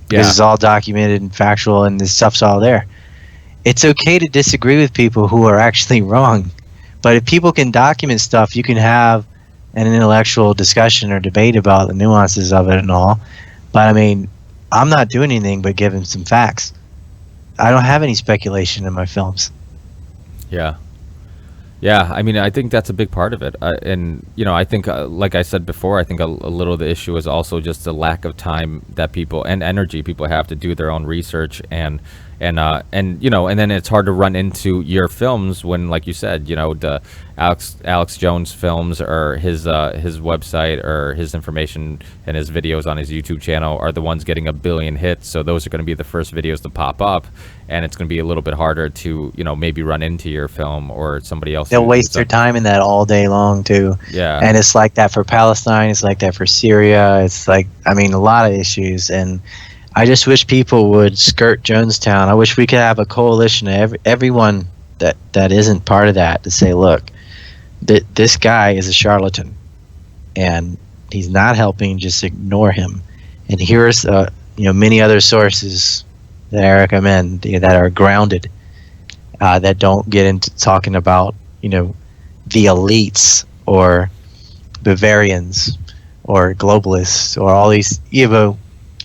Because it's all documented and factual, and the stuff's all there. It's okay to disagree with people who are actually wrong. But if people can document stuff, you can have an intellectual discussion or debate about the nuances of it and all. But I mean, I'm not doing anything but giving some facts. I don't have any speculation in my films. Yeah. Yeah, I mean, I think that's a big part of it. And, I think, like I said before, I think a little of the issue is also just the lack of time that people and energy people have to do their own research. And then it's hard to run into your films when, like you said, the Alex Jones films or his website or his information and his videos on his YouTube channel are the ones getting 1 billion hits. So those are going to be the first videos to pop up, and it's going to be a little bit harder to maybe run into your film or somebody else. They'll waste their time in that all day long too. Yeah, and it's like that for Palestine. It's like that for Syria. It's like, I mean, a lot of issues. And I just wish people would skirt Jonestown. I wish we could have a coalition of everyone that isn't part of that to say, look, this guy is a charlatan, and he's not helping. Just ignore him. And here's many other sources that I recommend that are grounded, that don't get into talking about the elites or Bavarians or globalists or all these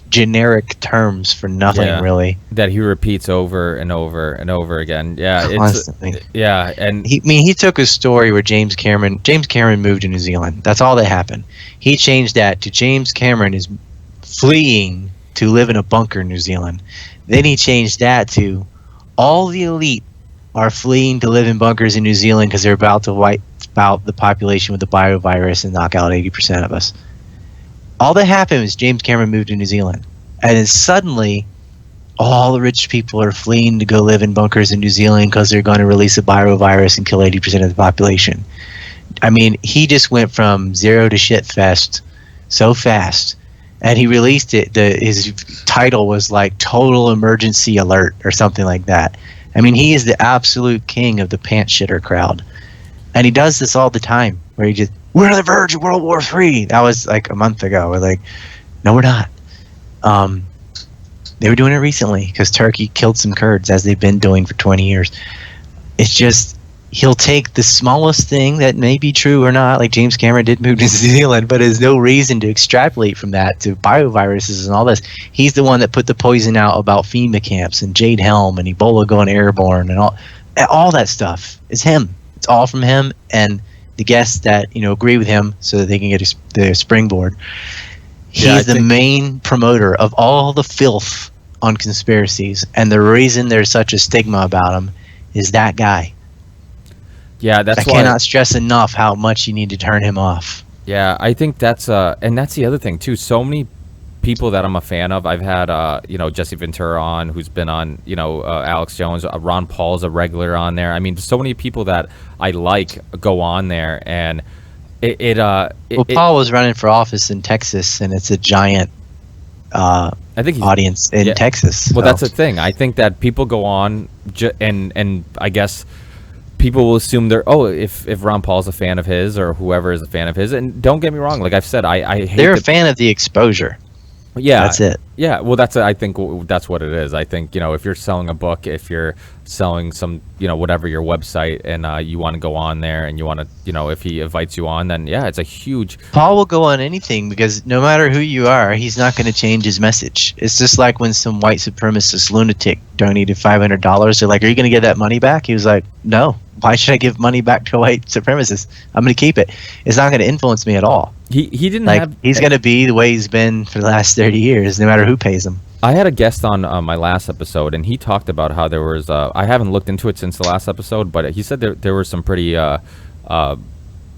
generic terms for nothing, really, that he repeats over and over and over again. Yeah, constantly. And he took a story where James Cameron moved to New Zealand. That's all that happened. He changed that to James Cameron is fleeing to live in a bunker in New Zealand. Then he changed that to all the elite are fleeing to live in bunkers in New Zealand because they're about to wipe out the population with the biovirus and knock out 80% of us. All that happened was James Cameron moved to New Zealand. And then suddenly, all the rich people are fleeing to go live in bunkers in New Zealand because they're going to release a biovirus and kill 80% of the population. I mean, he just went from zero to shit fest so fast. And he released it. His title was like Total Emergency Alert or something like that. I mean, he is the absolute king of the pants shitter crowd. And he does this all the time, where we're on the verge of World War III. That was like a month ago. We're like, no, we're not. They were doing it recently because Turkey killed some Kurds, as they've been doing for 20 years. It's just, he'll take the smallest thing that may be true or not, like James Cameron did move to New Zealand, but there's no reason to extrapolate from that to bioviruses and all this. He's the one that put the poison out about FEMA camps and Jade Helm and Ebola going airborne and all that stuff is him. It's all from him and the guests that agree with him so that they can get their springboard. He's the main promoter of all the filth on conspiracies, and the reason there's such a stigma about him is that guy. Yeah, I cannot stress enough how much you need to turn him off. Yeah, I think that's and that's the other thing too. So many people that I'm a fan of. I've had Jesse Ventura on, who's been on Alex Jones. Ron Paul's a regular on there. I mean, so many people that I like go on there, and Paul was running for office in Texas, and it's a giant I think audience in Texas. Well, that's the thing. I think that people go on and I guess people will assume if Ron Paul's a fan of his or whoever is a fan of his, and don't get me wrong, like I've said, I hate they're a fan of the exposure. Yeah, that's it. Yeah, well, I think that's what it is. I think if you're selling a book, if you're selling some whatever your website, and you want to go on there, and you want to if he invites you on, then it's a huge. Paul will go on anything because no matter who you are, he's not going to change his message. It's just like when some white supremacist lunatic donated $500. They're like, "Are you going to get that money back?" He was like, "No. Why should I give money back to a white supremacist? I'm going to keep it. It's not going to influence me at all." He didn't he's going to be the way he's been for the last 30 years, no matter who pays him. I had a guest on my last episode, and he talked about how there was. I haven't looked into it since the last episode, but he said there were some pretty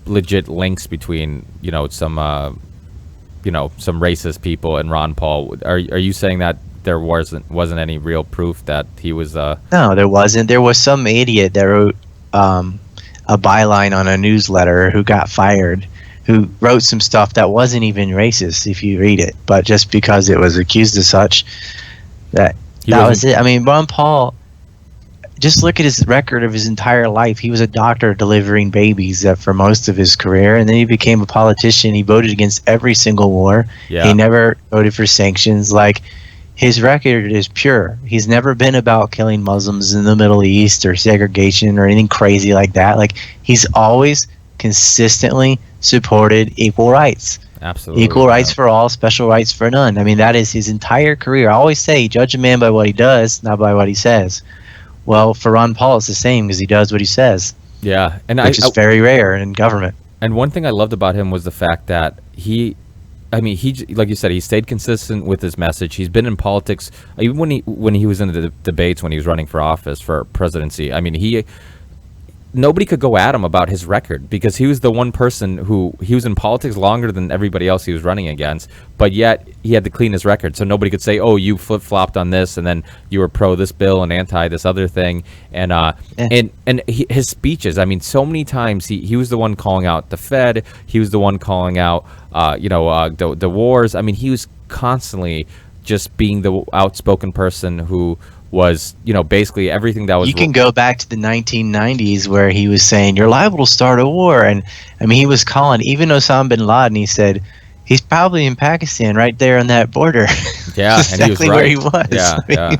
legit links between some some racist people and Ron Paul. Are you saying that there wasn't any real proof that he was? No, there wasn't. There was some idiot that wrote a byline on a newsletter who got fired, who wrote some stuff that wasn't even racist if you read it, but just because it was accused of such, that was it. I mean, Ron Paul, just look at his record of his entire life. He was a doctor delivering babies for most of his career, and then he became a politician. He voted against every single war. Yeah. He never voted for sanctions. Like, his record is pure. He's never been about killing Muslims in the Middle East or segregation or anything crazy like that. Like, he's always consistently supported equal rights. Absolutely. Equal rights for all, special rights for none. I mean, that is his entire career. I always say, judge a man by what he does, not by what he says. Well, for Ron Paul, it's the same, because he does what he says. Yeah, which is very rare in government. And one thing I loved about him was the fact that he, like you said, he stayed consistent with his message. He's been in politics even when he was in the debates, when he was running for office for presidency. I mean, nobody could go at him about his record, because he was the one person he was in politics longer than everybody else he was running against, but yet he had the cleanest record. So nobody could say, oh, you flip-flopped on this, and then you were pro this bill and anti this other thing. And his speeches, I mean, so many times he was the one calling out the Fed. He was the one calling out the wars. I mean, he was constantly just being the outspoken person who was, basically everything that was... You can go back to the 1990s where he was saying, you're liable to start a war. And, I mean, he was calling, even Osama bin Laden, he said, he's probably in Pakistan right there on that border. Yeah, That's and he was exactly right. where he was. Yeah,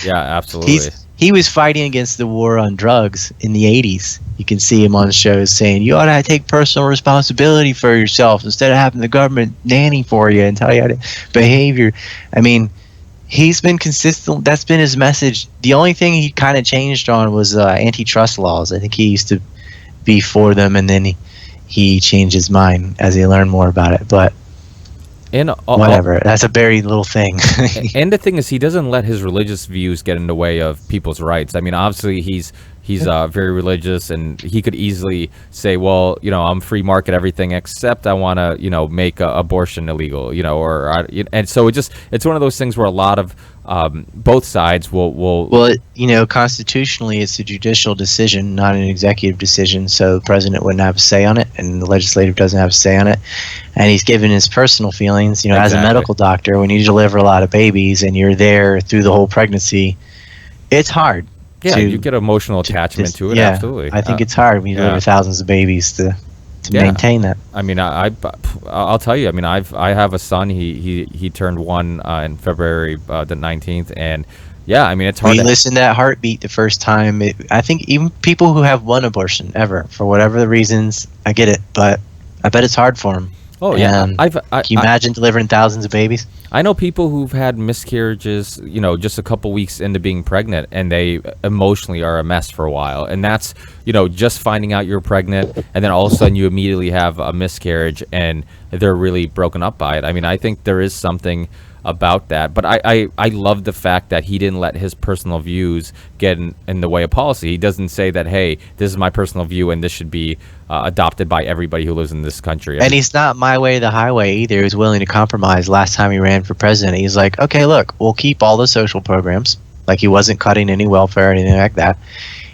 yeah, absolutely. He was fighting against the war on drugs in the 80s. You can see him on shows saying, you ought to take personal responsibility for yourself instead of having the government nanny for you and tell you how to behave. I mean... He's been consistent. That's been his message. The only thing he kind of changed on was antitrust laws. I think he used to be for them, and then he changed his mind as he learned more about it. But whatever. That's a very little thing. And the thing is, he doesn't let his religious views get in the way of people's rights. I mean, obviously, he's very religious, and he could easily say, well, I'm free market everything, except I want to, make abortion illegal, and so it's one of those things where a lot of both sides will. Well, constitutionally, it's a judicial decision, not an executive decision. So the president wouldn't have a say on it, and the legislative doesn't have a say on it. And he's given his personal feelings. Exactly. As a medical doctor, when you deliver a lot of babies and you're there through the whole pregnancy, it's hard. Yeah, you get emotional attachment to it. Yeah, absolutely. I think it's hard when you deliver thousands of babies to maintain that. I mean, I'll tell you. I mean, I have a son. He turned 1 in February the 19th, and yeah, I mean, it's hard. We listened to that heartbeat the first time. I think even people who have one abortion ever, for whatever the reasons, I get it, but I bet it's hard for them. Oh yeah, can you imagine delivering thousands of babies? I know people who've had miscarriages, just a couple weeks into being pregnant, and they emotionally are a mess for a while. And that's, just finding out you're pregnant, and then all of a sudden you immediately have a miscarriage, and they're really broken up by it. I mean, I think there is something about that, but I love the fact that he didn't let his personal views get in the way of policy. He doesn't say that, hey, this is my personal view and this should be adopted by everybody who lives in this country. And he's not my way or the highway either. He was willing to compromise. Last time he ran for president, he's like, okay, look, we'll keep all the social programs. Like, he wasn't cutting any welfare or anything like that.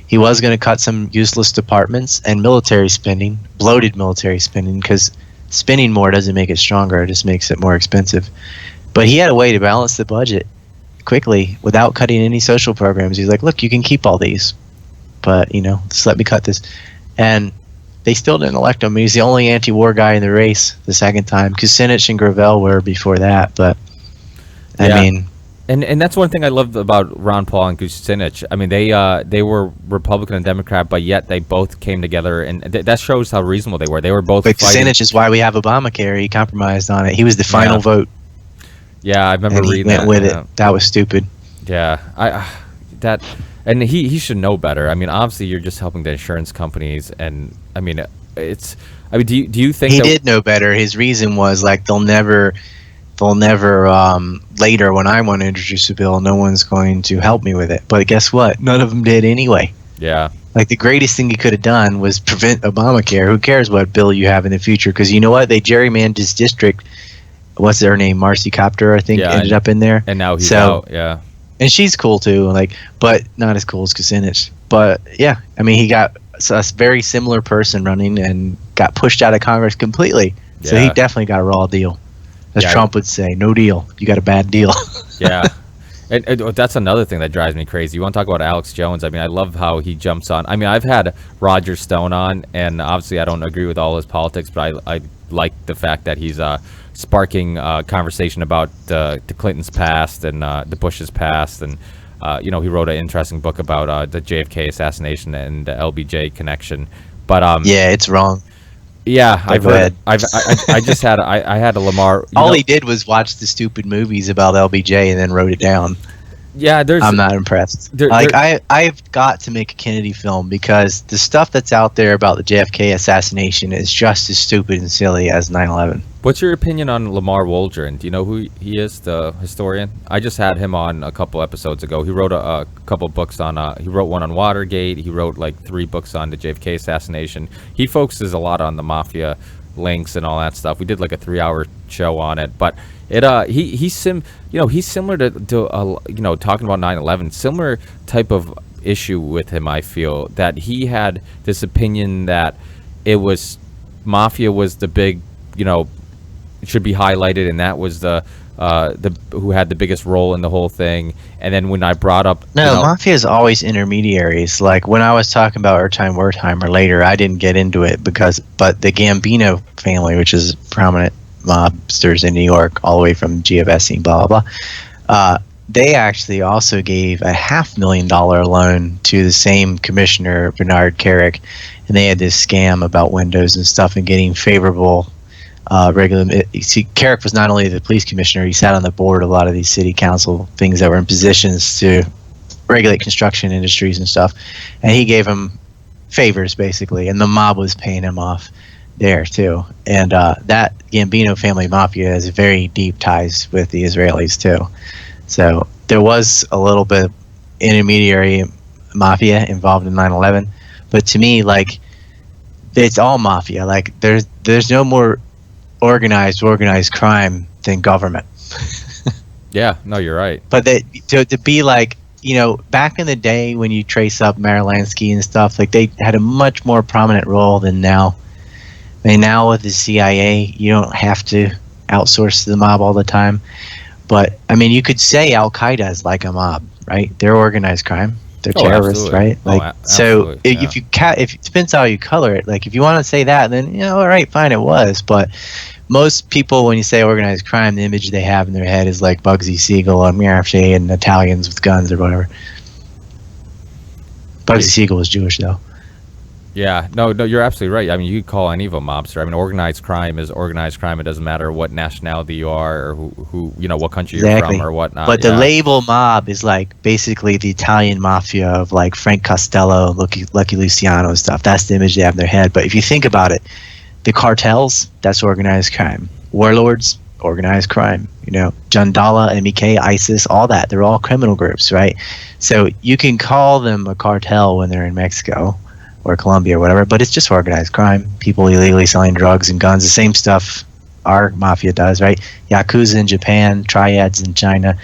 He was going to cut some useless departments and military spending, bloated military spending, because spending more doesn't make it stronger. It just makes it more expensive. But he had a way to balance the budget quickly without cutting any social programs. He's like, look, you can keep all these, but, just let me cut this. And they still didn't elect him. He's the only anti-war guy in the race the second time. Kucinich and Gravel were before that, but, I mean... And that's one thing I loved about Ron Paul and Kucinich. I mean, they were Republican and Democrat, but yet they both came together, and that shows how reasonable they were. They were both But Kucinich is why we have Obamacare. He compromised on it. He was the final vote. Yeah, I remember reading that. He went with it. That was stupid. Yeah, and he should know better. I mean, obviously, you're just helping the insurance companies, and I mean, do you think he did know better? His reason was like they'll they'll never, later when I want to introduce a bill, no one's going to help me with it. But guess what? None of them did anyway. Yeah. Like, the greatest thing you could have done was prevent Obamacare. Who cares what bill you have in the future? Because you know what? They gerrymandered his district. What's her name? Marcy Copter, I think, ended up in there. And now he's out, yeah. And she's cool too, like, but not as cool as Kucinich. But yeah, I mean, he got a very similar person running and got pushed out of Congress completely. So he definitely got a raw deal. As Trump would say, no deal. You got a bad deal. Yeah. And that's another thing that drives me crazy. You want to talk about Alex Jones? I mean, I love how he jumps on. I mean, I've had Roger Stone on, and obviously I don't agree with all his politics, but I like the fact that he's sparking conversation about the Clintons' past and the Bush's past. And, he wrote an interesting book about the JFK assassination and the LBJ connection. But yeah, it's wrong. Yeah, I've heard. I just had I had a Lamar. All he did was watch the stupid movies about LBJ and then wrote it down. Yeah, I'm not impressed. I've got to make a Kennedy film because the stuff that's out there about the JFK assassination is just as stupid and silly as 9/11. What's your opinion on Lamar Waldron? Do you know who he is, the historian? I just had him on a couple episodes ago. He wrote a couple books on. He wrote one on Watergate. He wrote like 3 books on the JFK assassination. He focuses a lot on the mafia links and all that stuff. We did like a 3-hour show on it, but he's similar to talking about 9/11. Similar type of issue with him. I feel that he had this opinion that it was mafia was the big should be highlighted, and that was the who had the biggest role in the whole thing. And then when I brought up mafia is always intermediaries. Like when I was talking about Our Time, Wartime, or later, I didn't get into it but the Gambino family, which is prominent mobsters in New York, all the way from Giavessi, blah blah blah. They actually also gave a $500,000 loan to the same commissioner, Bernard Carrick, and they had this scam about windows and stuff and getting favorable. Carrick was not only the police commissioner, he sat on the board of a lot of these city council things that were in positions to regulate construction industries and stuff, and he gave them favors basically, and the mob was paying him off there too. And that Gambino family mafia has very deep ties with the Israelis too. So there was a little bit of intermediary mafia involved in 9/11, but to me, like, it's all mafia. Like there's no more organized crime than government. Yeah, no, you're right. But to be like, back in the day when you trace up Marilansky and stuff, like they had a much more prominent role than now. I mean, now with the CIA, you don't have to outsource to the mob all the time. But I mean, you could say Al Qaeda is like a mob, right? They're organized crime. They're terrorists, absolutely. Right? Like, so if it depends how you color it. Like, if you want to say that, then all right, fine, it was. But most people, when you say organized crime, the image they have in their head is like Bugsy Siegel or Mirafshay and Italians with guns or whatever. Bugsy Siegel was Jewish, though. Yeah, no, you're absolutely right. I mean, you could call any of them mobster. I mean, organized crime is organized crime. It doesn't matter what nationality you are or who what country you're from or whatnot. But the label mob is like basically the Italian mafia of like Frank Costello, Lucky Luciano and stuff. That's the image they have in their head. But if you think about it, the cartels, that's organized crime. Warlords, organized crime. Jandala, MEK, ISIS, all that. They're all criminal groups, right? So you can call them a cartel when they're in Mexico or Colombia or whatever, but it's just organized crime. People illegally selling drugs and guns, the same stuff our mafia does, right? Yakuza in Japan, triads in China.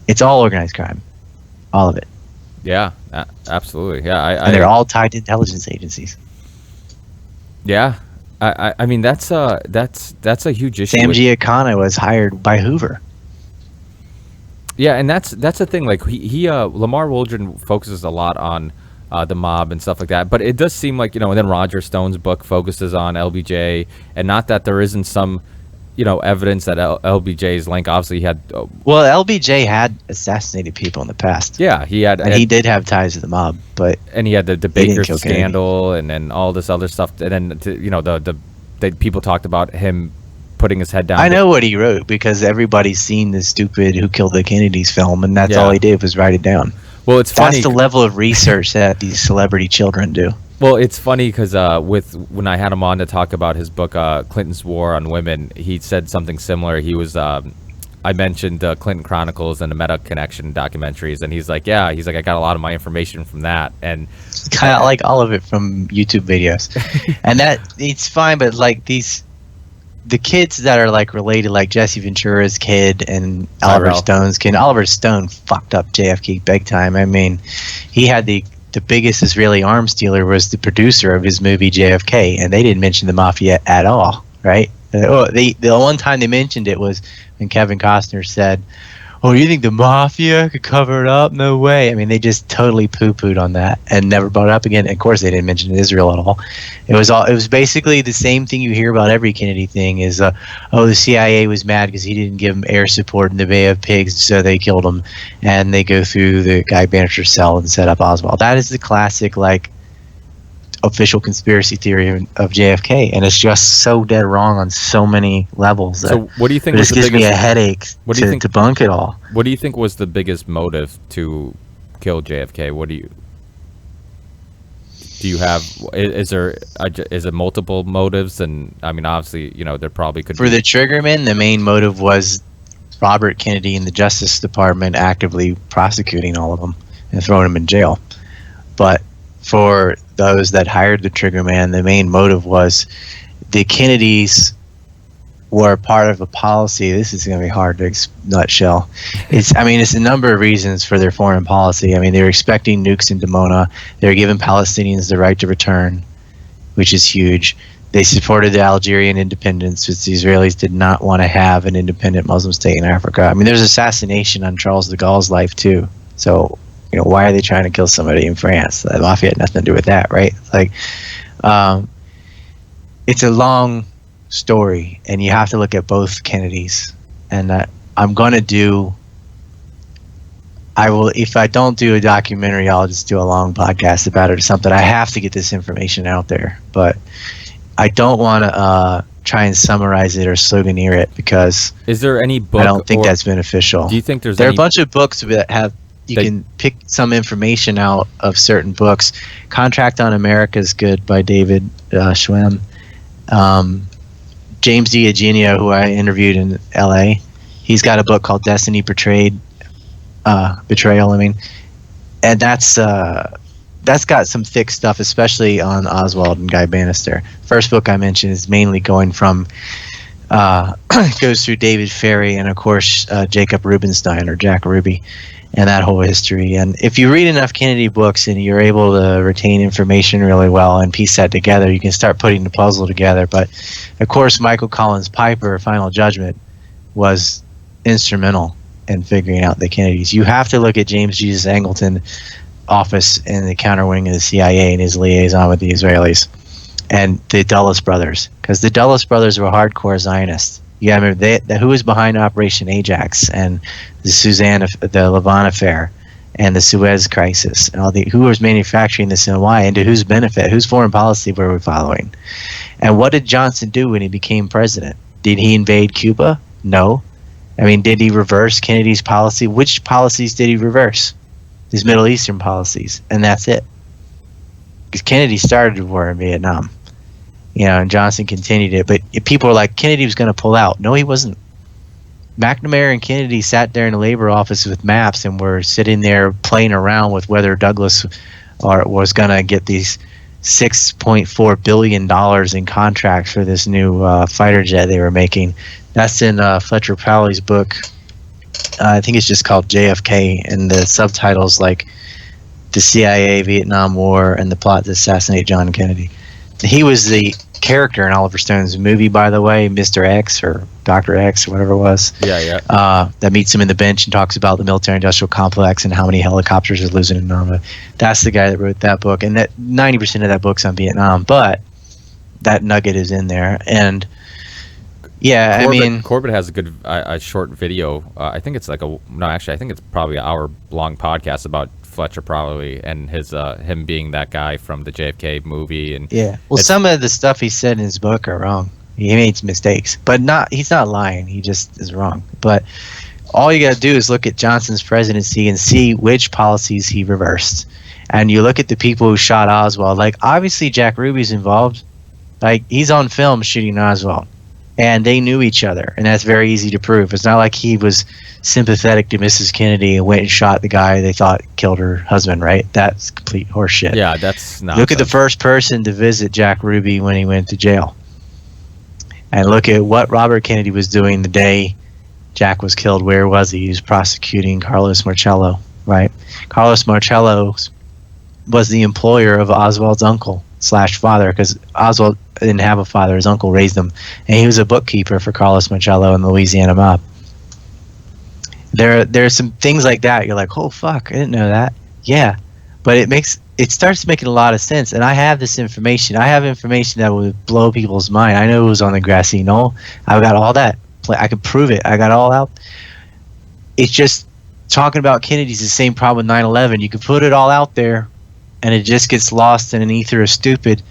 It's all organized crime. All of it. Yeah, absolutely. Yeah, and they're all tied to intelligence agencies. Yeah. I mean, that's a huge issue. Sam Giancana was hired by Hoover. Yeah, and that's the thing. Like he Lamar Waldron focuses a lot on the mob and stuff like that, but it does seem like and then Roger Stone's book focuses on LBJ, and not that there isn't some evidence that LBJ's link. Obviously, he had. Well, LBJ had assassinated people in the past. Yeah, he had, and he did have ties to the mob, and he had the Baker scandal, and then all this other stuff, and then the people talked about him putting his head down. I know what he wrote because everybody's seen the stupid Who Killed the Kennedys film, and that's all he did was write it down. Well, it's funny. That's the level of research that these celebrity children do. Well, it's funny because when I had him on to talk about his book, Clinton's War on Women, he said something similar. He was I mentioned Clinton Chronicles and the Meta Connection documentaries, and he's like, I got a lot of my information from that, and kind of like all of it from YouTube videos, and that it's fine. But like the kids that are like related, like Jesse Ventura's kid and Oliver Stone's kid. Oliver Stone fucked up JFK big time. I mean, he had the biggest Israeli arms dealer was the producer of his movie JFK, and they didn't mention the mafia at all, right? The one time they mentioned it was when Kevin Costner said, "Oh, you think the mafia could cover it up? No way." I mean, they just totally poo-pooed on that and never brought it up again. And of course, they didn't mention Israel at all. It was basically the same thing you hear about every Kennedy thing is, the CIA was mad because he didn't give them air support in the Bay of Pigs, so they killed him. And they go through the Guy Bannister cell and set up Oswald. That is the classic, like, official conspiracy theory of JFK, and it's just so dead wrong on so many levels. So what do you think? It just gives me a headache to debunk it all. What do you think was the biggest motive to kill JFK? Do you have? Is it multiple motives? And I mean, obviously, there probably could. For the triggerman, the main motive was Robert Kennedy and the Justice Department actively prosecuting all of them and throwing them in jail. But for those that hired the triggerman, the main motive was the Kennedys were part of a policy. This is going to be hard to nutshell. It's a number of reasons for their foreign policy. I mean, they were expecting nukes in Dimona. They were giving Palestinians the right to return, which is huge. They supported the Algerian independence, which the Israelis did not want to have an independent Muslim state in Africa. I mean, there's assassination on Charles de Gaulle's life too. So, why are they trying to kill somebody in France? The mafia had nothing to do with that, right? Like, it's a long story, and you have to look at both Kennedys. And if I don't do a documentary, I'll just do a long podcast about it or something. I have to get this information out there, but I don't want to try and summarize it or sloganeer it, because is there any book? I don't think that's beneficial. Do you think there are a bunch of books that have you can pick some information out of certain books. Contract on America is good by David Schwemm. James D'Eugenio, who I interviewed in LA, he's got a book called Destiny Betrayal. And that's got some thick stuff, especially on Oswald and Guy Bannister. First book I mentioned is mainly going from goes through David Ferry and of course Jacob Rubenstein, or Jack Ruby, and that whole history. And if you read enough Kennedy books and you're able to retain information really well and piece that together, you can start putting the puzzle together. But of course, Michael Collins Piper, Final Judgment, was instrumental in figuring out the Kennedys. You have to look at James Jesus Angleton office in the counter wing of the CIA and his liaison with the Israelis, and the Dulles brothers, because the Dulles brothers were hardcore Zionists. Yeah, I remember who was behind Operation Ajax and the Levant affair and the Suez crisis, and who was manufacturing this and why, and to whose benefit, whose foreign policy were we following? And what did Johnson do when he became president? Did he invade Cuba? No. I mean, did he reverse Kennedy's policy? Which policies did he reverse? His Middle Eastern policies, and that's it. Because Kennedy started the war in Vietnam. And Johnson continued it. But people are like, Kennedy was going to pull out. No, he wasn't. McNamara and Kennedy sat there in the labor office with maps and were sitting there playing around with whether Douglas was going to get these $6.4 billion in contracts for this new fighter jet they were making. That's in Fletcher Powley's book. I think it's just called JFK, and the subtitles like The CIA, Vietnam War, and the Plot to Assassinate John Kennedy. He was the character in Oliver Stone's movie, by the way, Mr. X or Dr. X or whatever it was. Yeah. That meets him in the bench and talks about the military-industrial complex and how many helicopters are losing in Normandy. That's the guy that wrote that book, and that 90% of that book's on Vietnam, but that nugget is in there. And yeah, Corbett has a good a short video. I think it's I think it's probably an hour-long podcast about Fletcher Powley and his him being that guy from the JFK movie. And yeah, well, some of the stuff he said in his book are wrong. He made mistakes, but he's not lying. He just is wrong. But all you got to do is look at Johnson's presidency and see which policies he reversed. And you look at the people who shot Oswald. Like, obviously Jack Ruby's involved. Like, he's on film shooting Oswald. and they knew each other, and that's very easy to prove. It's not like he was sympathetic to Mrs. Kennedy and went and shot the guy they thought killed her husband, right? That's complete horseshit. Yeah, that's not. Look at the first person to visit Jack Ruby when he went to jail, and look at what Robert Kennedy was doing the day Jack was killed. Where was he? He was prosecuting Carlos Marcello, right? Carlos Marcello was the employer of Oswald's uncle / father, because Oswald didn't have a father. His uncle raised him, and he was a bookkeeper for Carlos Marcello and the Louisiana mob. There's some things like that. You're like, oh fuck, I didn't know that. Yeah, but it starts making a lot of sense. And I have this information. I have information that would blow people's mind. I know it was on the grassy knoll. I've got all that. I can prove it. I got all out. It's just talking about Kennedy's the same problem with 9/11. You can put it all out there, and it just gets lost in an ether of stupid,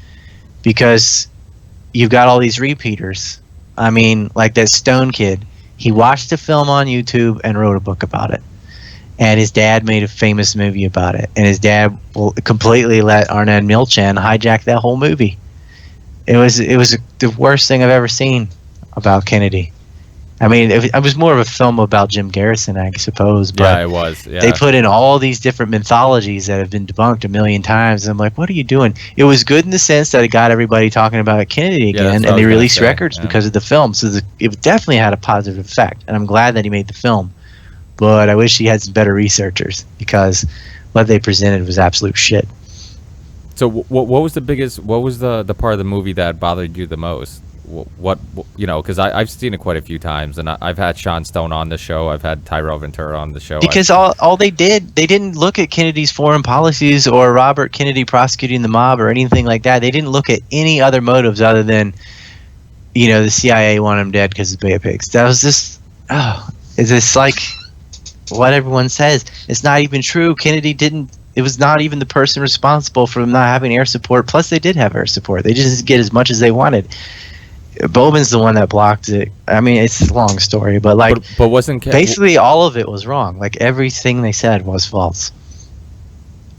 because you've got all these repeaters. I mean, like that Stone kid. He watched a film on YouTube and wrote a book about it. And his dad made a famous movie about it. And his dad completely let Arnett Milchan hijack that whole movie. It was the worst thing I've ever seen about Kennedy. I mean, it was more of a film about Jim Garrison, I suppose. But yeah, it was. Yeah. They put in all these different mythologies that have been debunked a million times. And I'm like, what are you doing? It was good in the sense that it got everybody talking about Kennedy again, and they released records because of the film. So it definitely had a positive effect. And I'm glad that he made the film. But I wish he had some better researchers, because what they presented was absolute shit. So what was the part of the movie that bothered you the most? What because I've seen it quite a few times, and I've had Sean Stone on the show. I've had Tyrell Ventura on the show. Because all they didn't look at Kennedy's foreign policies or Robert Kennedy prosecuting the mob or anything like that. They didn't look at any other motives other than, the CIA wanted him dead because of Bay of Pigs. That was just, it's just like what everyone says. It's not even true. Kennedy didn't. It was not even the person responsible for not having air support. Plus, they did have air support. They just didn't get as much as they wanted. Bowman's the one that blocked it. I mean, it's a long story, but but wasn't basically all of it was wrong. Like everything they said was false.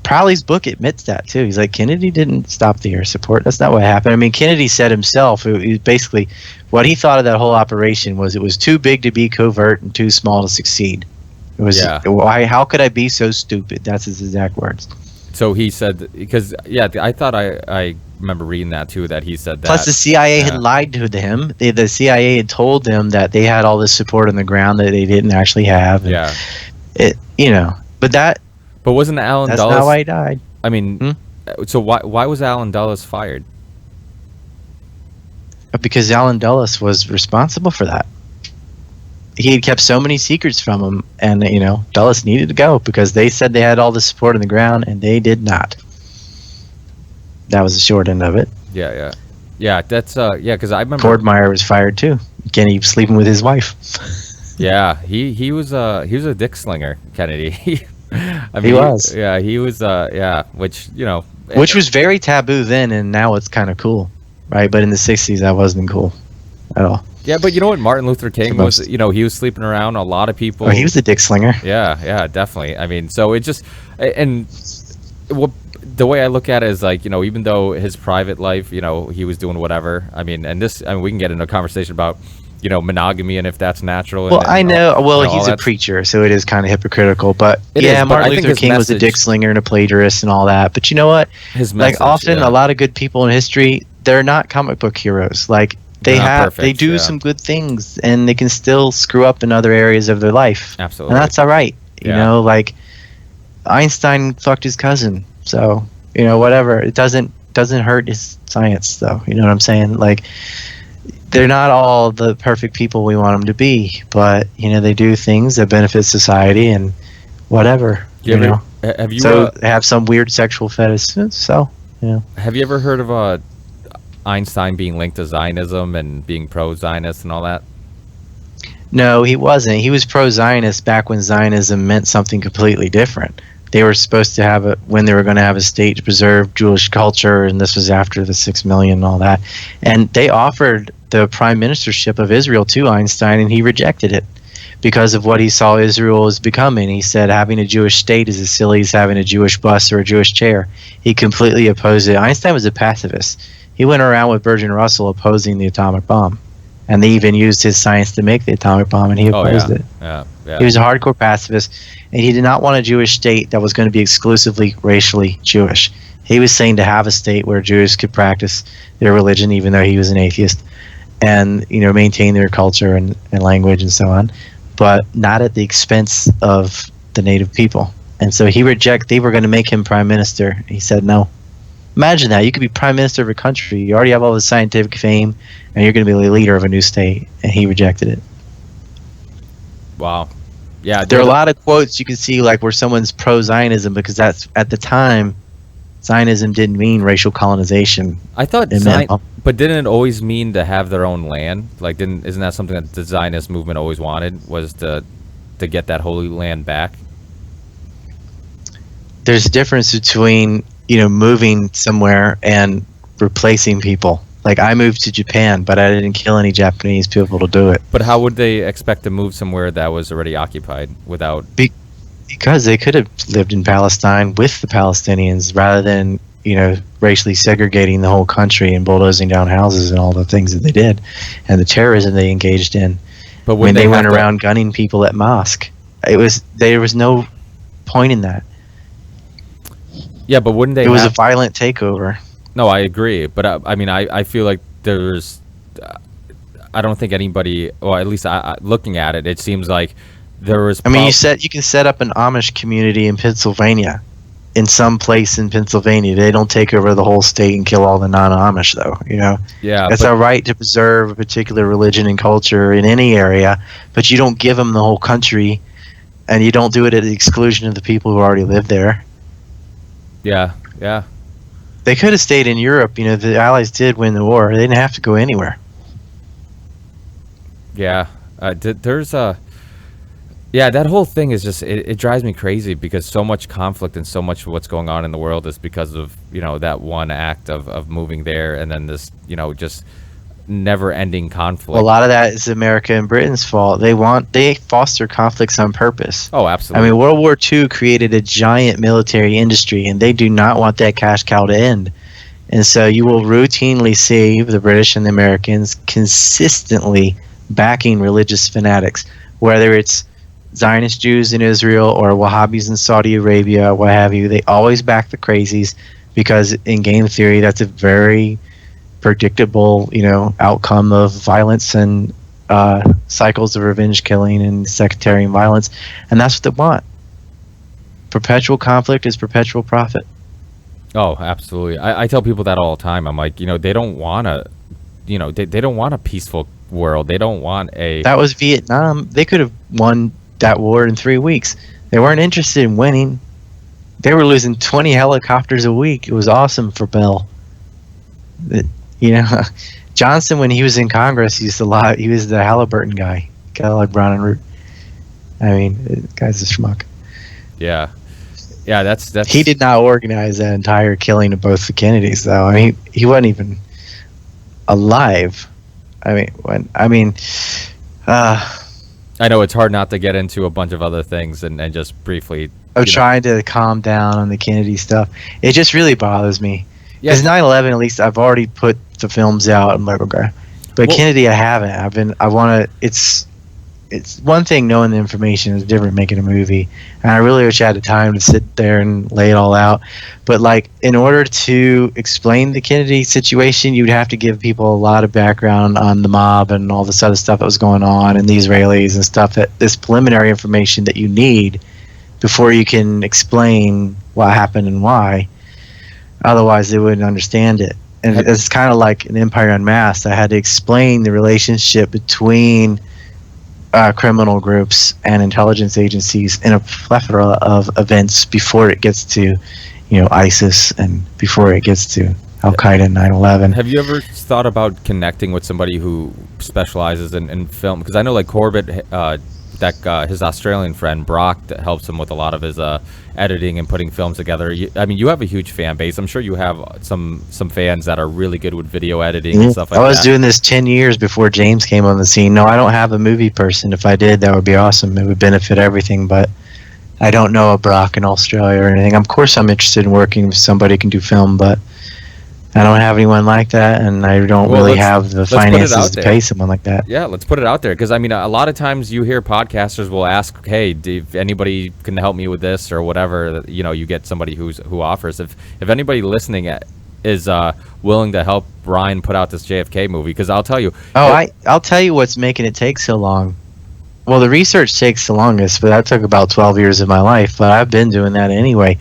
Prowley's book admits that too. He's like, Kennedy didn't stop the air support. That's not what happened. I mean, Kennedy said himself, it basically what he thought of that whole operation was it was too big to be covert and too small to succeed. It was why? How could I be so stupid? That's his exact words. So he said, because I thought I remember reading that too, that he said that. Plus the CIA had lied to him. The CIA had told them that they had all this support on the ground that they didn't actually have. Yeah. But wasn't Alan Dulles? That's not why he died. I mean, so why was Alan Dulles fired? Because Alan Dulles was responsible for that. He had kept so many secrets from him, and Dulles needed to go because they said they had all the support on the ground, and they did not. That was the short end of it. Yeah. That's because I remember Fordmeyer was fired too. Kenny was sleeping with his wife. Yeah, he was a dick slinger, Kennedy. He was. He was. Which was very taboo then, and now it's kind of cool, right? But in the '60s, that wasn't cool at all. Yeah, but you know what? Martin Luther King was, he was sleeping around. A lot of people. Oh, he was a dick slinger. Yeah, definitely. I mean, so it just, and the way I look at it is like, even though his private life, he was doing whatever. I mean, we can get into a conversation about, monogamy and if that's natural. Well, I know. Well, he's a preacher, so it is kind of hypocritical. But Martin Luther King was a dick slinger and a plagiarist and all that. But you know what? His message, a lot of good people in history, they're not comic book heroes. Like, they do some good things, and they can still screw up in other areas of their life. Absolutely. And that's all right. You know, like Einstein fucked his cousin. So, whatever. It doesn't hurt his science, though. You know what I'm saying? Like, they're not all the perfect people we want them to be, but, they do things that benefit society and whatever. Have you have some weird sexual fetish. So, Have you ever heard of Einstein being linked to Zionism and being pro-Zionist and all that? No, he wasn't. He was pro-Zionist back when Zionism meant something completely different. They were supposed to have when they were going to have a state to preserve Jewish culture, and this was after the 6 million and all that. And they offered the prime ministership of Israel to Einstein, and he rejected it because of what he saw Israel as becoming. He said having a Jewish state is as silly as having a Jewish bus or a Jewish chair. He completely opposed it. Einstein was a pacifist. He went around with Bertrand Russell opposing the atomic bomb and they even used his science to make the atomic bomb, and he opposed it. Yeah. He was a hardcore pacifist, and he did not want a Jewish state that was going to be exclusively racially Jewish. He was saying to have a state where Jews could practice their religion, even though he was an atheist, and maintain their culture and language and so on, but not at the expense of the native people. And so they were going to make him prime minister. He said no. Imagine that. You could be prime minister of a country. You already have all the scientific fame, and you're going to be the leader of a new state. And he rejected it. Wow. Yeah. There are a lot of quotes you can see, like where someone's pro-Zionism, because that's, at the time, Zionism didn't mean racial colonization. I thought but didn't it always mean to have their own land? Like, isn't that something that the Zionist movement always wanted, was to get that Holy Land back? There's a difference between moving somewhere and replacing people. Like, I moved to Japan, but I didn't kill any Japanese people to do it. But how would they expect to move somewhere that was already occupied without? Because they could have lived in Palestine with the Palestinians rather than racially segregating the whole country and bulldozing down houses and all the things that they did, and the terrorism they engaged in. But when they went around gunning people at mosque, there was no point in that. Yeah, but wouldn't they? It was a violent takeover. No, I agree, but I feel like there's. I don't think anybody, or at least looking at it, it seems like there was. You can set up an Amish community in Pennsylvania, in some place in Pennsylvania. They don't take over the whole state and kill all the non-Amish, though. Yeah, it's our right to preserve a particular religion and culture in any area, but you don't give them the whole country, and you don't do it at the exclusion of the people who already live there. Yeah. They could have stayed in Europe. The Allies did win the war. They didn't have to go anywhere. Yeah. There's a... Yeah, that whole thing is just... It drives me crazy, because so much conflict and so much of what's going on in the world is because of, that one act of moving there, and then this, just never-ending conflict. A lot of that is America and Britain's fault. They foster conflicts on purpose. Oh, absolutely. World War II created a giant military industry, and they do not want that cash cow to end. And so you will routinely see the British and the Americans consistently backing religious fanatics, whether it's Zionist Jews in Israel or Wahhabis in Saudi Arabia, what have you. They always back the crazies, because in game theory, that's a very predictable, outcome of violence and cycles of revenge killing and sectarian violence, and that's what they want. Perpetual conflict is perpetual profit. Oh, absolutely. I tell people that all the time. I'm like, they don't want a, they don't want a peaceful world. They don't want a... That was Vietnam. They could have won that war in 3 weeks. They weren't interested in winning. They were losing 20 helicopters a week. It was awesome for Bell. Johnson, when he was in Congress, he was the Halliburton guy. Kellogg, Brown and Root. The guy's a schmuck. Yeah, that's. He did not organize that entire killing of both the Kennedys, though. He wasn't even alive. I know it's hard not to get into a bunch of other things and just briefly. Trying to calm down on the Kennedy stuff. It just really bothers me. Because 9/11, at least I've already put the films out. I'm like, okay, but Kennedy, I haven't. It's one thing knowing the information, is different making a movie, and I really wish I had the time to sit there and lay it all out. But in order to explain the Kennedy situation, you'd have to give people a lot of background on the mob and all this other stuff that was going on, and the Israelis and stuff. This preliminary information that you need before you can explain what happened and why. Otherwise, they wouldn't understand it. And it's kind of like in Empire Unmasked. I had to explain the relationship between criminal groups and intelligence agencies in a plethora of events before it gets to, ISIS, and before it gets to Al-Qaeda and 9/11. Have you ever thought about connecting with somebody who specializes in film? Because I know, like Corbett, his Australian friend Brock, that helps him with a lot of his editing and putting films together. You have a huge fan base. I'm sure you have some fans that are really good with video editing and stuff like that. I was doing this 10 years before James came on the scene. No, I don't have a movie person. If I did, that would be awesome. It would benefit everything, but I don't know a Brock in Australia or anything. Of course, I'm interested in working with somebody who can do film, but I don't have anyone like that, and I don't really have the finances to pay someone like that. Yeah, let's put it out there, because I mean, a lot of times you hear podcasters will ask, "Hey, if anybody can help me with this or whatever," you know, you get somebody who offers. If anybody listening is willing to help Ryan put out this JFK movie, because I'll tell you. I'll tell you what's making it take so long. Well, the research takes the longest, but that took about 12 years of my life. But I've been doing that anyway.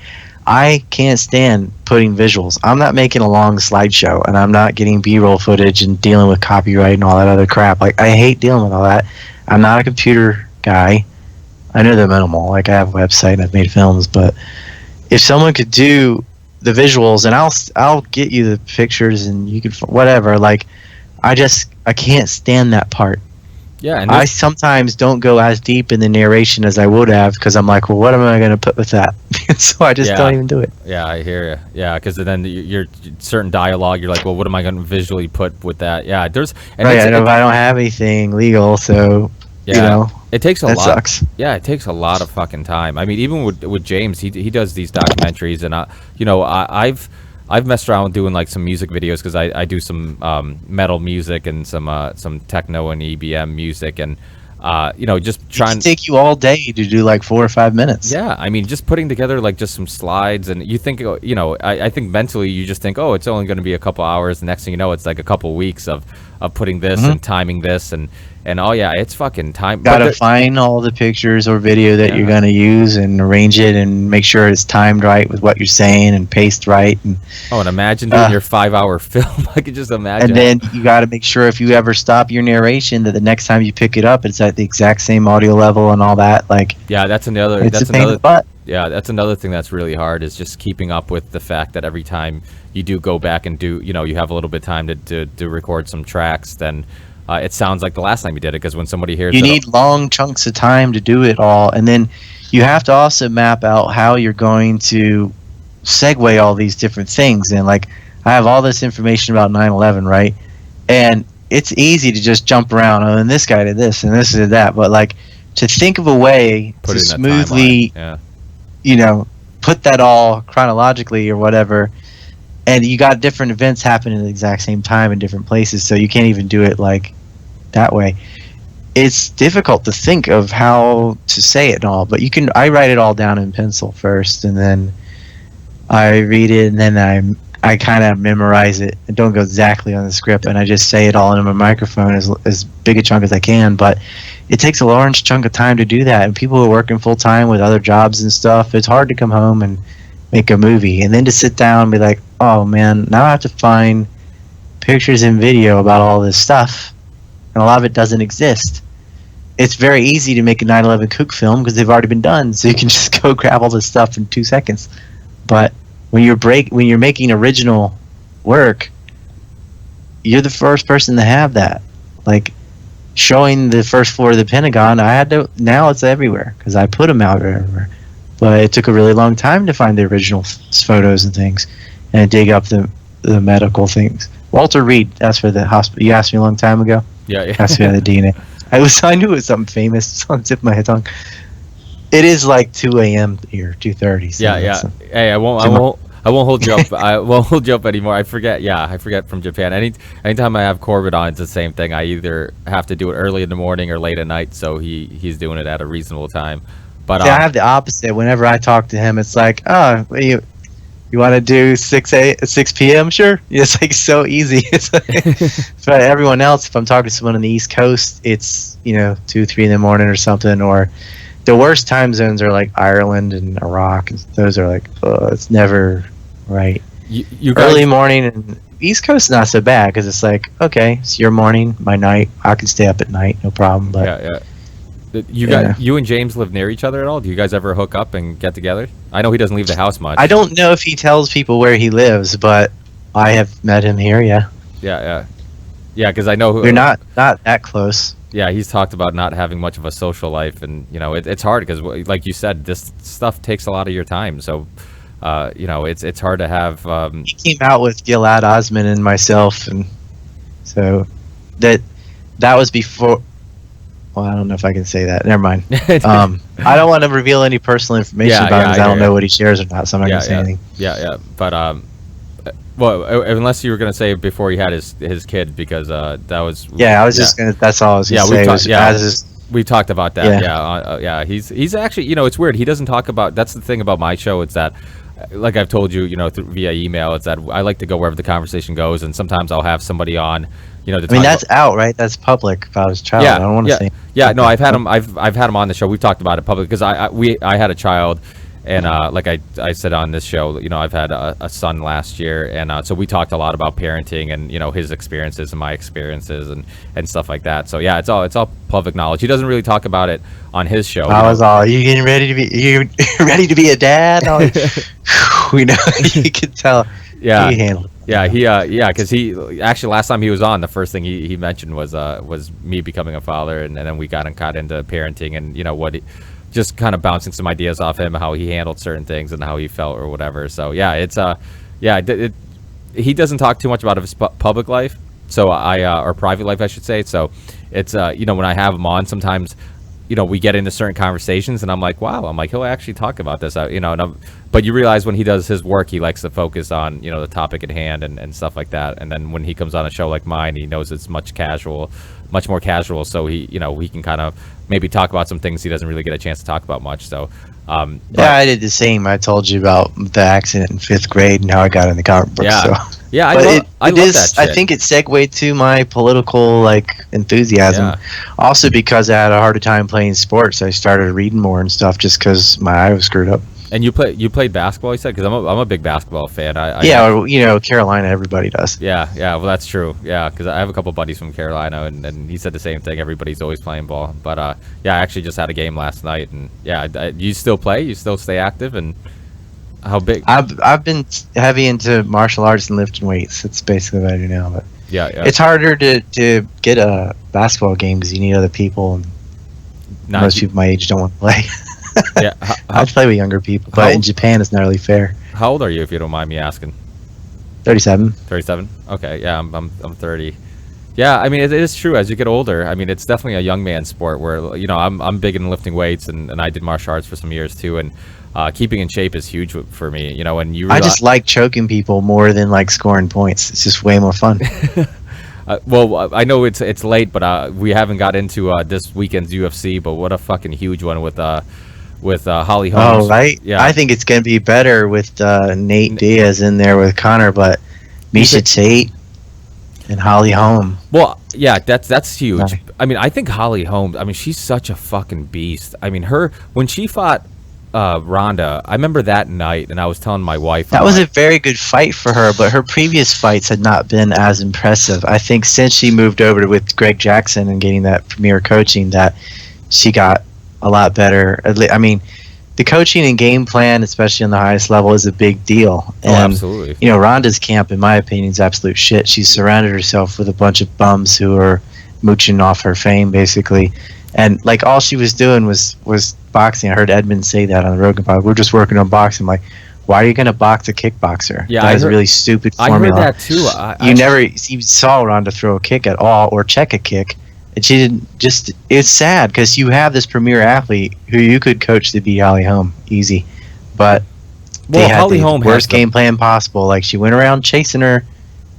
I can't stand putting visuals. I'm not making a long slideshow, and I'm not getting B-roll footage and dealing with copyright and all that other crap. Like, I hate dealing with all that. I'm not a computer guy. I know they're minimal. Like, I have a website and I've made films, but if someone could do the visuals, and I'll get you the pictures and you can whatever. Like, I can't stand that part. Yeah, and I sometimes don't go as deep in the narration as I would have, because I'm like, well, what am I going to put with that? So I just don't even do it. Yeah, I hear you. Yeah, because then you're certain dialogue. You're like, well, what am I going to visually put with that? Yeah, there's and right. I don't have anything legal, so yeah, you know, it takes a lot. Sucks. Yeah, it takes a lot of fucking time. I mean, even with James, he does these documentaries, and you know, I've messed around doing like some music videos, because I do some metal music and some techno and EBM music, and you know, just trying to take you all day to do like 4 or 5 minutes. Yeah, I mean, just putting together like just some slides, and you think, you know, I think mentally you just think, oh, it's only going to be a couple hours. The next thing you know, it's like a couple weeks of putting this and timing this, and oh yeah, it's fucking time. Gotta find all the pictures or video that you're gonna use and arrange it and make sure it's timed right with what you're saying and paced right. And and imagine doing your 5-hour film. I could just imagine. And then you got to make sure, if you ever stop your narration, that the next time you pick it up, it's at the exact same audio level and all that. Like, yeah, that's another. Yeah, that's another thing that's really hard, is just keeping up with the fact that every time you do go back and do, you know, you have a little bit of time to record some tracks, then it sounds like the last time you did it, because when somebody hears you need long chunks of time to do it all, and then you have to also map out how you're going to segue all these different things. And like, I have all this information about 9/11, right? And it's easy to just jump around, oh, and this guy did this and this did that, but like, to think of a way to smoothly, you know, put that all chronologically or whatever, and you got different events happening at the exact same time in different places, so you can't even do it like that way. It's difficult to think of how to say it and all, but I write it all down in pencil first, and then I read it, and then I kind of memorize it and don't go exactly on the script, and I just say it all in my microphone as big a chunk as I can. But it takes a large chunk of time to do that, and people who are working full time with other jobs and stuff, it's hard to come home and make a movie, and then to sit down and be like, oh man, now I have to find pictures and video about all this stuff, and a lot of it doesn't exist. It's very easy to make a 9/11 kook film because they've already been done, so you can just go grab all this stuff in 2 seconds. But when you're making original work, you're the first person to have that. Like, showing the first floor of the Pentagon, now it's everywhere because I put them out everywhere. But it took a really long time to find the original photos and things, and dig up the medical things. Walter Reed, that's for the hospital. You asked me a long time ago. Yeah. Asked me on the DNA. I knew it was something famous. It's on the tip of my tongue. It is like 2 a.m. here, 2:30. So yeah. Hey, I won't hold you up. I won't hold you up anymore. I forget. Yeah, I forget from Japan. Anytime I have Corbett on, it's the same thing. I either have to do it early in the morning or late at night. So he's doing it at a reasonable time. But I have the opposite. Whenever I talk to him, it's like, oh, you want to do 6 p.m. Sure. It's like so easy. It's like, but everyone else, if I'm talking to someone on the East Coast, it's 2, 3 in the morning or something. Or the worst time zones are like Ireland and Iraq, and those are like, it's never right. You guys, early morning, and East Coast not so bad because it's like, okay, it's your morning, my night. I can stay up at night, no problem. But you and James live near each other at all? Do you guys ever hook up and get together? I know he doesn't leave the house much. I don't know if he tells people where he lives, but I have met him here. Yeah. Because I know we're not that close. Yeah, he's talked about not having much of a social life, and it's hard because, like you said, this stuff takes a lot of your time. So, it's hard to have. He came out with Gilad Osman and myself, and so that was before. Well, I don't know if I can say that. Never mind. I don't want to reveal any personal information about him because I don't know what he shares or not, so I'm not going to say anything. Yeah. But Well, unless you were gonna say it before he had his kid, because that was. Yeah, I was just gonna. That's all I was gonna say. We talked about that. Yeah. He's actually, it's weird. He doesn't talk about. That's the thing about my show. It's that, like I've told you, via email. It's that I like to go wherever the conversation goes, and sometimes I'll have somebody on. That's out, right? That's public about his child. Yeah, I don't want to say. Yeah, no, I've had him. I've had him on the show. We've talked about it public because I had a child, and like I said on this show, I've had a son last year, and so we talked a lot about parenting and his experiences and my experiences and stuff like that. So yeah, it's all public knowledge. He doesn't really talk about it on his show. You getting ready to be ready to be a dad? You could tell. Yeah. He handled it. Yeah, because he actually last time he was on, the first thing he mentioned was me becoming a father, and then we got into parenting and just kind of bouncing some ideas off him, how he handled certain things and how he felt or whatever. So yeah, it's he doesn't talk too much about his public life, so or private life I should say. So it's when I have him on, sometimes we get into certain conversations and I'm like, wow, he'll actually talk about this, but you realize when he does his work, he likes to focus on, the topic at hand and stuff like that. And then when he comes on a show like mine, he knows it's much more casual. So he can kind of maybe talk about some things he doesn't really get a chance to talk about much. So, I did the same. I told you about the accident in 5th grade and how I got in the comic book. Yeah. So. Yeah, I love that shit. I think it segued to my political enthusiasm. Yeah. Also because I had a harder time playing sports, I started reading more and stuff just because my eye was screwed up. And you played basketball, you said? Because I'm a big basketball fan. Carolina, everybody does. Yeah. Well, that's true. Yeah, because I have a couple buddies from Carolina, and he said the same thing. Everybody's always playing ball. But I actually just had a game last night, and you still play? You still stay active? And how big? I've been heavy into martial arts and lifting weights. That's basically what I do now. But yeah. It's harder to get a basketball game because you need other people, and most people my age don't want to play. Yeah, I play with younger people, but in Japan it's not really fair. How old are you, if you don't mind me asking? 37. 37. Okay, yeah, I'm 30. Yeah, I mean it is true. As you get older, I mean it's definitely a young man sport. Where I'm big in lifting weights, and I did martial arts for some years too, and keeping in shape is huge for me. And you. I just like choking people more than scoring points. It's just way more fun. Well, I know it's late, but we haven't got into this weekend's UFC. But what a fucking huge one with Holly Holmes. Oh, right. Yeah, I think it's gonna be better with Nate Diaz in there with Connor, but Misha Tate and Holly Holm. Well, yeah, that's huge. I mean, I think Holly Holm. I mean, she's such a fucking beast. I mean, when she fought Ronda, I remember that night, and I was telling my wife that was a very good fight for her, but her previous fights had not been as impressive. I think since she moved over with Greg Jackson and getting that premier coaching, that she got a lot better. I mean, the coaching and game plan, especially on the highest level, is a big deal. And, absolutely. Ronda's camp, in my opinion, is absolute shit. She's surrounded herself with a bunch of bums who are mooching off her fame, basically. And all she was doing was boxing. I heard Edmund say that on the Rogan podcast. We're just working on boxing. I'm like, why are you going to box a kickboxer? Yeah, that is a really stupid formula. I heard that too. You never saw Ronda throw a kick at all or check a kick. And she didn't. It's sad because you have this premier athlete who you could coach to beat Holly Holm easy, but they had Holly Holm worst game plan possible. She went around chasing her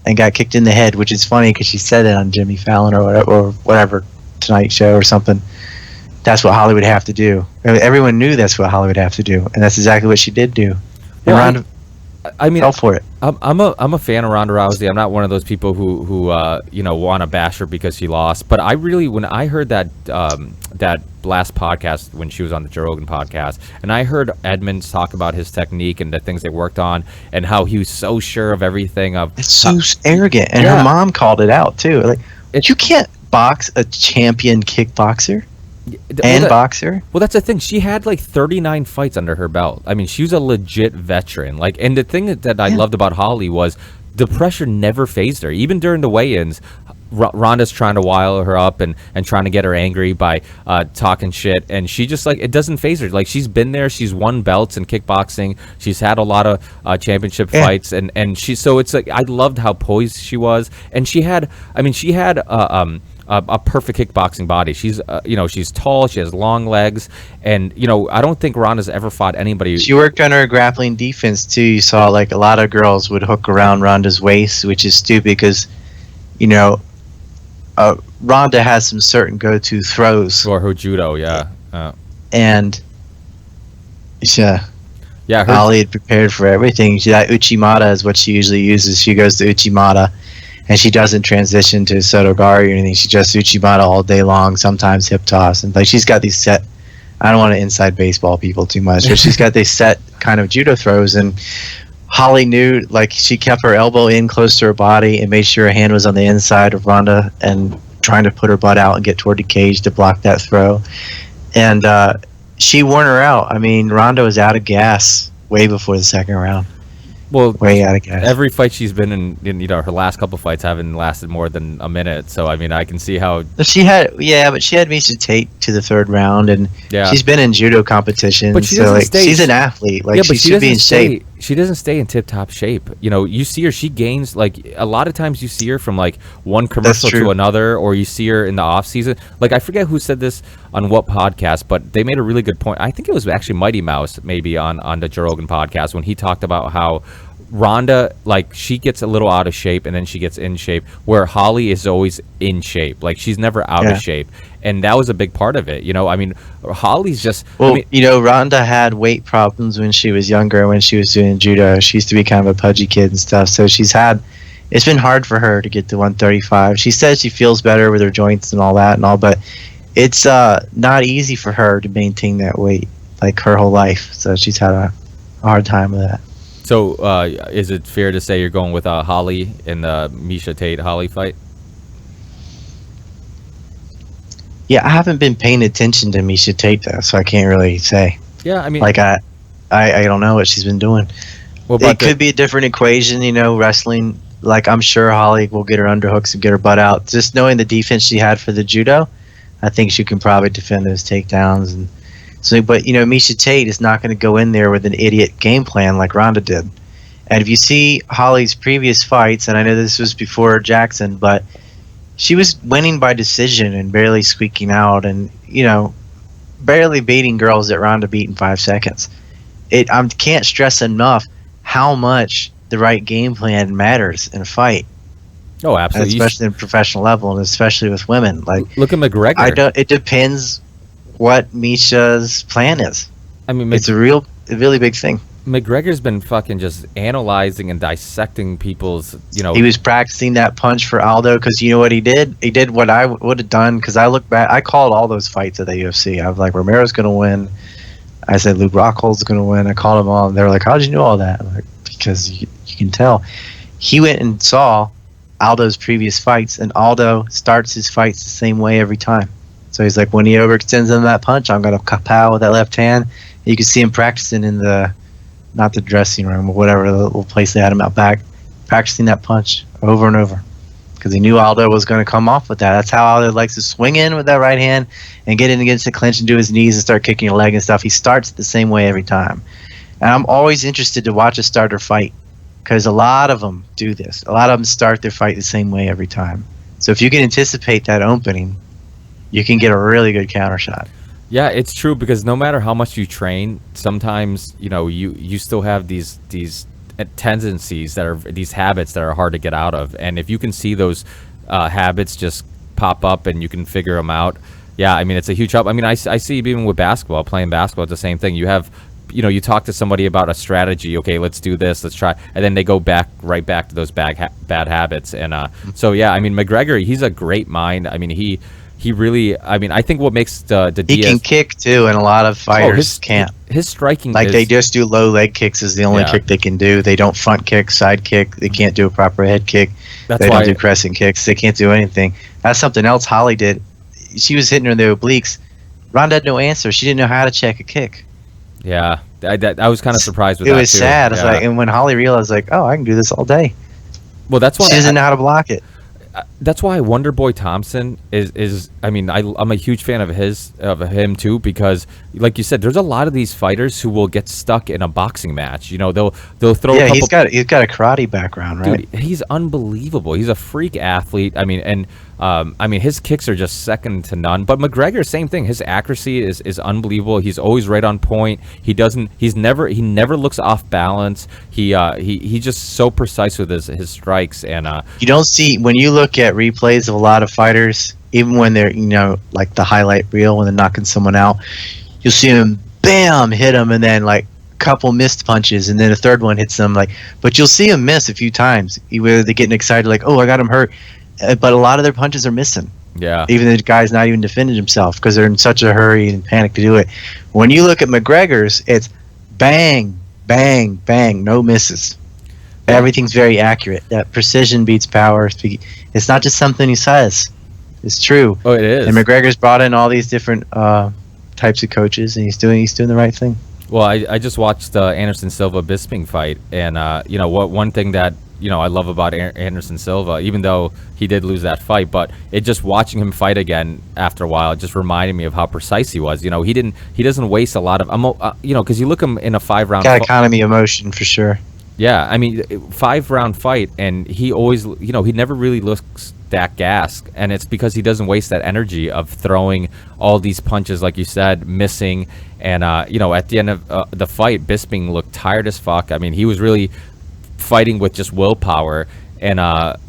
and got kicked in the head, which is funny because she said it on Jimmy Fallon or whatever Tonight Show or something. That's what Holly would have to do. Everyone knew that's what Holly would have to do, and that's exactly what she did do. And Ronda fell for it. I'm a fan of Ronda Rousey. I'm not one of those people who want to bash her because she lost. But I really, when I heard that last podcast when she was on the Joe Rogan podcast, and I heard Edmonds talk about his technique and the things they worked on, and how he was so sure of everything. It's so arrogant, and her mom called it out too. You can't box a champion kickboxer. Boxer. Well, that's the thing. She had 39 fights under her belt. I mean, she was a legit veteran. And the thing that I loved about Holly was the pressure never fazed her. Even during the weigh-ins, Ronda's trying to wile her up and trying to get her angry by talking shit, and she just it doesn't faze her. She's been there. She's won belts in kickboxing. She's had a lot of championship fights, and she. So it's I loved how poised she was, and she had. I mean, she had a perfect kickboxing body. She's she's tall, she has long legs, and I don't think Ronda's ever fought anybody. She worked on her grappling defense too. You saw like a lot of girls would hook around Ronda's waist, which is stupid because Ronda has some certain go-to throws Or her judo, yeah. and Yeah, Holly had prepared for everything. That Uchimata is what she usually uses. She goes to Uchimata, and she doesn't transition to Sotogari or anything. She just Uchimata all day long, sometimes hip toss. And like she's got these set, I don't want to inside baseball people too much, but she's got these set kind of judo throws. And Holly knew, like, she kept her elbow in close to her body and made sure her hand was on the inside of Ronda and trying to put her butt out and get toward the cage to block that throw. And she worn her out. I mean, Ronda was out of gas way before the second round. Well, way out of gas. Every fight she's been in, her last couple fights haven't lasted more than a minute. So I mean, I can see how she had Miesha Tate to the third round, and she's been in judo competitions. But she's an athlete. Like, she should be in shape. She doesn't stay in tip-top shape. You see her, she gains, like, a lot of times you see her from, like, one commercial to another, or you see her in the off-season. Like, I forget who said this on what podcast, but they made a really good point. I think it was actually Mighty Mouse, maybe, on the Joe Rogan podcast, when he talked about how Ronda, like, she gets a little out of shape and then she gets in shape, where Holly is always in shape. Like, she's never out of shape. And that was a big part of it. I mean, Holly's just... Well, Ronda had weight problems when she was younger, when she was doing judo. She used to be kind of a pudgy kid and stuff. So it's been hard for her to get to 135. She says she feels better with her joints and all that and all, but it's not easy for her to maintain that weight, like, her whole life. So she's had a hard time with that. So is it fair to say you're going with Holly in the Miesha Tate-Holly fight? Yeah, I haven't been paying attention to Miesha Tate, though, so I can't really say. Yeah, I mean... Like, I don't know what she's been doing. It could be a different equation, wrestling. Like, I'm sure Holly will get her underhooks and get her butt out. Just knowing the defense she had for the judo, I think she can probably defend those takedowns. And so, but, Miesha Tate is not going to go in there with an idiot game plan like Ronda did. And if you see Holly's previous fights, and I know this was before Jackson, but she was winning by decision and barely squeaking out and, barely beating girls that Ronda beat in 5 seconds. I can't stress enough how much the right game plan matters in a fight. Oh, absolutely. Especially in professional level, and especially with women. Like, look at McGregor. It depends what Miesha's plan is. I mean, it's a really big thing. McGregor's been fucking just analyzing and dissecting people's, He was practicing that punch for Aldo because you know what he did? He did what I would have done, because I look back. I called all those fights at the UFC. I was like, Romero's going to win. I said Luke Rockhold's going to win. I called them all, and they were like, how'd you know all that? I'm like, because you can tell. He went and saw Aldo's previous fights, and Aldo starts his fights the same way every time. So he's like, when he overextends on that punch, I'm going to kapow with that left hand. You can see him practicing in not the dressing room or whatever, the little place they had him out back, practicing that punch over and over, because he knew Aldo was going to come off with that. That's how Aldo likes to swing in with that right hand and get in against the clinch and do his knees and start kicking your leg and stuff. He starts the same way every time. And I'm always interested to watch a starter fight, because a lot of them do this. A lot of them start their fight the same way every time. So if you can anticipate that opening, you can get a really good counter shot. Yeah, it's true, because no matter how much you train, sometimes you still have these tendencies these habits that are hard to get out of, and if you can see those habits just pop up and you can figure them out, yeah, I mean, it's a huge help. I mean, I see even with basketball, playing basketball, it's the same thing. You have, you talk to somebody about a strategy. Okay, let's do this. Let's try, and then they go right back to those bad habits. And so yeah, I mean, McGregor, he's a great mind. I mean, he really, I mean, I think what makes the Diaz... He can kick, too, and a lot of fighters can't. His striking they just do low leg kicks is the only kick they can do. They don't front kick, side kick. They can't do a proper head kick. They don't do crescent kicks. They can't do anything. That's something else Holly did. She was hitting her in the obliques. Ronda had no answer. She didn't know how to check a kick. Yeah, I was kind of surprised with that, too. It was sad. It's like, and when Holly realized, like, oh, I can do this all day. Well, that's why... She doesn't know how to block it. That's why Wonder Boy Thompson is I mean, I'm a huge fan of him too, because like you said, there's a lot of these fighters who will get stuck in a boxing match. They'll throw. Yeah, he's got a karate background, right? Dude, he's unbelievable. He's a freak athlete. I mean, and I mean, his kicks are just second to none. But McGregor, same thing. His accuracy is unbelievable. He's always right on point. He never looks off balance. He's just so precise with his strikes. And you don't see, when you look at replays of a lot of fighters, even when they're, like the highlight reel when they're knocking someone out, you'll see him bam hit him, and then like a couple missed punches, and then a third one hits them, but you'll see him miss a few times, whether they're getting excited like, oh, I got him hurt, but a lot of their punches are missing. Yeah. Even the guy's not even defending himself because they're in such a hurry and panic to do it. When you look at McGregor's, it's bang, bang, bang, no misses. Everything's very accurate. That precision beats power. It's not just something he says. It's true. Oh, it is. And McGregor's brought in all these different types of coaches, and he's doing the right thing. Well, I just watched the Anderson Silva Bisping fight, and one thing that I love about Anderson Silva, even though he did lose that fight, but it just watching him fight again after a while, it just reminded me of how precise he was. He doesn't waste a lot of because you look him in a 5-round. Got economy of motion for sure. Yeah, I mean, 5-round fight, and he always, he never really looks that gassed, and it's because he doesn't waste that energy of throwing all these punches, like you said, missing, and at the end of the fight, Bisping looked tired as fuck. I mean, he was really fighting with just willpower, and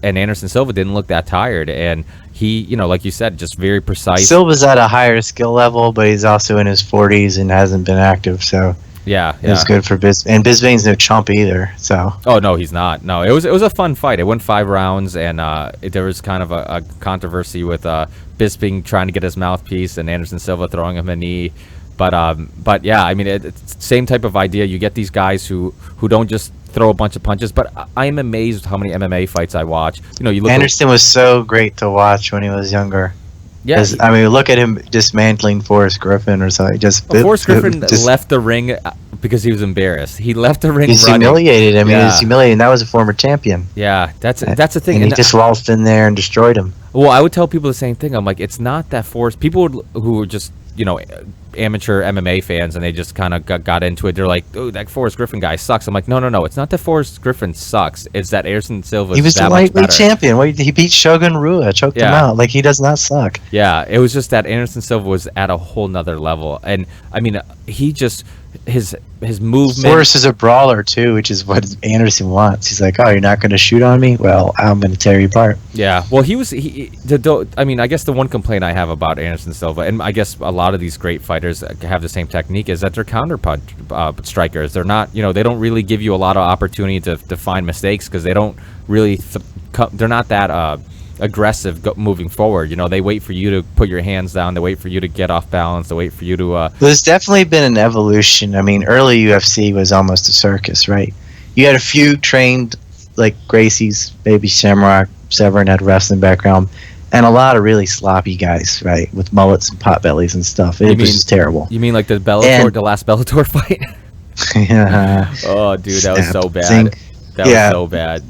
Anderson Silva didn't look that tired, and he, like you said, just very precise. Silva's at a higher skill level, but he's also in his 40s and hasn't been active, so. Yeah. It's good for Bisping, and Bisping's no chump either. So. Oh no, he's not. No, it was a fun fight. It went 5 rounds, and there was kind of a controversy with Bisping trying to get his mouthpiece and Anderson Silva throwing him a knee. But yeah, I mean, it's same type of idea. You get these guys who don't just throw a bunch of punches. But I am amazed how many MMA fights I watch. You look. Anderson was so great to watch when he was younger. Yeah, I mean, look at him dismantling Forrest Griffin or something. Forrest Griffin left the ring because he was embarrassed. He left the ring. He's running. Humiliated. I mean, he was humiliated. That was a former champion. Yeah, that's the thing. And he just waltzed in there and destroyed him. Well, I would tell people the same thing. I'm like, it's not that Forrest. People who were just amateur MMA fans, and they just kind of got into it. They're like, oh, that Forrest Griffin guy sucks. I'm like, no. It's not that Forrest Griffin sucks. It's that Anderson Silva. He was the lightweight champion. He beat Shogun Rua, choked him out. Like, he does not suck. Yeah, it was just that Anderson Silva was at a whole nother level, and I mean, he just his movement. Forrest is a brawler too, which is what Anderson wants. He's like, oh, you're not going to shoot on me? Well, I'm going to tear you apart. Yeah, well, I mean, I guess the one complaint I have about Anderson Silva, and I guess a lot of these great fighters have the same technique, is that they're counter punch strikers. They're not, they don't really give you a lot of opportunity to find mistakes, because they don't really, they're not that aggressive moving forward. They wait for you to put your hands down, they wait for you to get off balance, they wait for you to There's definitely been an evolution. I mean, early UFC was almost a circus, right? You had a few trained, like Gracie's, maybe Shamrock, Severn had a wrestling background, and a lot of really sloppy guys, right, with mullets and potbellies and stuff. It was just terrible. You mean like the last Bellator fight? Yeah. Oh, dude, that was so bad. That was so bad.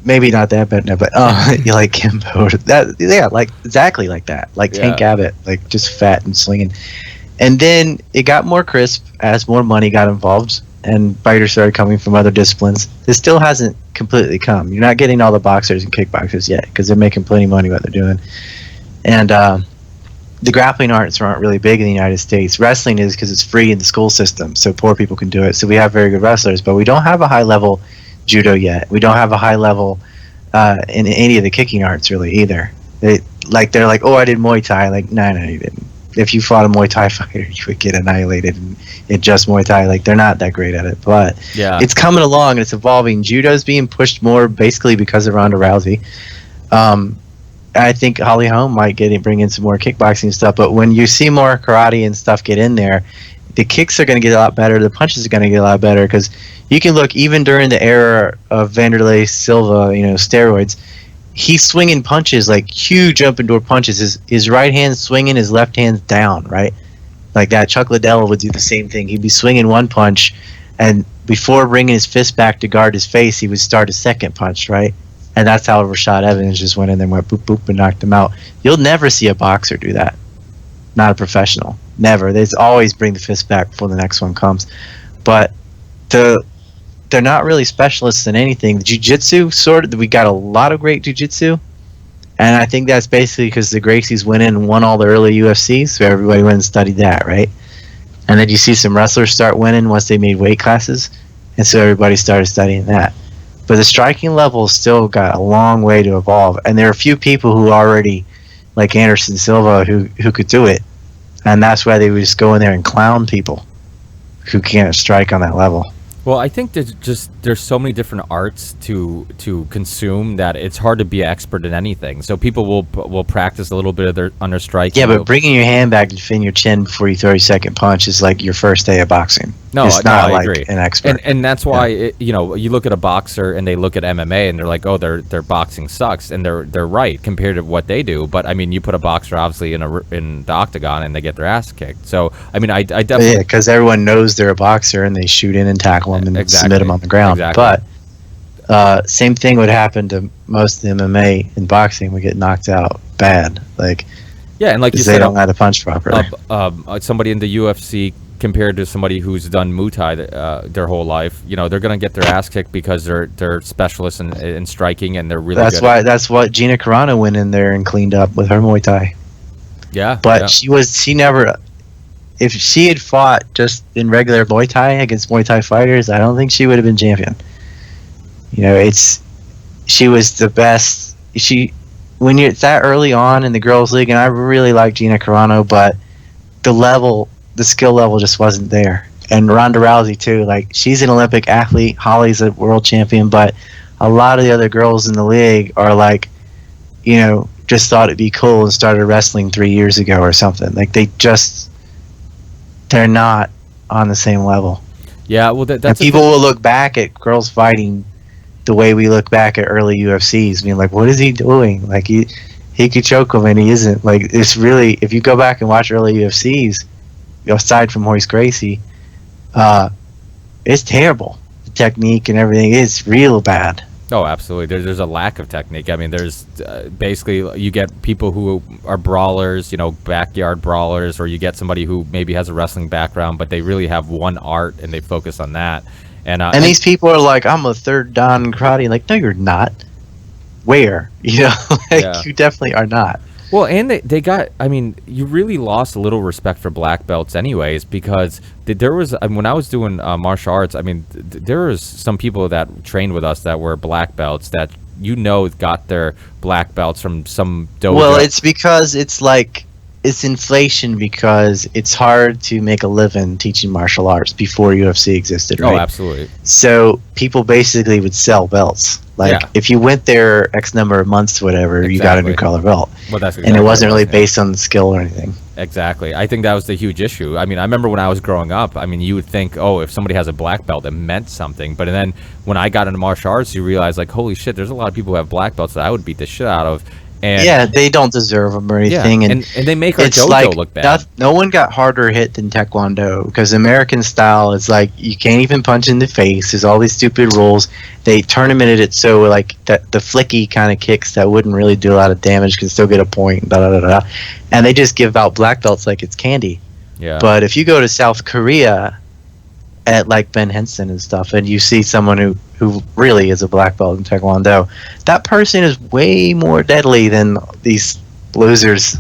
Maybe not that bad, no, but you like Kimbo. Like exactly like that. Like Tank Abbott, like just fat and slinging. And then it got more crisp as more money got involved and fighters started coming from other disciplines. This still hasn't completely come. You're not getting all the boxers and kickboxers yet, because they're making plenty of money what they're doing. And the grappling arts aren't really big in the United States. Wrestling is, because it's free in the school system, so poor people can do it. So we have very good wrestlers, but we don't have a high level judo yet. We don't have a high level in any of the kicking arts really either. They're like, oh, I did Muay Thai. Like, no, you didn't. If you fought a Muay Thai fighter, you would get annihilated in just Muay Thai. Like, they're not that great at it, but it's coming along and it's evolving. Judo's being pushed more basically because of Ronda Rousey. I think Holly Holm might bring in some more kickboxing stuff, but when you see more karate and stuff get in there, the kicks are going to get a lot better, the punches are going to get a lot better, because you can look, even during the era of Vanderlei Silva, steroids, he's swinging punches, like huge up and door punches. His right hand swinging, his left hand's down, right? Like that. Chuck Liddell would do the same thing. He'd be swinging one punch, and before bringing his fist back to guard his face, he would start a second punch, right? And that's how Rashad Evans just went in there and went boop, boop, and knocked him out. You'll never see a boxer do that. Not a professional. Never. They always bring the fist back before the next one comes. But they're not really specialists in anything. Jiu-jitsu, we got a lot of great jiu-jitsu, And I think that's basically because the Gracies went in and won all the early UFCs, so everybody went and studied that, right? And then you see some wrestlers start winning once they made weight classes, and so everybody started studying that. But the striking level still got a long way to evolve, and there are a few people who already, like Anderson Silva, who could do it, and that's why they would just go in there and clown people who can't strike on that level. Well, I think there's so many different arts to consume that it's hard to be an expert in anything. So people will practice a little bit of their under strike. Yeah, but bringing your hand back to defend your chin before you throw your second punch is like your first day of boxing. No, it's not I like agree. An expert. And that's why you look at a boxer and they look at MMA and they're like, oh, their boxing sucks, and they're right compared to what they do. But I mean, you put a boxer obviously in the octagon and they get their ass kicked. So I mean, I definitely because everyone knows they're a boxer and they shoot in and tackle them and submit them on the ground. Exactly. But same thing would happen to most of the MMA in boxing. We get knocked out bad, like and like you they said, don't know how to punch properly. Somebody in the UFC compared to somebody who's done Muay Thai their whole life, they're gonna get their ass kicked because they're specialists in striking and they're really. That's what Gina Carano went in there and cleaned up with her Muay Thai. Yeah, but she never. If she had fought just in regular Muay Thai against Muay Thai fighters, I don't think she would have been champion. She was the best. When you're that early on in the girls' league, and I really like Gina Carano, but the skill level just wasn't there. And Ronda Rousey too. Like, she's an Olympic athlete. Holly's a world champion, but a lot of the other girls in the league are like, just thought it'd be cool and started wrestling 3 years ago or something. Like they're not on the same level. Yeah, well, that's and people will look back at girls fighting the way we look back at early UFCs, being like, "What is he doing? Like he could choke him, and he isn't." Like, it's really, if you go back and watch early UFCs, aside from Royce Gracie, it's terrible. The technique and everything is real bad. Oh, absolutely. There's a lack of technique. I mean, there's basically you get people who are brawlers, backyard brawlers, or you get somebody who maybe has a wrestling background, but they really have one art and they focus on that. And these people are like, I'm a third dan in karate. Like, no, you're not. Where? You definitely are not. Well, and they got, I mean, you really lost a little respect for black belts anyways, because there was, when I was doing martial arts, I mean, there was some people that trained with us that were black belts that, got their black belts from some dojo. Well, it's because it's inflation, because it's hard to make a living teaching martial arts before UFC existed, right? Oh, absolutely. So people basically would sell belts. Like, if you went there X number of months, whatever, you got a new color belt. Well, that's exactly and it wasn't really based on the skill or anything. Exactly. I think that was the huge issue. I mean, I remember when I was growing up, I mean, you would think, oh, if somebody has a black belt, it meant something. But then when I got into martial arts, you realize, like, holy shit, there's a lot of people who have black belts that I would beat the shit out of. And they don't deserve them or anything. Yeah, and they make our dojo look bad. No one got harder hit than Taekwondo, because American style is like, you can't even punch in the face. There's all these stupid rules. They tournamented it so like that the flicky kind of kicks that wouldn't really do a lot of damage can still get a point. And they just give out black belts like it's candy. Yeah. But if you go to South Korea at like Ben Henson and stuff, and you see someone who really is a black belt in Taekwondo, that person is way more deadly than these losers,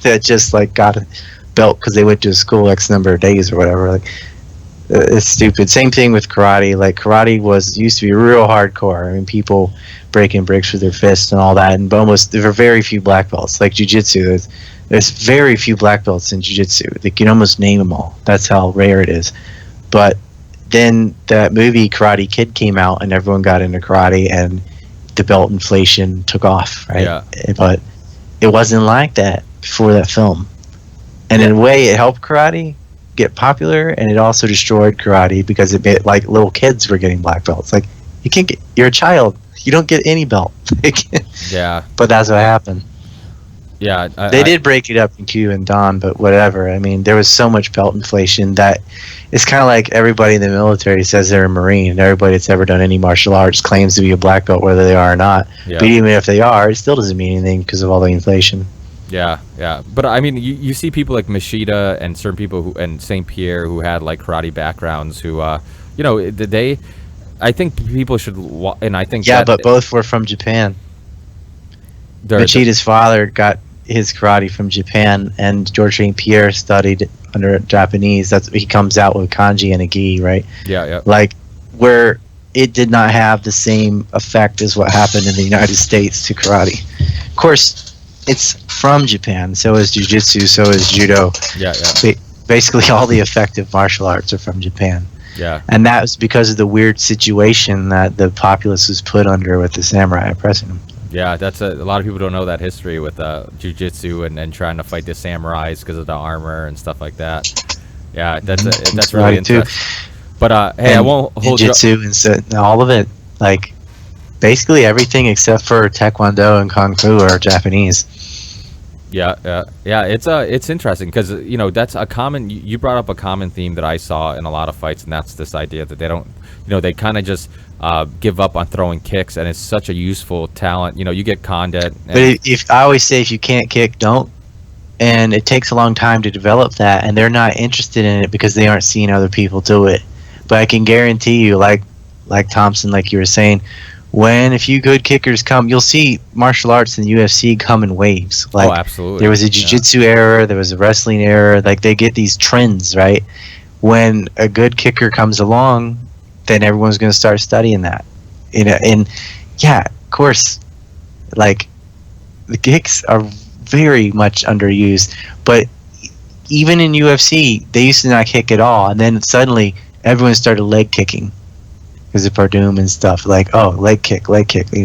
that just like got a belt because they went to school X number of days or whatever. Like, it's stupid. Same thing with karate. Like, karate used to be real hardcore. I mean, people breaking bricks with their fists and all that, and there were very few black belts. Like jiu-jitsu, there's very few black belts in jiu-jitsu. You can almost name them all. That's how rare it is. But then that movie Karate Kid came out, and everyone got into karate, and the belt inflation took off, right? Yeah. But it wasn't like that before that film. And in a way, it helped karate get popular, and it also destroyed karate, because it made, like, little kids were getting black belts. Like, you're a child. You don't get any belt. Yeah. But that's what happened. Yeah. They did break it up in Q and Don, but whatever. I mean, there was so much belt inflation that it's kind of like everybody in the military says they're a Marine, and everybody that's ever done any martial arts claims to be a black belt, whether they are or not. Yeah. But even if they are, it still doesn't mean anything because of all the inflation. Yeah. But I mean, you see people like Machida and certain people and St. Pierre who had like karate backgrounds who, I think people should, and I think. Yeah, but both were from Japan. Machida's father got his karate from Japan, and George St. Pierre studied under Japanese. He comes out with kanji and a gi, right? Yeah. Like, where it did not have the same effect as what happened in the United States to karate. Of course, it's from Japan. So is jiu-jitsu, so is judo. Yeah. Basically, all the effective martial arts are from Japan. Yeah. And that was because of the weird situation that the populace was put under with the samurai oppressing them. Yeah, that's a lot of people don't know that history with jiu-jitsu and trying to fight the samurais because of the armor and stuff like that. Yeah, that's really interesting. But hey, I won't hold jiu-jitsu and all of it, like basically everything except for taekwondo and kung fu are Japanese. Yeah. It's interesting because that's a common. You brought up a common theme that I saw in a lot of fights, and that's this idea that they don't, they kind of just give up on throwing kicks, and it's such a useful talent. You get Condit. But if I always say, if you can't kick, don't. And it takes a long time to develop that, and they're not interested in it because they aren't seeing other people do it. But I can guarantee you, like Thompson, like you were saying, when a few good kickers come, you'll see martial arts in the UFC come in waves. Like, absolutely. There was a jiu-jitsu era, there was a wrestling era. Like, they get these trends, right? When a good kicker comes along, then everyone's going to start studying that. And yeah, of course, like, the kicks are very much underused. But even in UFC, they used to not kick at all, and then suddenly everyone started leg kicking because of Pardum and stuff. Like, oh, leg kick,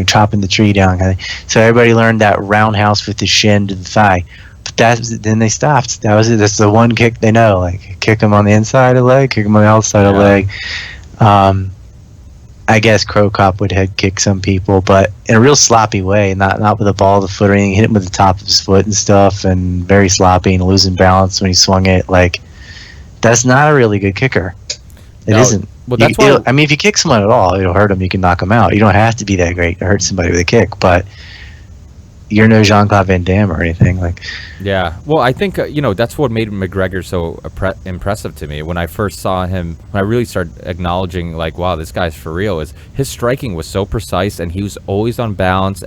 chopping the tree down kind of thing. So everybody learned that roundhouse with the shin to the thigh. But then they stopped. That was it. That's the one kick they know. Like, kick them on the inside of the leg, kick them on the outside of the leg. I guess Crow Cop would head kick some people, but in a real sloppy way, not with a ball of the foot or anything. Hit him with the top of his foot and stuff, and very sloppy and losing balance when he swung it. Like, that's not a really good kicker. It isn't. Well, that's why. I mean, if you kick someone at all, it'll hurt them. You can knock them out. You don't have to be that great to hurt somebody with a kick, but you're no Jean-Claude Van Damme or anything. Like, yeah. Well, I think that's what made McGregor so impressive to me. When I first saw him, when I really started acknowledging, like, wow, this guy's for real, is his striking was so precise, and he was always on balance.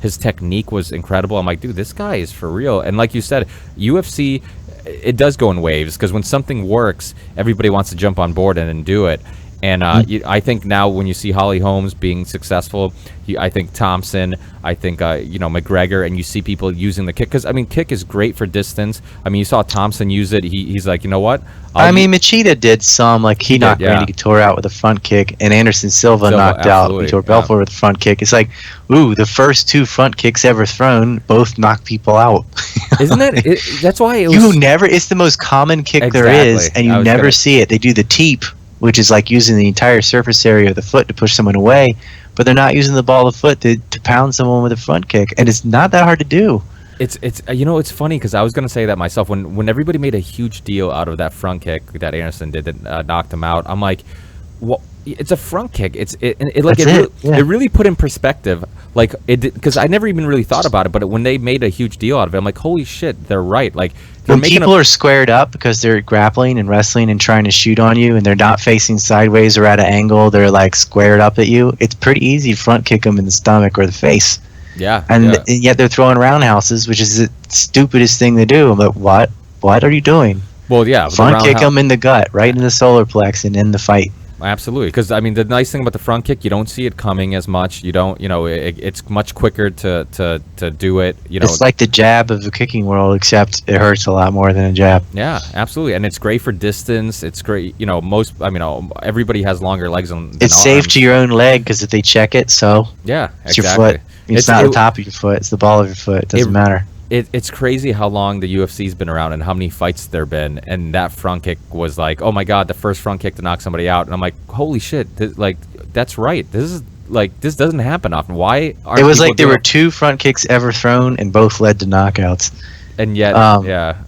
His technique was incredible. I'm like, dude, this guy is for real. And like you said, UFC, it does go in waves, because when something works, everybody wants to jump on board and do it. And I think now when you see Holly Holmes being successful, I think Thompson, I think McGregor, and you see people using the kick, because I mean, kick is great for distance. I mean, you saw Thompson use it. He's like, you know what? Machida did some, like, he knocked Randy Couture out with a front kick, and Anderson Silva knocked out Vitor Belfort with a front kick. It's like, ooh, the first two front kicks ever thrown both knocked people out. Isn't it? That's why it was. It's the most common kick there is, and you never see it. They do the teep, which is like using the entire surface area of the foot to push someone away, but they're not using the ball of the foot to pound someone with a front kick, and it's not that hard to do. It's funny, because I was gonna say that myself when everybody made a huge deal out of that front kick that Anderson did that knocked him out. I'm like, well, it's a front kick. It really put in perspective, like, it, because I never even really thought about it, but when they made a huge deal out of it, I'm like, holy shit, they're right. Like, when people are squared up because they're grappling and wrestling and trying to shoot on you, and they're not facing sideways or at an angle, they're like squared up at you, it's pretty easy to front kick them in the stomach or the face. Yeah. And yet they're throwing roundhouses, which is the stupidest thing to do. I'm like, what are you doing? Well, yeah. Front kick them in the gut, right in the solar plex, and end the fight. Absolutely, because I mean, the nice thing about the front kick, you don't see it coming as much. You don't, it's much quicker to do it. It's like the jab of the kicking world, except it hurts a lot more than a jab. Yeah, absolutely, and it's great for distance. It's great, everybody has longer legs than it's safe to your own leg, because if they check it, yeah, it's your foot. It's not the top of your foot; it's the ball of your foot. It doesn't matter. It's crazy how long the UFC's been around and how many fights there been, and that front kick was like, oh my god, the first front kick to knock somebody out, and I'm like, holy shit, that's right. This doesn't happen often. Why? It was like there were two front kicks ever thrown, and both led to knockouts. And yet,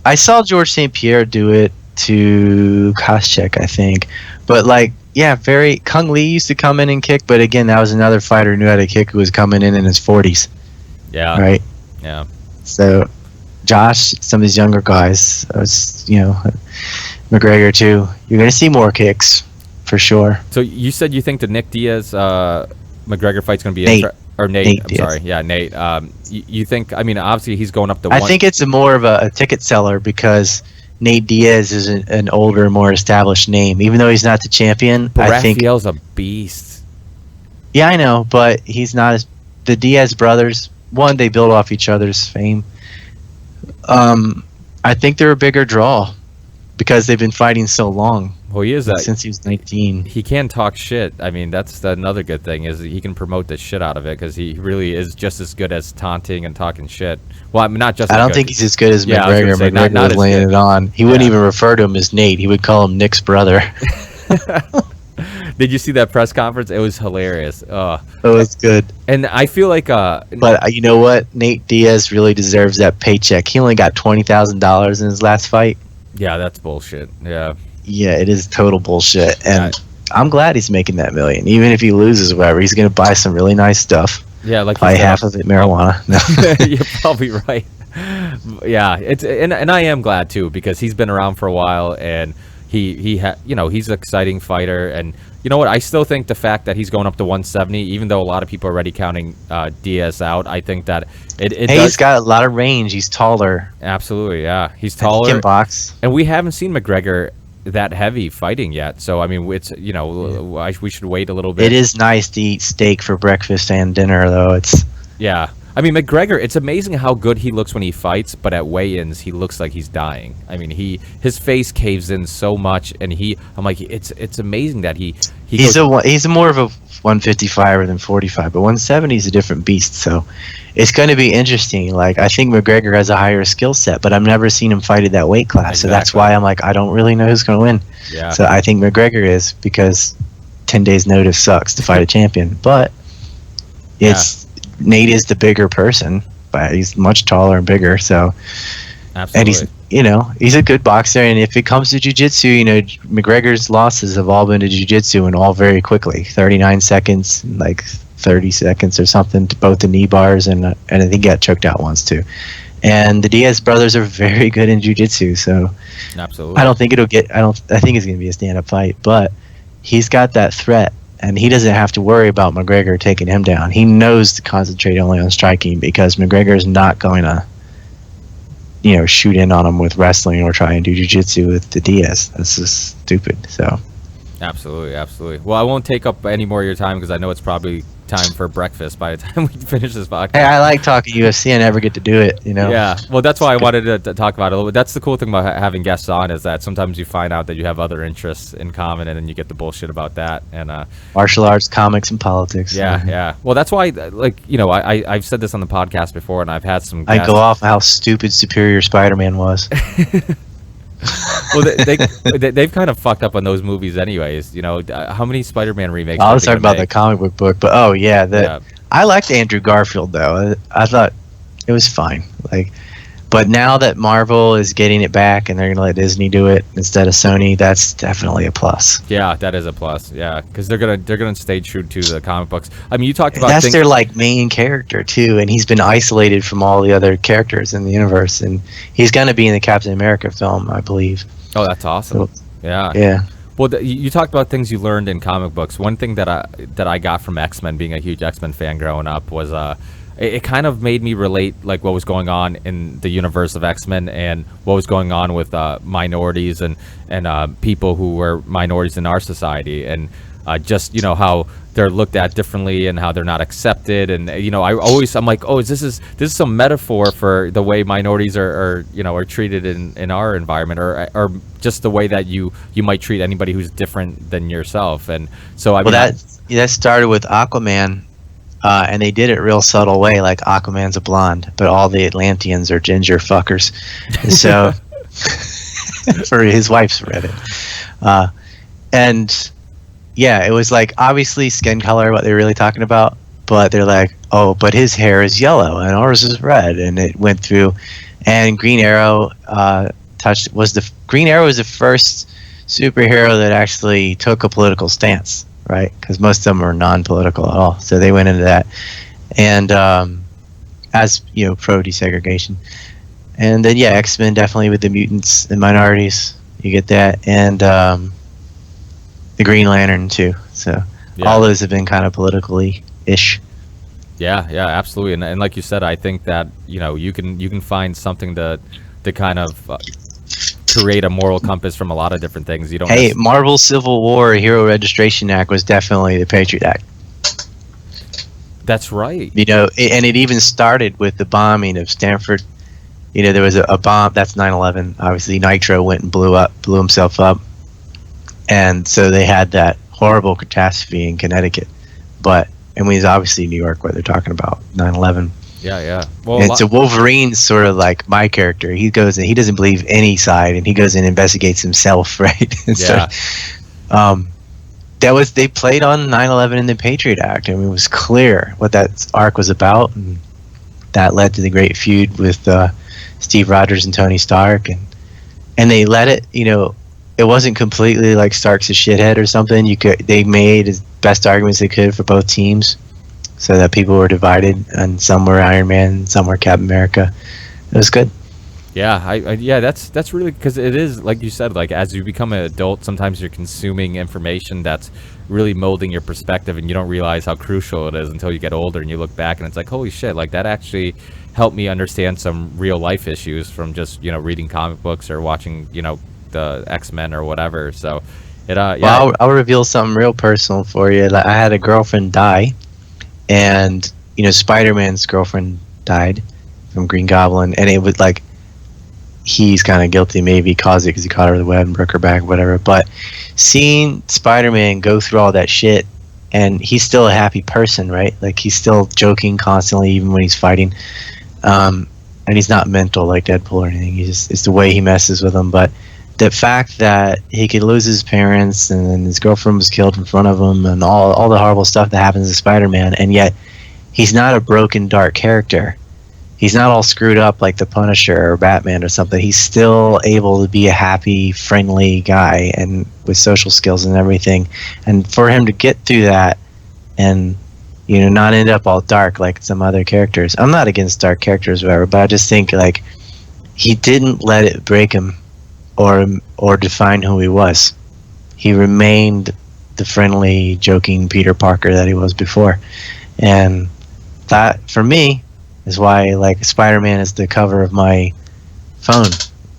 I saw George St. Pierre do it to Koscheck, I think, but Kung Lee used to come in and kick, but again, that was another fighter who knew how to kick, who was coming in his 40s. Yeah. Right. Yeah. So, Josh, some of these younger guys, McGregor too, you're going to see more kicks, for sure. So you said you think the Nick Diaz McGregor fight's going to be Or Nate. Nate I'm Diaz. sorry. Yeah, Nate. You think? I mean, obviously he's going up to. I think it's more of a ticket seller because Nate Diaz is an older, more established name. Even though he's not the champion, But I think. Raphael's a beast. Yeah, I know, but he's not as the Diaz brothers. One, they build off each other's fame. I think they're a bigger draw because they've been fighting so long. Well, he is that since he was 19. He can talk shit. I mean, that's another good thing is he can promote the shit out of it because he really is just as good as taunting and talking shit. Well, I'm not just. I don't think he's as good as Yeah, I was McGregor. gonna say, McGregor not was as laying good. it on. He wouldn't even refer to him as Nate. He would call him Nick's brother. Did you see that press conference? It was hilarious. Oh, it's good. And I feel like But you know what? Nate Diaz really deserves that paycheck. He only got $20,000 in his last fight. yeah, that's bullshit. Yeah. Yeah, it is total bullshit. And I'm glad he's making that million. Even if he loses or whatever, he's going to buy some really nice stuff. Yeah, like Probably half of it marijuana. No. You're probably right. Yeah, it's and I am glad too because he's been around for a while and he's an exciting fighter and you know what, I still think the fact that he's going up to 170, even though a lot of people are already counting Diaz out, I think that he's got a lot of range. He's taller. Absolutely, yeah, he's taller. He can box. And we haven't seen McGregor that heavy fighting yet, so I mean, it's we should wait a little bit. It is nice to eat steak for breakfast and dinner, though. It's I mean, McGregor, it's amazing how good he looks when he fights, but at weigh-ins, he looks like he's dying. I mean, his face caves in so much, and I'm like, it's amazing that he's more of a 155er than 45, but 170 is a different beast. So it's going to be interesting. Like, I think McGregor has a higher skill set, but I've never seen him fight at that weight class. Exactly. So that's why I'm like, I don't really know who's going to win. Yeah. So I think McGregor is because 10 days notice sucks to fight a champion, but Nate is the bigger person, but he's much taller and bigger. So, Absolutely. and he's a good boxer. And if it comes to jiu-jitsu, McGregor's losses have all been to jiu-jitsu and all very quickly, 39 seconds, like 30 seconds or something to both the knee bars, and I think he got choked out once too. And the Diaz brothers are very good in jiu-jitsu, so absolutely. I think it's going to be a stand-up fight, but he's got that threat. And he doesn't have to worry about McGregor taking him down. He knows to concentrate only on striking because McGregor is not going to, shoot in on him with wrestling or try and do jiu-jitsu with the Diaz. That's just stupid. So, absolutely. Well, I won't take up any more of your time because I know it's probably time for breakfast by the time we finish this podcast. Hey, I like talking UFC. I never get to do it. Yeah. Well, that's why I wanted to talk about it a little bit. That's the cool thing about having guests on is that sometimes you find out that you have other interests in common, and then you get the bullshit about that. And martial arts, comics, and politics. Yeah. Well, that's why, I've said this on the podcast before, and I've had some guests. I go off how stupid Superior Spider-Man was. Well, they've kind of fucked up on those movies anyways. How many Spider-Man remakes? I was talking about the comic book, but I liked Andrew Garfield though. I thought it was fine. But now that Marvel is getting it back and they're gonna let Disney do it instead of Sony, that's definitely a plus. Yeah, that is a plus. Yeah, because they're gonna stay true to the comic books. I mean, you talked about that's their main character too, and he's been isolated from all the other characters in the universe, and he's gonna be in the Captain America film, I believe. Oh, that's awesome. So, yeah. Well, you talked about things you learned in comic books. One thing that I got from X-Men, being a huge X-Men fan growing up, was it kind of made me relate like what was going on in the universe of X-Men and what was going on with minorities and people who were minorities in our society, and just how they're looked at differently and how they're not accepted. And I'm like, oh, this is some metaphor for the way minorities are treated in our environment, or just the way that you might treat anybody who's different than yourself. And so that started with Aquaman. And they did it real subtle way, like Aquaman's a blonde, but all the Atlanteans are ginger fuckers. So, for his wife's read it. And yeah, it was like obviously skin color, what they're really talking about, but they're like, oh, but his hair is yellow and ours is red, and it went through. And Green Arrow Green Arrow was the first superhero that actually took a political stance. Right, because most of them are non-political at all, so they went into that, and as pro desegregation, and then X-Men definitely with the mutants and minorities, you get that, and the Green Lantern too. So all those have been kind of politically ish. Yeah, yeah, absolutely. And like you said, I think that you can find something to kind of create a moral compass from a lot of different things. You don't. Hey, Marvel Civil War Hero Registration Act was definitely the Patriot Act. That's right. And it even started with the bombing of Stanford. There was a bomb. That's 9/11. Obviously, Nitro went and blew himself up, and so they had that horrible catastrophe in Connecticut. But it's obviously New York what they're talking about, 9/11. Yeah, yeah. Well, and so Wolverine's sort of like my character. He goes and he doesn't believe any side, and he goes and investigates himself, right? And yeah. So, they played on 9/11 in the Patriot Act. I mean, it was clear what that arc was about, and that led to the great feud with Steve Rogers and Tony Stark, and they let it. It wasn't completely like Stark's a shithead or something. They made as best arguments they could for both teams, so that people were divided, and some were Iron Man, some were Captain America. It was good. Yeah, yeah, that's really, because it is like you said, like as you become an adult, sometimes you're consuming information that's really molding your perspective, and you don't realize how crucial it is until you get older and you look back and it's like, holy shit, like that actually helped me understand some real life issues from just reading comic books or watching the X-Men or whatever. So it yeah. Well, I'll reveal something real personal for you. Like, I had a girlfriend die, and Spider-Man's girlfriend died from Green Goblin, and it was like, he's kind of guilty, maybe caused it because he caught her with a web and broke her back, whatever. But seeing Spider-Man go through all that shit, and he's still a happy person, right? Like, he's still joking constantly, even when he's fighting. And he's not mental like Deadpool or anything. It's the way he messes with them. But the fact that he could lose his parents, and then his girlfriend was killed in front of him, and all the horrible stuff that happens to Spider-Man, and yet he's not a broken, dark character. He's not all screwed up like the Punisher or Batman or something. He's still able to be a happy, friendly guy, and with social skills and everything. And for him to get through that and not end up all dark like some other characters. I'm not against dark characters or whatever, but I just think like he didn't let it break him or define who he was. He remained the friendly, joking Peter Parker that he was before. And that, for me, is why like Spider-Man is the cover of my phone.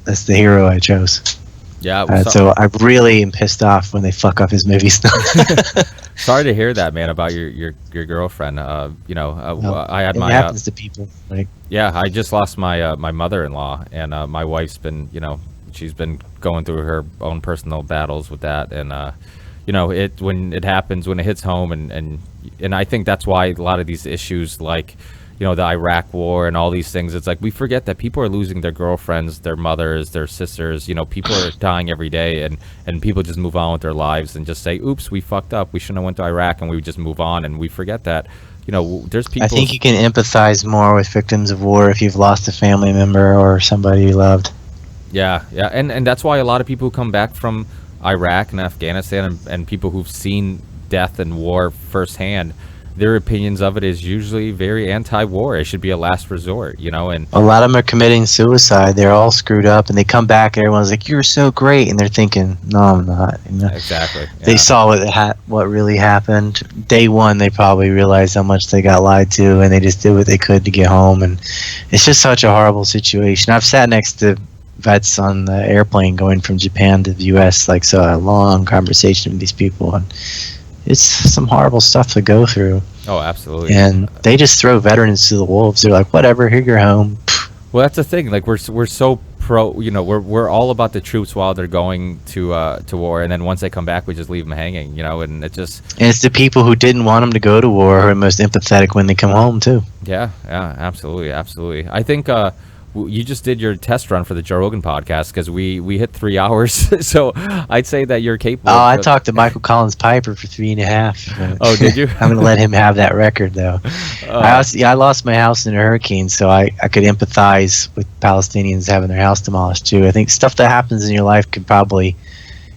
That's the hero I chose. Yeah. So I really am pissed off when they fuck up his movies. Sorry to hear that, man, about your girlfriend. I had it happens to people. Like, yeah, I just lost my my mother-in-law, and my wife's been she's been going through her own personal battles with that, and when it happens, when it hits home, and I think that's why a lot of these issues, like the Iraq war and all these things, it's like we forget that people are losing their girlfriends, their mothers, their sisters. People are dying every day, and people just move on with their lives and just say, oops, we fucked up, we shouldn't have went to Iraq, and we just move on, and we forget that there's people. I think you can empathize more with victims of war if you've lost a family member or somebody you loved. Yeah, and that's why a lot of people who come back from Iraq and Afghanistan, and people who've seen death and war firsthand, their opinions of it is usually very anti-war. It should be a last resort, and a lot of them are committing suicide. They're all screwed up, and they come back, and everyone's like, "You're so great," and they're thinking, "No, I'm not." Exactly. Yeah. They saw what really happened. Day one, they probably realized how much they got lied to, and they just did what they could to get home. And it's just such a horrible situation. I've sat next to vets on the airplane going from Japan to the U.S., like, so a long conversation with these people, and it's some horrible stuff to go through. Oh, absolutely. And they just throw veterans to the wolves. They're like, whatever, here you're home. Well, that's the thing. Like, we're so pro. We're all about the troops while they're going to war, and then once they come back, we just leave them hanging. And it just. And it's the people who didn't want them to go to war who are most empathetic when they come home too. Yeah, absolutely. I think you just did your test run for the Joe Rogan podcast, because we hit 3 hours. So I'd say that you're capable. I talked to Michael Collins Piper for 3.5. Oh, did you? I'm going to let him have that record, though. I lost my house in a hurricane, so I could empathize with Palestinians having their house demolished, too. I think stuff that happens in your life could probably,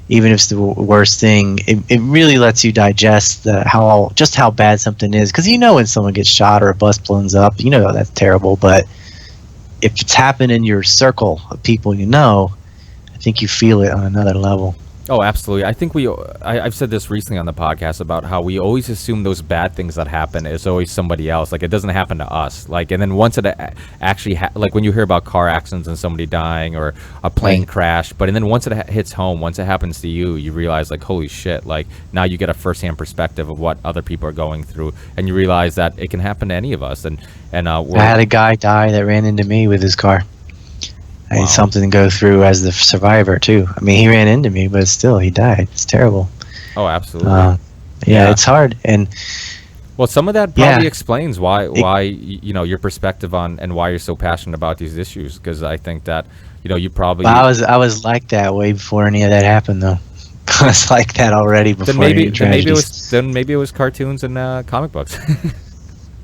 even if it's the worst thing, it really lets you digest how bad something is. Because when someone gets shot or a bus blows up, that's terrible, but if it's happened in your circle of people I think you feel it on another level. Oh, absolutely. I think I've said this recently on the podcast about how we always assume those bad things that happen is always somebody else. Like, it doesn't happen to us. Like, and then once it actually, like when you hear about car accidents and somebody dying or a plane Right. crash, but and then once it hits home, once it happens to you, you realize like, holy shit, like now you get a firsthand perspective of what other people are going through. And you realize that it can happen to any of us. And I had a guy die that ran into me with his car. I had something to go through as the survivor too. I mean, he ran into me, but still, he died. It's terrible. Oh, absolutely. Yeah, it's hard. And well, some of that probably explains why your perspective on and why you're so passionate about these issues. Because I think that you probably. I was like that way before any of that happened, though. I was like that already before. Then maybe it was cartoons and comic books.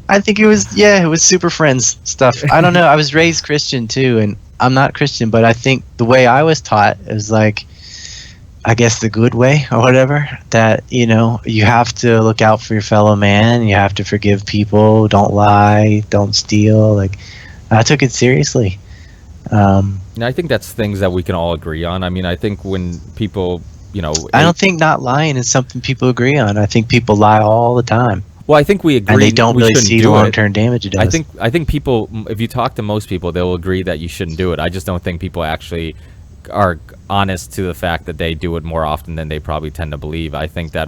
I think it was Super Friends stuff. I don't know. I was raised Christian too, and I'm not Christian, but I think the way I was taught is like, I guess the good way or whatever, that, you have to look out for your fellow man. You have to forgive people. Don't lie. Don't steal. Like, I took it seriously. And I think that's things that we can all agree on. I mean, I think when people, I don't think not lying is something people agree on. I think people lie all the time. Well, I think we agree. And they don't really see the long-term damage it does. I think people, if you talk to most people, they'll agree that you shouldn't do it. I just don't think people actually are honest to the fact that they do it more often than they probably tend to believe. I think that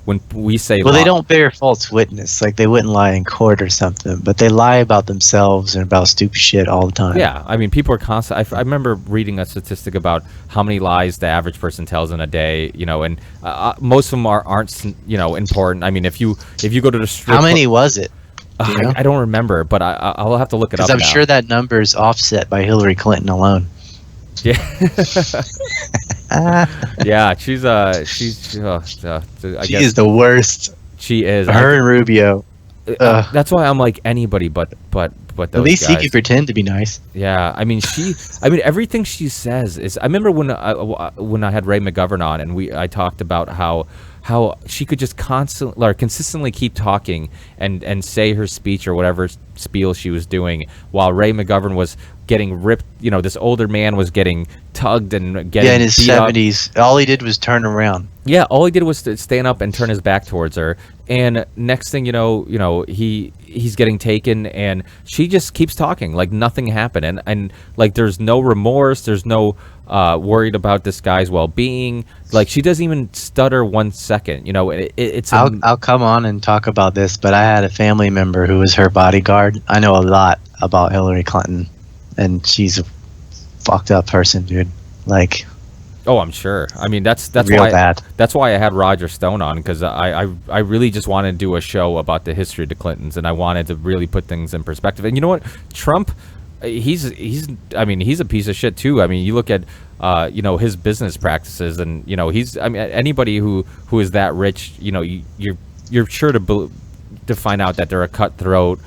when we say they don't bear false witness. Like, they wouldn't lie in court or something, but they lie about themselves and about stupid shit all the time. Yeah, I mean, people are constant. I remember reading a statistic about how many lies the average person tells in a day. And most of them aren't important. I mean, if you go to the strip, how many was it? I don't remember, but I'll have to look it up. Because I'm sure that number is offset by Hillary Clinton alone. Yeah. Yeah, she is the worst. She is. Her and Rubio. That's why I'm like anybody but those at least guys. He can pretend to be nice. Yeah, I mean everything she says is. I remember when I had Ray McGovern on and I talked about how she could just consistently keep talking and say her speech or whatever spiel she was doing while Ray McGovern was getting ripped. This older man was getting tugged and getting in his 70s. All he did was turn around. Yeah, all he did was stand up and turn his back towards her. And next thing he's getting taken, and she just keeps talking like nothing happened, and like there's no remorse, there's no worried about this guy's well-being. Like, she doesn't even stutter 1 second. It's. I'll come on and talk about this, but I had a family member who was her bodyguard. I know a lot about Hillary Clinton, and she's a fucked up person, dude. Like. Oh, I'm sure. I mean, that's real why bad. That's why I had Roger Stone on, because I really just wanted to do a show about the history of the Clintons, and I wanted to really put things in perspective. And you know what, Trump, he's a piece of shit too. I mean, you look at his business practices, and anybody who is that rich, you're sure to find out that they're a cutthroat,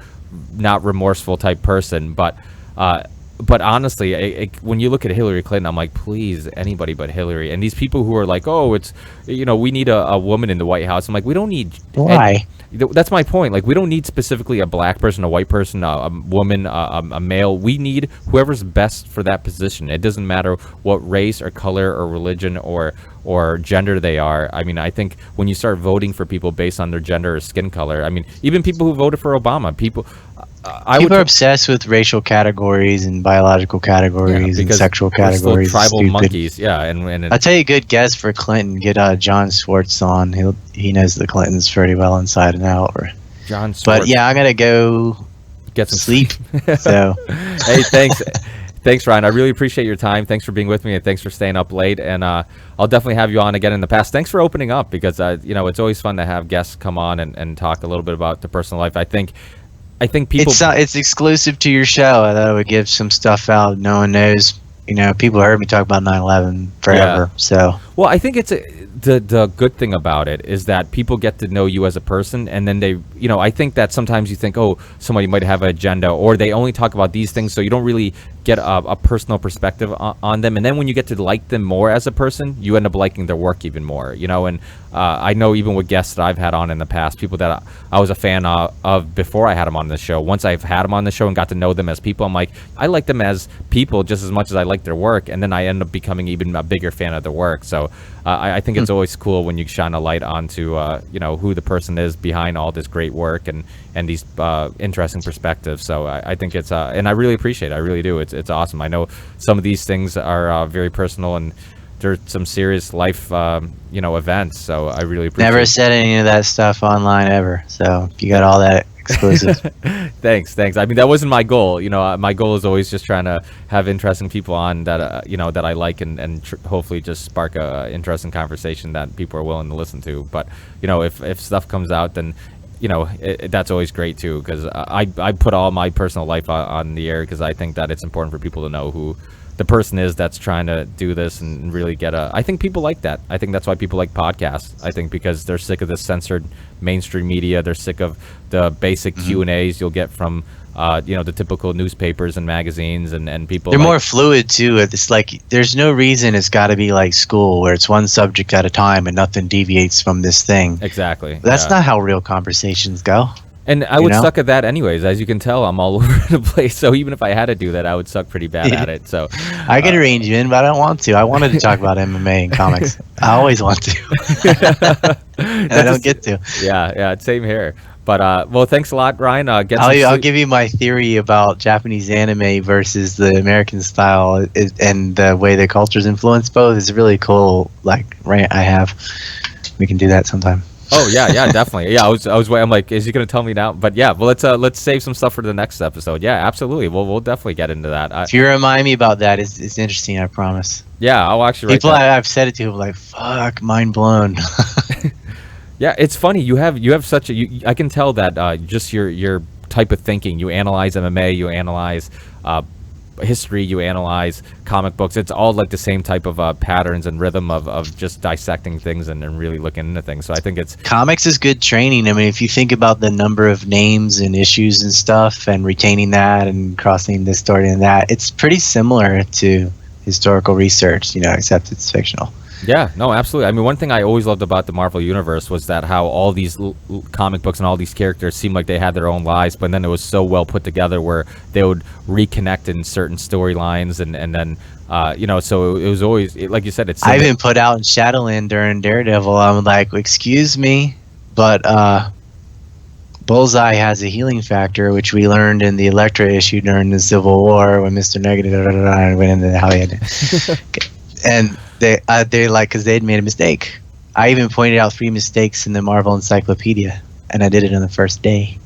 not remorseful type person, but honestly, when you look at Hillary Clinton, I'm like, please, anybody but Hillary. And these people who are like, oh, it's, we need a woman in the White House. I'm like, we don't need. Why? That's my point. Like, we don't need specifically a black person, a white person, a woman, a male. We need whoever's best for that position. It doesn't matter what race or color or religion or gender they are. I mean, I think when you start voting for people based on their gender or skin color, I mean, even people who voted for Obama, people are obsessed with racial categories and biological categories and sexual categories. Tribal monkeys, yeah. And I'll tell you a good guess for Clinton. Get John Swartz on. He knows the Clintons pretty well inside and out. John Swartz. But yeah, I'm gonna go get some sleep. So, hey, thanks. Thanks, Ryan. I really appreciate your time. Thanks for being with me, and thanks for staying up late. And I'll definitely have you on again in the past. Thanks for opening up, because it's always fun to have guests come on and talk a little bit about their personal life. I think people. It's exclusive to your show. I thought I would give some stuff out. No one knows. People heard me talk about 9/11 forever. Yeah. So. Well, I think the good thing about it is that people get to know you as a person, and then they, I think that sometimes you think, oh, somebody might have an agenda, or they only talk about these things, so you don't really get a personal perspective on them. And then when you get to like them more as a person, you end up liking their work even more, and I know even with guests that I've had on in the past, people that I was a fan of before I had them on the show, once I've had them on the show and got to know them as people, I'm like, I like them as people just as much as I like their work, and then I end up becoming even a bigger fan of their work. So I think it's always cool when you shine a light onto who the person is behind all this great work and these interesting perspectives. So I think it's and I really appreciate it. I really do. It's awesome. I know some of these things are very personal, and there's some serious life events. So I really appreciate Never said any of that stuff online ever. So you got all that exclusive. Thanks. I mean, that wasn't my goal. My goal is always just trying to have interesting people on that that I like, and hopefully just spark a interesting conversation that people are willing to listen to. But if stuff comes out, then that's always great too, because I put all my personal life on the air, because I think that it's important for people to know who the person is that's trying to do this and really get I think people like that. I think that's why people like podcasts. I think because they're sick of this censored mainstream media. They're sick of the basic Q&As you'll get from the typical newspapers and magazines, and people. They're more fluid too. It's like there's no reason it's got to be like school, where it's one subject at a time and nothing deviates from this thing. Exactly. That's not how real conversations go. And I would suck at that anyways. As you can tell, I'm all over the place. So even if I had to do that, I would suck pretty bad at it. So I could arrange you in, but I don't want to. I wanted to talk about MMA and comics. I always want to. And I don't get to. Yeah, same here. But well, thanks a lot, Ryan. I'll give you my theory about Japanese anime versus the American style, and the way the cultures influence both is really cool. Like rant I have. We can do that sometime. Oh yeah, definitely. Yeah, I was I'm like, is he gonna tell me now? But yeah, well, let's save some stuff for the next episode. Yeah, absolutely. We'll definitely get into that. If you remind me about that, it's interesting. I promise. Yeah, I'll actually. People I've said it to, like, fuck, mind blown. Yeah, it's funny. You have such a. I can tell that just your type of thinking. You analyze MMA. You analyze history, you analyze comic books. It's all like the same type of patterns and rhythm of just dissecting things and really looking into things. So I think it's comics is good training. I mean, if you think about the number of names and issues and stuff, and retaining that and crossing this story and that, it's pretty similar to historical research, except it's fictional. Yeah, no, absolutely. I mean, one thing I always loved about the Marvel Universe was that how all these comic books and all these characters seemed like they had their own lives, but then it was so well put together where they would reconnect in certain storylines, and then, so it was always, like you said, it's... I've been put out in Shadowland during Daredevil. I'm like, excuse me, but Bullseye has a healing factor, which we learned in the Elektra issue during the Civil War when Mr. Negative went into how he had to... And... They like, because they'd made a mistake. I even pointed out 3 mistakes in the Marvel Encyclopedia, and I did it on the first day.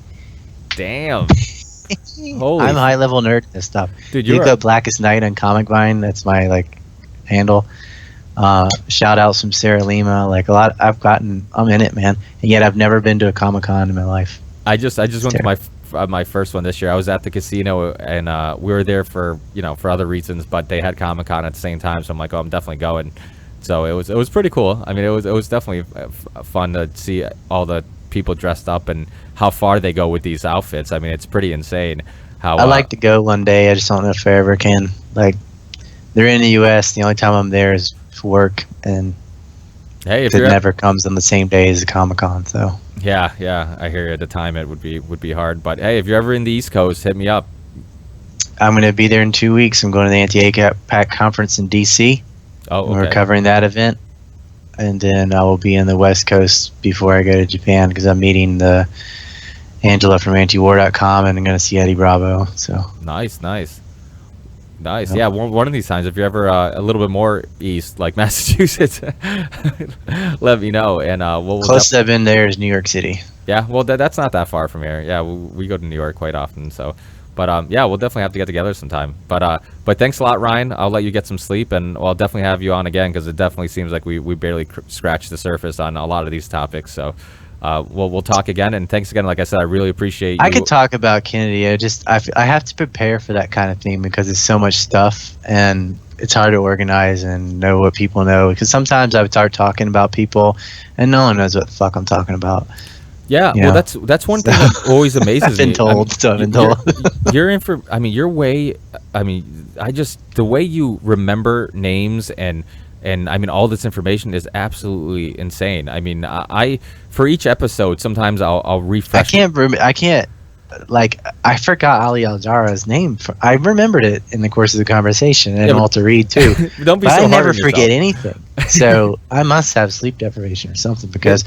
Damn. I'm a high-level nerd in this stuff. Dude, you go Blackest Night on Comic Vine. That's my handle. Shout outs from Sarah Lima. Like a lot, I'm in it, man. And yet I've never been to a Comic-Con in my life. I just went to my first one this year. I was at the casino, and we were there for other reasons, but they had Comic-Con at the same time, so I'm like, oh, I'm definitely going. So it was pretty cool. I mean, it was definitely fun to see all the people dressed up and how far they go with these outfits. I mean, it's pretty insane. How I like to go one day. I just don't know if I ever can. Like, they're in the U.S. The only time I'm there is for work, and hey, if it never comes on the same day as the Comic-Con. So. Yeah, I hear you. At the time it would be hard, but hey, if you're ever in the East Coast, hit me up. I'm going to be there in 2 weeks. I'm going to the Anti-APAC conference in DC. Oh, okay. We're covering that event, and then I will be in the West Coast before I go to Japan, because I'm meeting the Angela from antiwar.com, and I'm going to see Eddie Bravo. So nice. Yeah, one of these times, if you're ever a little bit more east, like Massachusetts, let me know. And we'll closest I've been there is New York City. Yeah, well, that's not that far from here. Yeah, we go to New York quite often. So, but yeah, we'll definitely have to get together sometime. But thanks a lot, Ryan. I'll let you get some sleep, and I'll definitely have you on again, because it definitely seems like we barely scratched the surface on a lot of these topics. So, we'll talk again. And thanks again. Like I said, I really appreciate you. I could talk about Kennedy. I have to prepare for that kind of thing because it's so much stuff and it's hard to organize and know what people know. Because sometimes I would start talking about people and no one knows what the fuck I'm talking about. Yeah, well, that's one thing that always amazes me. I've been told. Your way. The way you remember names and all this information is absolutely insane. I mean, I for each episode, sometimes I'll refresh. I forgot Ali Al-Jara's name. I remembered it in the course of the conversation, and Walter Reed too. Don't be but so I hard never on forget yourself. anything. So I must have sleep deprivation or something because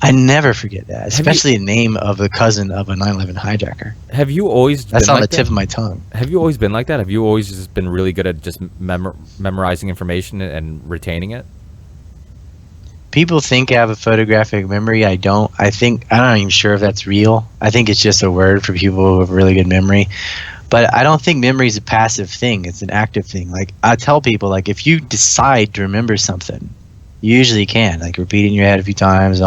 I never forget that, especially the name of the cousin of a 9/11 hijacker. Have you always? That's been on like the tip of my tongue. Have you always been like that? Have you always just been really good at just memorizing information and retaining it? People think I have a photographic memory. I don't. I'm not even sure if that's real. I think it's just a word for people who have really good memory. But I don't think memory is a passive thing. It's an active thing. Like I tell people, like if you decide to remember something, you usually can. Like repeat it in your head a few times.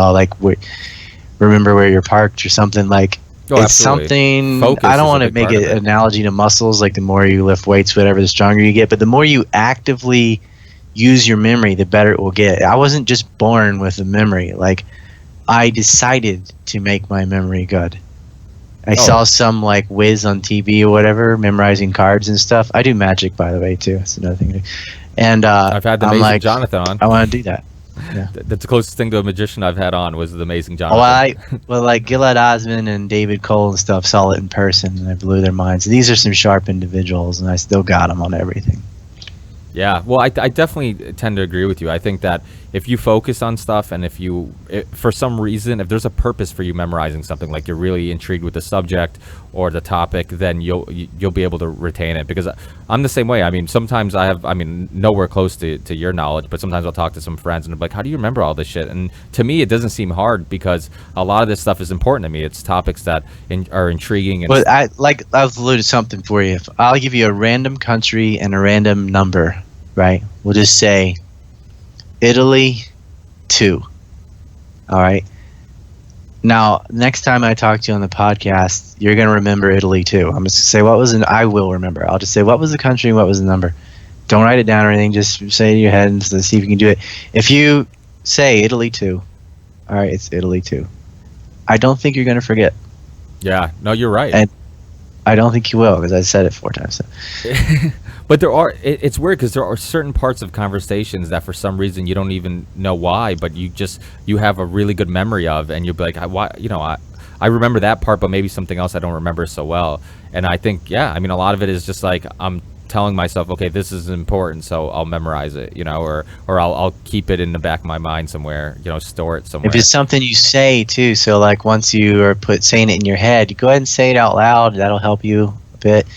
Remember where you're parked or something. Like it's absolutely. something. Focus I don't is a want to big make part of an it. analogy to muscles. Like the more you lift weights, whatever, the stronger you get. But the more you actively use your memory, the better it will get. I wasn't just born with a memory. Like I decided to make my memory good. I saw some like whiz on TV or whatever, memorizing cards and stuff. I do magic, by the way, too. That's another thing. And I've had the I'm amazing like, Jonathan on. I want to do that. Yeah. That's the closest thing to a magician I've had on was the amazing Jonathan. Like Gilad Osman and David Cole and stuff saw it in person, and I blew their minds. These are some sharp individuals, and I still got them on everything. Yeah, well, I definitely tend to agree with you. I think that if you focus on stuff and for some reason, if there's a purpose for you memorizing something, like you're really intrigued with the subject or the topic, then you'll be able to retain it. Because I'm the same way. I mean, sometimes nowhere close to your knowledge, but sometimes I'll talk to some friends and I'm like, how do you remember all this shit? And to me, it doesn't seem hard because a lot of this stuff is important to me. It's topics that are intriguing. And But I've alluded something for you. I'll give you a random country and a random number. Right, we'll just say Italy 2. All right. Now, next time I talk to you on the podcast, you're gonna remember Italy 2. I'm just gonna say I will remember. I'll just say what was the country, what was the number. Don't write it down or anything. Just say it in your head and see if you can do it. If you say Italy 2, all right, it's Italy 2. I don't think you're gonna forget. Yeah, no, you're right. And I don't think you will because I said it 4 times. So. But it's weird because there are certain parts of conversations that for some reason you don't even know why, but you have a really good memory of, and you'll be like, why, I remember that part, but maybe something else I don't remember so well. And I think, a lot of it is just like I'm telling myself, okay, this is important, so I'll memorize it, or I'll keep it in the back of my mind somewhere, store it somewhere. If it's something you say too, so like once you are saying it in your head, you go ahead and say it out loud. That'll help you a bit.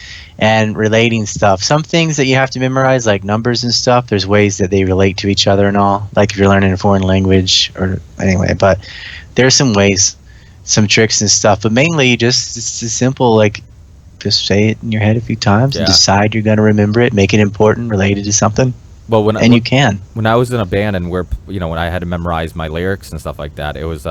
And relating stuff. Some things that you have to memorize, like numbers and stuff, there's ways that they relate to each other and all. Like if you're learning a foreign language or anyway, but there's some ways, some tricks and stuff. But mainly it's simple, like just say it in your head a few times and decide you're going to remember it, make it important, related to something. Well, you can. When I was in a band and when I had to memorize my lyrics and stuff like that, it was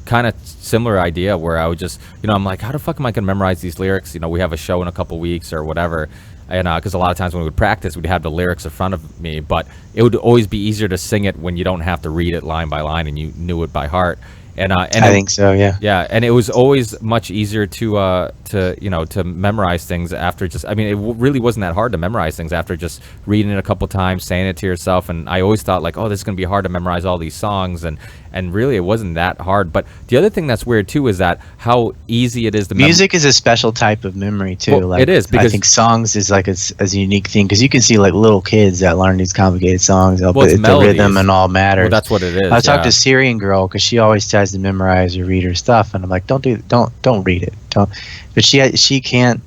kind of similar idea where I would just, I'm like, how the fuck am I going to memorize these lyrics? We have a show in a couple weeks or whatever. And because a lot of times when we would practice, we'd have the lyrics in front of me, but it would always be easier to sing it when you don't have to read it line by line and you knew it by heart. And I think so, yeah. Yeah, and it was always much easier to memorize things after it really wasn't that hard to memorize things after just reading it a couple times, saying it to yourself. And I always thought like, oh, this is going to be hard to memorize all these songs, and really it wasn't that hard. But the other thing that's weird too is that how easy it is to music is a special type of memory too. Well, it is, because I think songs is like a unique thing because you can see like little kids that learn these complicated songs. The rhythm and all matters. Well, that's what it is. I talked to a Syrian girl because she always tries to memorize or read her stuff, and I'm like, don't read it. Don't. But she can't.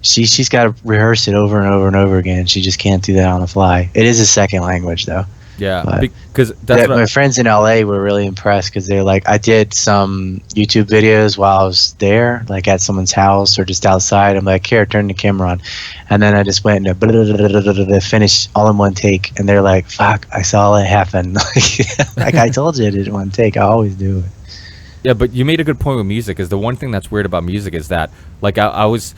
She's got to rehearse it over and over and over again. She just can't do that on the fly. It is a second language though. Yeah, because my friends in LA were really impressed because they're like, I did some YouTube videos while I was there, like at someone's house or just outside. I'm like, here, turn the camera on, and then I just went and finished all in one take, and they're like, fuck, I saw it happen. Like I told you, I did it in one take. I always do it. Yeah, but you made a good point with music. Is the one thing that's weird about music is that, like, I was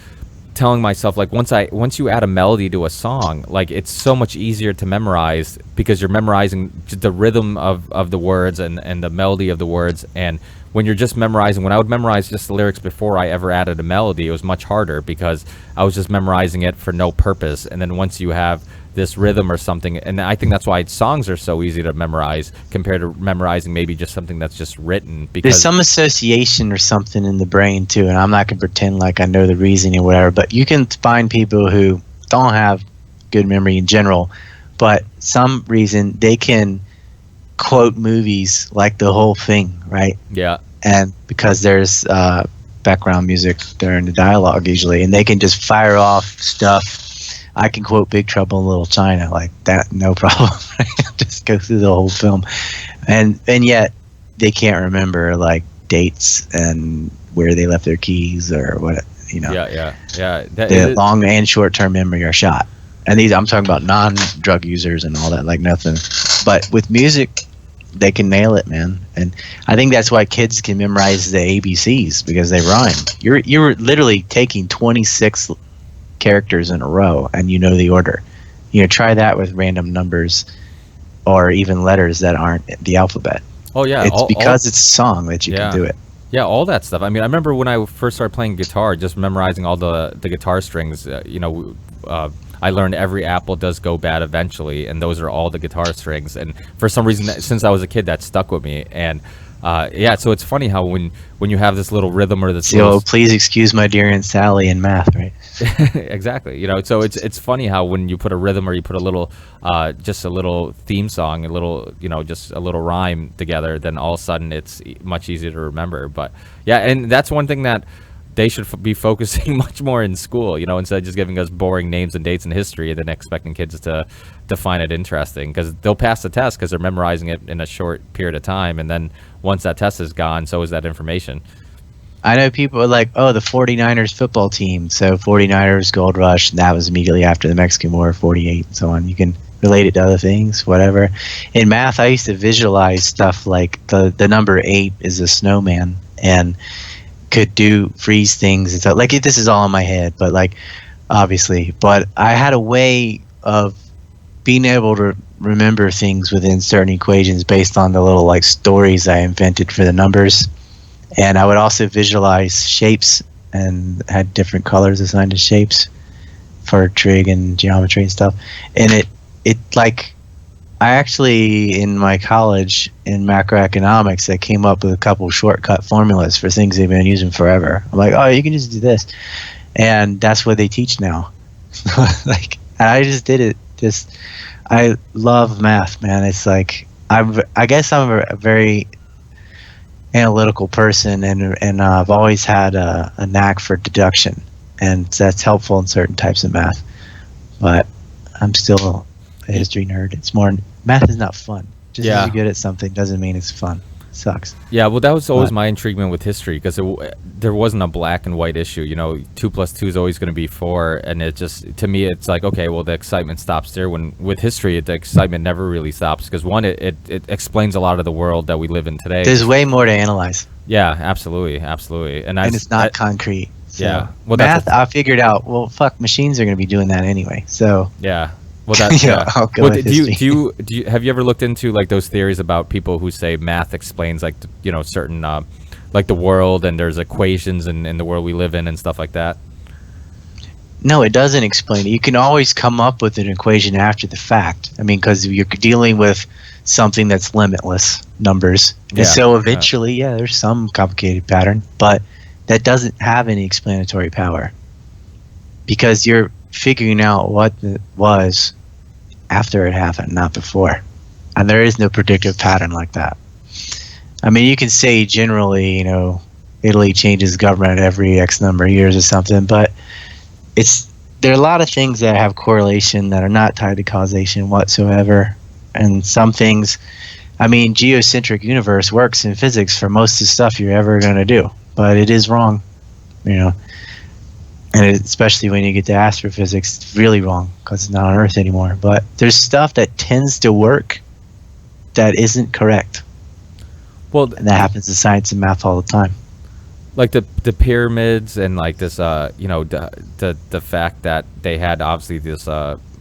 telling myself, like, once you add a melody to a song, like, it's so much easier to memorize because you're memorizing the rhythm of the words and the melody of the words. And when you're just memorizing, when I would memorize just the lyrics before I ever added a melody, it was much harder because I was just memorizing it for no purpose. And then once you have this rhythm or something, and I think that's why songs are so easy to memorize compared to memorizing maybe just something that's just written, because there's some association or something in the brain too, and I'm not going to pretend like I know the reasoning or whatever, but you can find people who don't have good memory in general, but some reason they can quote movies like the whole thing, right? Yeah. And because there's background music during the dialogue usually, and they can just fire off stuff. I can quote Big Trouble in Little China like that, no problem. Just go through the whole film, and yet they can't remember like dates and where they left their keys or what, you know. Yeah. The long and short term memory are shot, and these I'm talking about non-drug users and all that, like nothing. But with music, they can nail it, man. And I think that's why kids can memorize the ABCs, because they rhyme. You're literally taking 26 characters in a row and you know the order. You know, try that with random numbers or even letters that aren't the alphabet. Oh yeah, it's because it's a song that you can do it. Yeah, all that stuff. I mean, I remember when I first started playing guitar, just memorizing all the guitar strings. I learned every apple does go bad eventually, and those are all the guitar strings. And for some reason, since I was a kid, that stuck with me. And so it's funny how when you have this little rhythm or this please excuse my dear Aunt Sally in math, right? Exactly. You know, so it's funny how when you put a rhythm or you put a little just a little theme song, a little, you know, just a little rhyme together, then all of a sudden it's much easier to remember. But yeah, and that's one thing that they should be focusing much more in school, you know, instead of just giving us boring names and dates and history and then expecting kids to find it interesting, because they'll pass the test because they're memorizing it in a short period of time, and then once that test is gone, so is that information. I know people are like, oh, the 49ers football team, so 49ers Gold Rush, and that was immediately after the Mexican War, 48 and so on. You can relate it to other things, whatever. In math, I used to visualize stuff like the number 8 is a snowman and could do freeze things and stuff. Like, this is all in my head, but like, obviously, but I had a way of being able to remember things within certain equations based on the little like stories I invented for the numbers. And I would also visualize shapes and had different colors assigned to shapes for trig and geometry and stuff. And it like, I actually, in my college in macroeconomics, I came up with a couple shortcut formulas for things they've been using forever. I'm like, oh, you can just do this. And that's what they teach now. Like, I just did it. I love math, man. It's like, I guess I'm a very analytical person, and I've always had a knack for deduction, and that's helpful in certain types of math. But I'm still a history nerd. It's more, math is not fun. Just because you're good at something doesn't mean it's fun. It sucks. Yeah, well, that was always my intriguement with history, because there wasn't a black and white issue. You know, 2 + 2 is always going to be 4, and it just, to me, it's like, okay, well, the excitement stops there. When with history, the excitement never really stops, because one, it explains a lot of the world that we live in today. There's way more to analyze. Yeah, absolutely, and it's not concrete. So yeah, well, math, I figured out. Well, fuck, machines are going to be doing that anyway. So yeah. Well, that's I'll go with do you have you ever looked into like those theories about people who say math explains like certain like the world, and there's equations in the world we live in and stuff like that? No, it doesn't explain it. You can always come up with an equation after the fact. I mean, because you're dealing with something that's limitless numbers, and so eventually, there's some complicated pattern, but that doesn't have any explanatory power, because you're figuring out what it was after it happened, not before. And there is no predictive pattern like that. I mean, you can say generally, Italy changes government every X number of years or something, but there are a lot of things that have correlation that are not tied to causation whatsoever. And some things, I mean, geocentric universe works in physics for most of the stuff you're ever going to do, but it is wrong, And especially when you get to astrophysics, it's really wrong because it's not on Earth anymore. But there's stuff that tends to work that isn't correct. Well, and that happens in science and math all the time. like the pyramids and like this, the fact that they had obviously this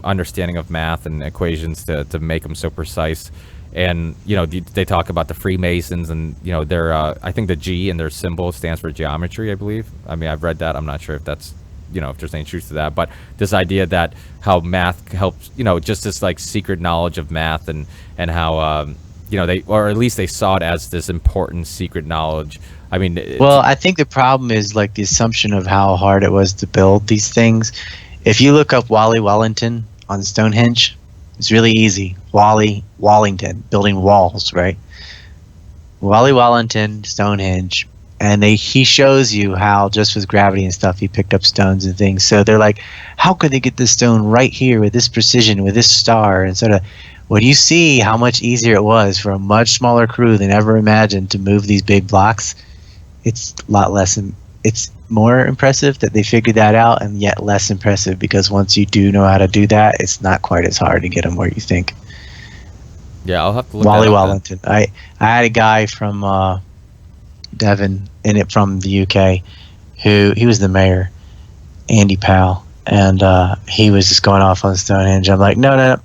understanding of math and equations to make them so precise. And they talk about the Freemasons and their I think the G in their symbol stands for geometry, I believe. I mean, I've read that. I'm not sure if that's if there's any truth to that, but this idea that how math helps, just this like secret knowledge of math and how they, or at least they saw it as this important secret knowledge. I mean, well, I think the problem is like the assumption of how hard it was to build these things. If you look up Wally Wellington on Stonehenge, it's really easy. Wally Wallington, building walls, right? Wally Wellington, Stonehenge, and he shows you how just with gravity and stuff he picked up stones and things. So they're like, how could they get this stone right here with this precision, with this star, and sort of. When you see how much easier it was for a much smaller crew than ever imagined to move these big blocks, it's a lot less. It's more impressive that they figured that out, and yet less impressive because once you do know how to do that, it's not quite as hard to get them where you think. Yeah, I'll have to look. Wally Wellington. I had a guy from Devon from the UK, he was the mayor, Andy Powell, and he was just going off on Stonehenge. I'm like, no.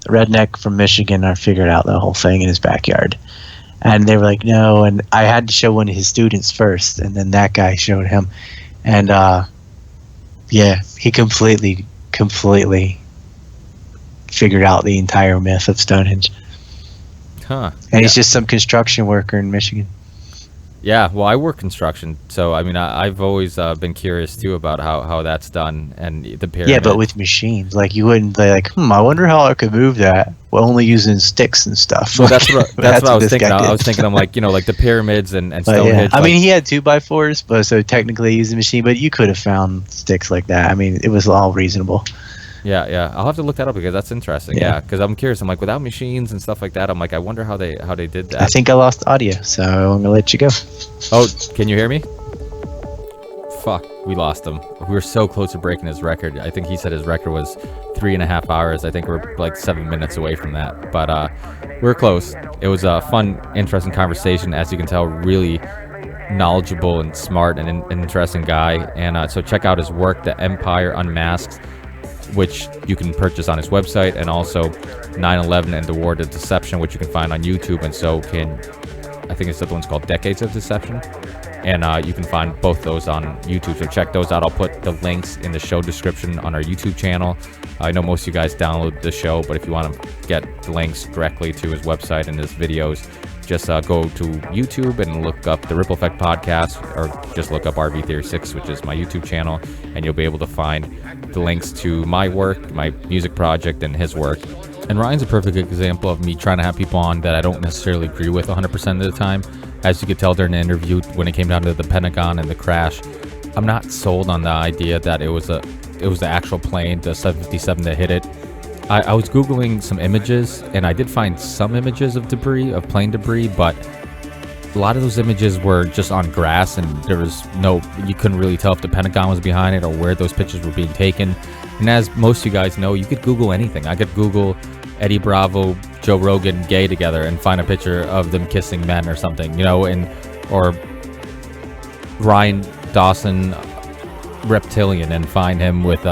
Redneck from Michigan, I figured out the whole thing in his backyard. And they were like, no, and I had to show one of his students first, and then that guy showed him. And he completely figured out the entire myth of Stonehenge. And he's just some construction worker in Michigan. Yeah, well, I work construction, so I mean, I've always been curious too about how that's done and the pyramid. Yeah, but with machines, like you wouldn't be like, I wonder how I could move that. Well, only using sticks and stuff. Well, that's what I was thinking. I was thinking, I'm like, like the pyramids and Stonehenge. Yeah. I mean, he had 2x4s, but so technically he used a machine, but you could have found sticks like that. I mean, it was all reasonable. Yeah. I'll have to look that up because that's interesting. Yeah, because I'm curious. I'm like, without machines and stuff like that, I'm like, I wonder how they did that. I think I lost audio, so I'm gonna let you go. Oh, can you hear me? Fuck, we lost him. We were so close to breaking his record. I think he said his record was 3.5 hours. I think we're like 7 minutes away from that, but we're close. It was a fun, interesting conversation. As you can tell, really knowledgeable and smart and an interesting guy. And so check out his work, The Empire Unmasked, which you can purchase on his website, and also 9/11 and the War to Deception, which you can find on YouTube, and so can, I think it's the one's called Decades of Deception, and you can find both those on YouTube, so check those out. I'll put the links in the show description on our YouTube channel. I know most of you guys download the show, but if you want to get the links directly to his website and his videos, just go to YouTube and look up the Ripple Effect Podcast, or just look up RV Theory 6, which is my YouTube channel, and you'll be able to find the links to my work, my music project, and his work. And Ryan's a perfect example of me trying to have people on that I don't necessarily agree with 100% of the time. As you could tell during the interview, when it came down to the Pentagon and the crash, I'm not sold on the idea that it was the actual plane, the 757, that hit it. I was Googling some images, and I did find some images of plane debris, but a lot of those images were just on grass, and you couldn't really tell if the Pentagon was behind it or where those pictures were being taken. And as most of you guys know, you could Google anything. I could Google Eddie Bravo, Joe Rogan gay together and find a picture of them kissing men or something, or Ryan Dawson reptilian and find him with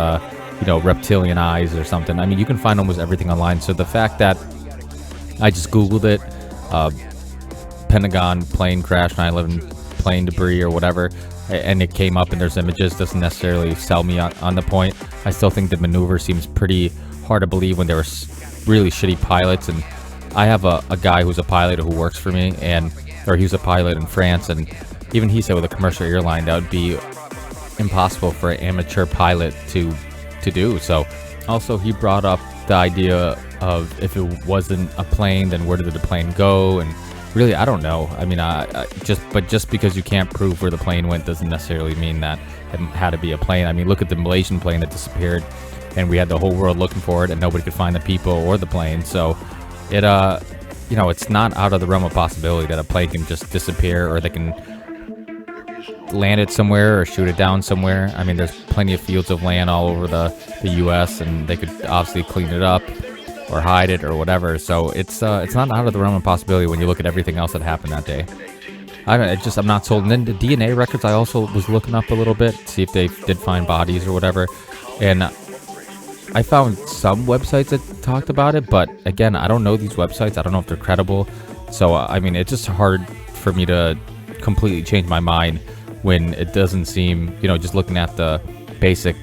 reptilian eyes or something. I mean, you can find almost everything online. So the fact that I just Googled it, Pentagon plane crash, 9/11 plane debris or whatever, and it came up and there's images, doesn't necessarily sell me on the point. I still think the maneuver seems pretty hard to believe when there were really shitty pilots. And I have a guy who's a pilot who works for me, or he was a pilot in France, and even he said with a commercial airline that would be impossible for an amateur pilot to do. So also he brought up the idea of if it wasn't a plane, then where did the plane go? And really, I don't know. I mean, just because you can't prove where the plane went doesn't necessarily mean that it had to be a plane. I mean, look at the Malaysian plane that disappeared, and we had the whole world looking for it, and nobody could find the people or the plane. So it it's not out of the realm of possibility that a plane can just disappear, or they can land it somewhere or shoot it down somewhere. I mean, there's plenty of fields of land all over the U.S., and they could obviously clean it up. or hide it or whatever. So it's not out of the realm of possibility when you look at everything else that happened that day. I'm not sold. And then the DNA records, I also was looking up a little bit, see if they did find bodies or whatever. And I found some websites that talked about it, but again, I don't know these websites. I don't know if they're credible. So, it's just hard for me to completely change my mind when it doesn't seem, just looking at the basic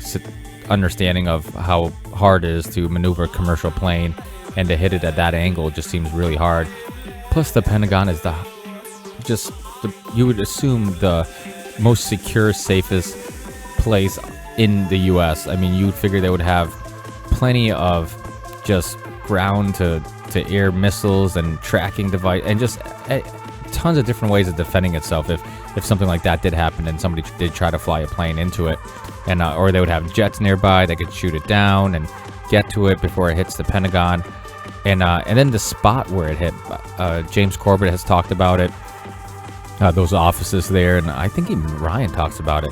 understanding of how hard it is to maneuver a commercial plane and to hit it at that angle just seems really hard. Plus, the Pentagon is you would assume the most secure, safest place in the U.S. You would figure they would have plenty of just ground to air missiles and tracking device and just tons of different ways of defending itself if something like that did happen and somebody did try to fly a plane into it, and or they would have jets nearby that could shoot it down and get to it before it hits the Pentagon, and then the spot where it hit. James Corbett has talked about it. Those offices there, and I think even Ryan talks about it.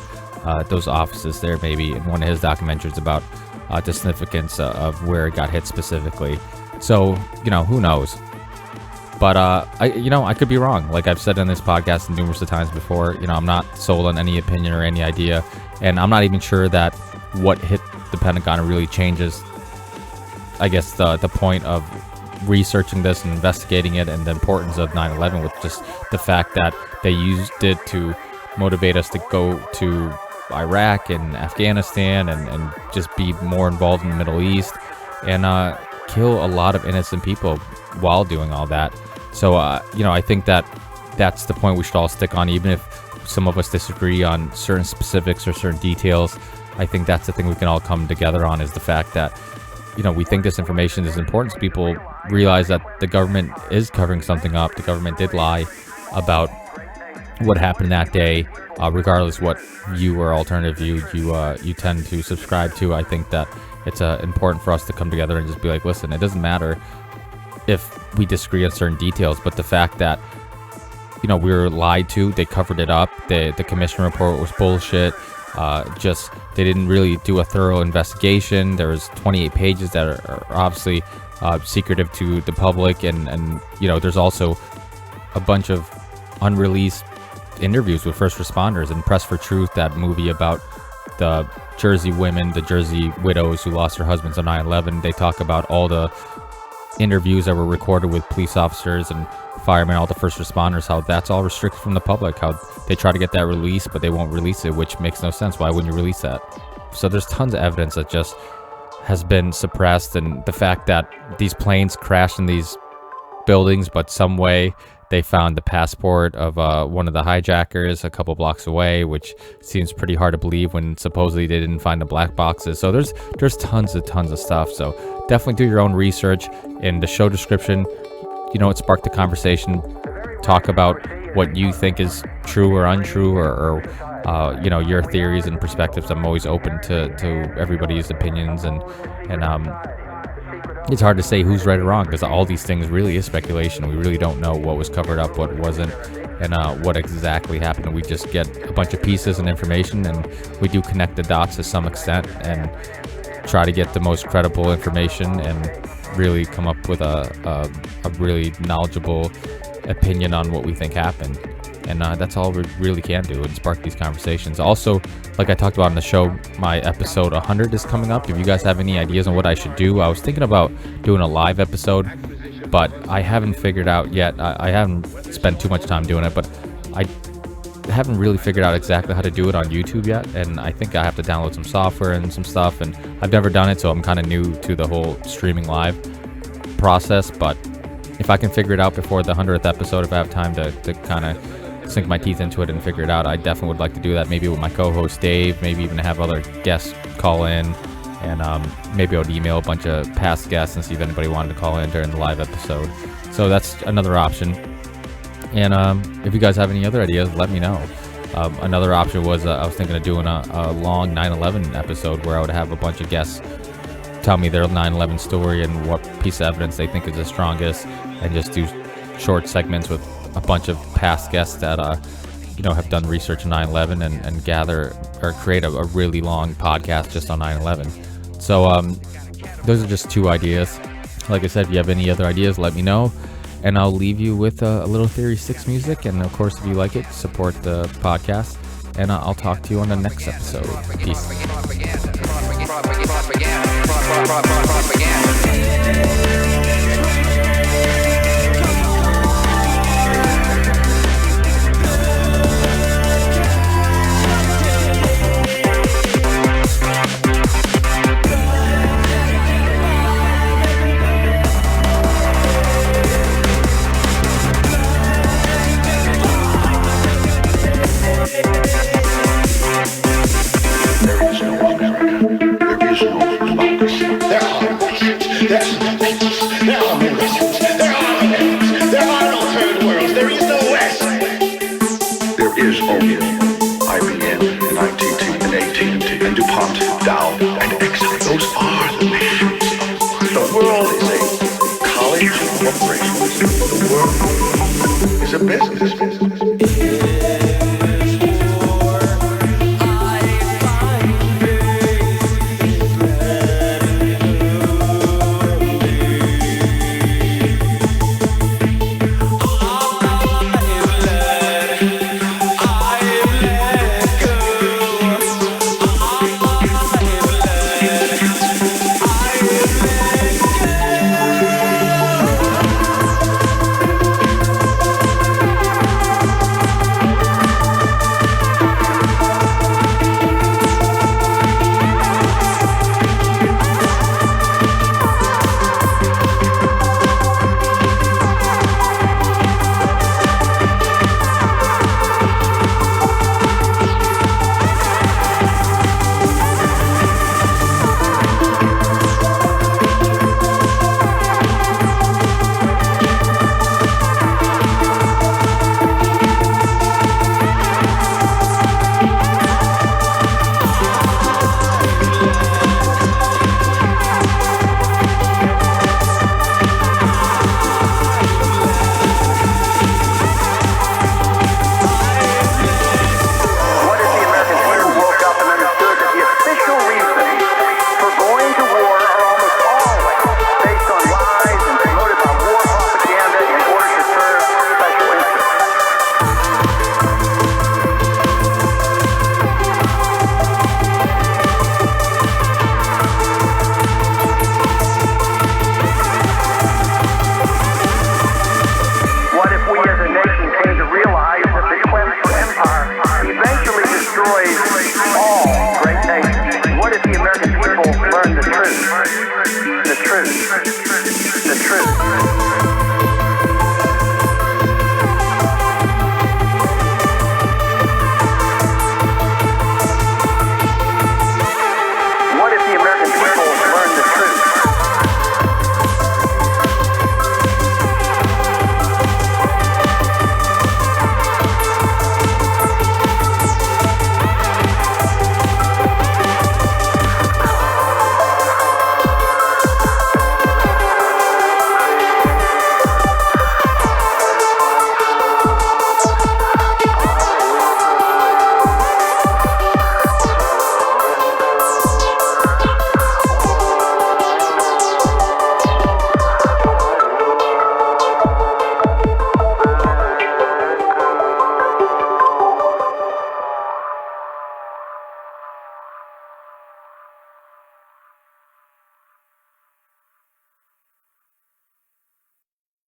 Those offices there, maybe in one of his documentaries about the significance of where it got hit specifically. So, who knows? But I could be wrong. Like I've said in this podcast numerous of times before, I'm not sold on any opinion or any idea, and I'm not even sure that what hit the Pentagon really changes, I guess, the point of researching this and investigating it, and the importance of 9/11, with just the fact that they used it to motivate us to go to Iraq and Afghanistan and just be more involved in the Middle East and kill a lot of innocent people while doing all that. So, I think that that's the point we should all stick on, even if some of us disagree on certain specifics or certain details. I think that's the thing we can all come together on, is the fact that, we think this information is important so people realize that the government is covering something up. The government did lie about what happened that day, regardless what view or alternative view you tend to subscribe to. I think that it's important for us to come together and just be like, listen, it doesn't matter if we disagree on certain details, but the fact that we were lied to, they covered it up. The commission report was bullshit. They didn't really do a thorough investigation. There was 28 pages that are obviously secretive to the public, and there's also a bunch of unreleased interviews with first responders. And Press for Truth, that movie about the Jersey women, the Jersey widows who lost their husbands on 9/11, they talk about all the interviews that were recorded with police officers and firemen, all the first responders, how that's all restricted from the public, how they try to get that released, but they won't release it, which makes no sense. Why wouldn't you release that? So there's tons of evidence that just has been suppressed, and the fact that these planes crashed in these buildings, but some way they found the passport of one of the hijackers a couple blocks away, which seems pretty hard to believe when supposedly they didn't find the black boxes. So there's tons of stuff. So definitely do your own research. In the show description, it sparked the conversation. Talk about what you think is true or untrue, or your theories and perspectives. I'm always open to everybody's opinions, and it's hard to say who's right or wrong, because all these things really is speculation. We really don't know what was covered up, what wasn't, and what exactly happened. We just get a bunch of pieces and information, and we do connect the dots to some extent and try to get the most credible information and really come up with a really knowledgeable opinion on what we think happened. And that's all we really can do, and spark these conversations. Also, like I talked about in the show, my episode 100 is coming up. If you guys have any ideas on what I should do, I was thinking about doing a live episode, but I haven't figured out yet. I haven't spent too much time doing it, but I haven't really figured out exactly how to do it on YouTube yet. And I think I have to download some software and some stuff, and I've never done it, so I'm kind of new to the whole streaming live process. But if I can figure it out before the 100th episode, if I have time to kind of sink my teeth into it and figure it out, I definitely would like to do that, maybe with my co-host Dave, maybe even have other guests call in, and maybe I would email a bunch of past guests and see if anybody wanted to call in during the live episode. So that's another option. And if you guys have any other ideas, let me know. Another option was I was thinking of doing a long 9/11 episode where I would have a bunch of guests tell me their 9/11 story and what piece of evidence they think is the strongest, and just do short segments with a bunch of past guests that have done research on 9/11 and gather or create a really long podcast just on 9/11. So those are just two ideas. Like I said, if you have any other ideas, let me know. And I'll leave you with a little Theory 6 music. And of course, if you like it, support the podcast. And I'll talk to you on the next episode. Peace. And DuPont, Dow, and Exxon. Those are the nations. The world is a college of corporations. The world is a business.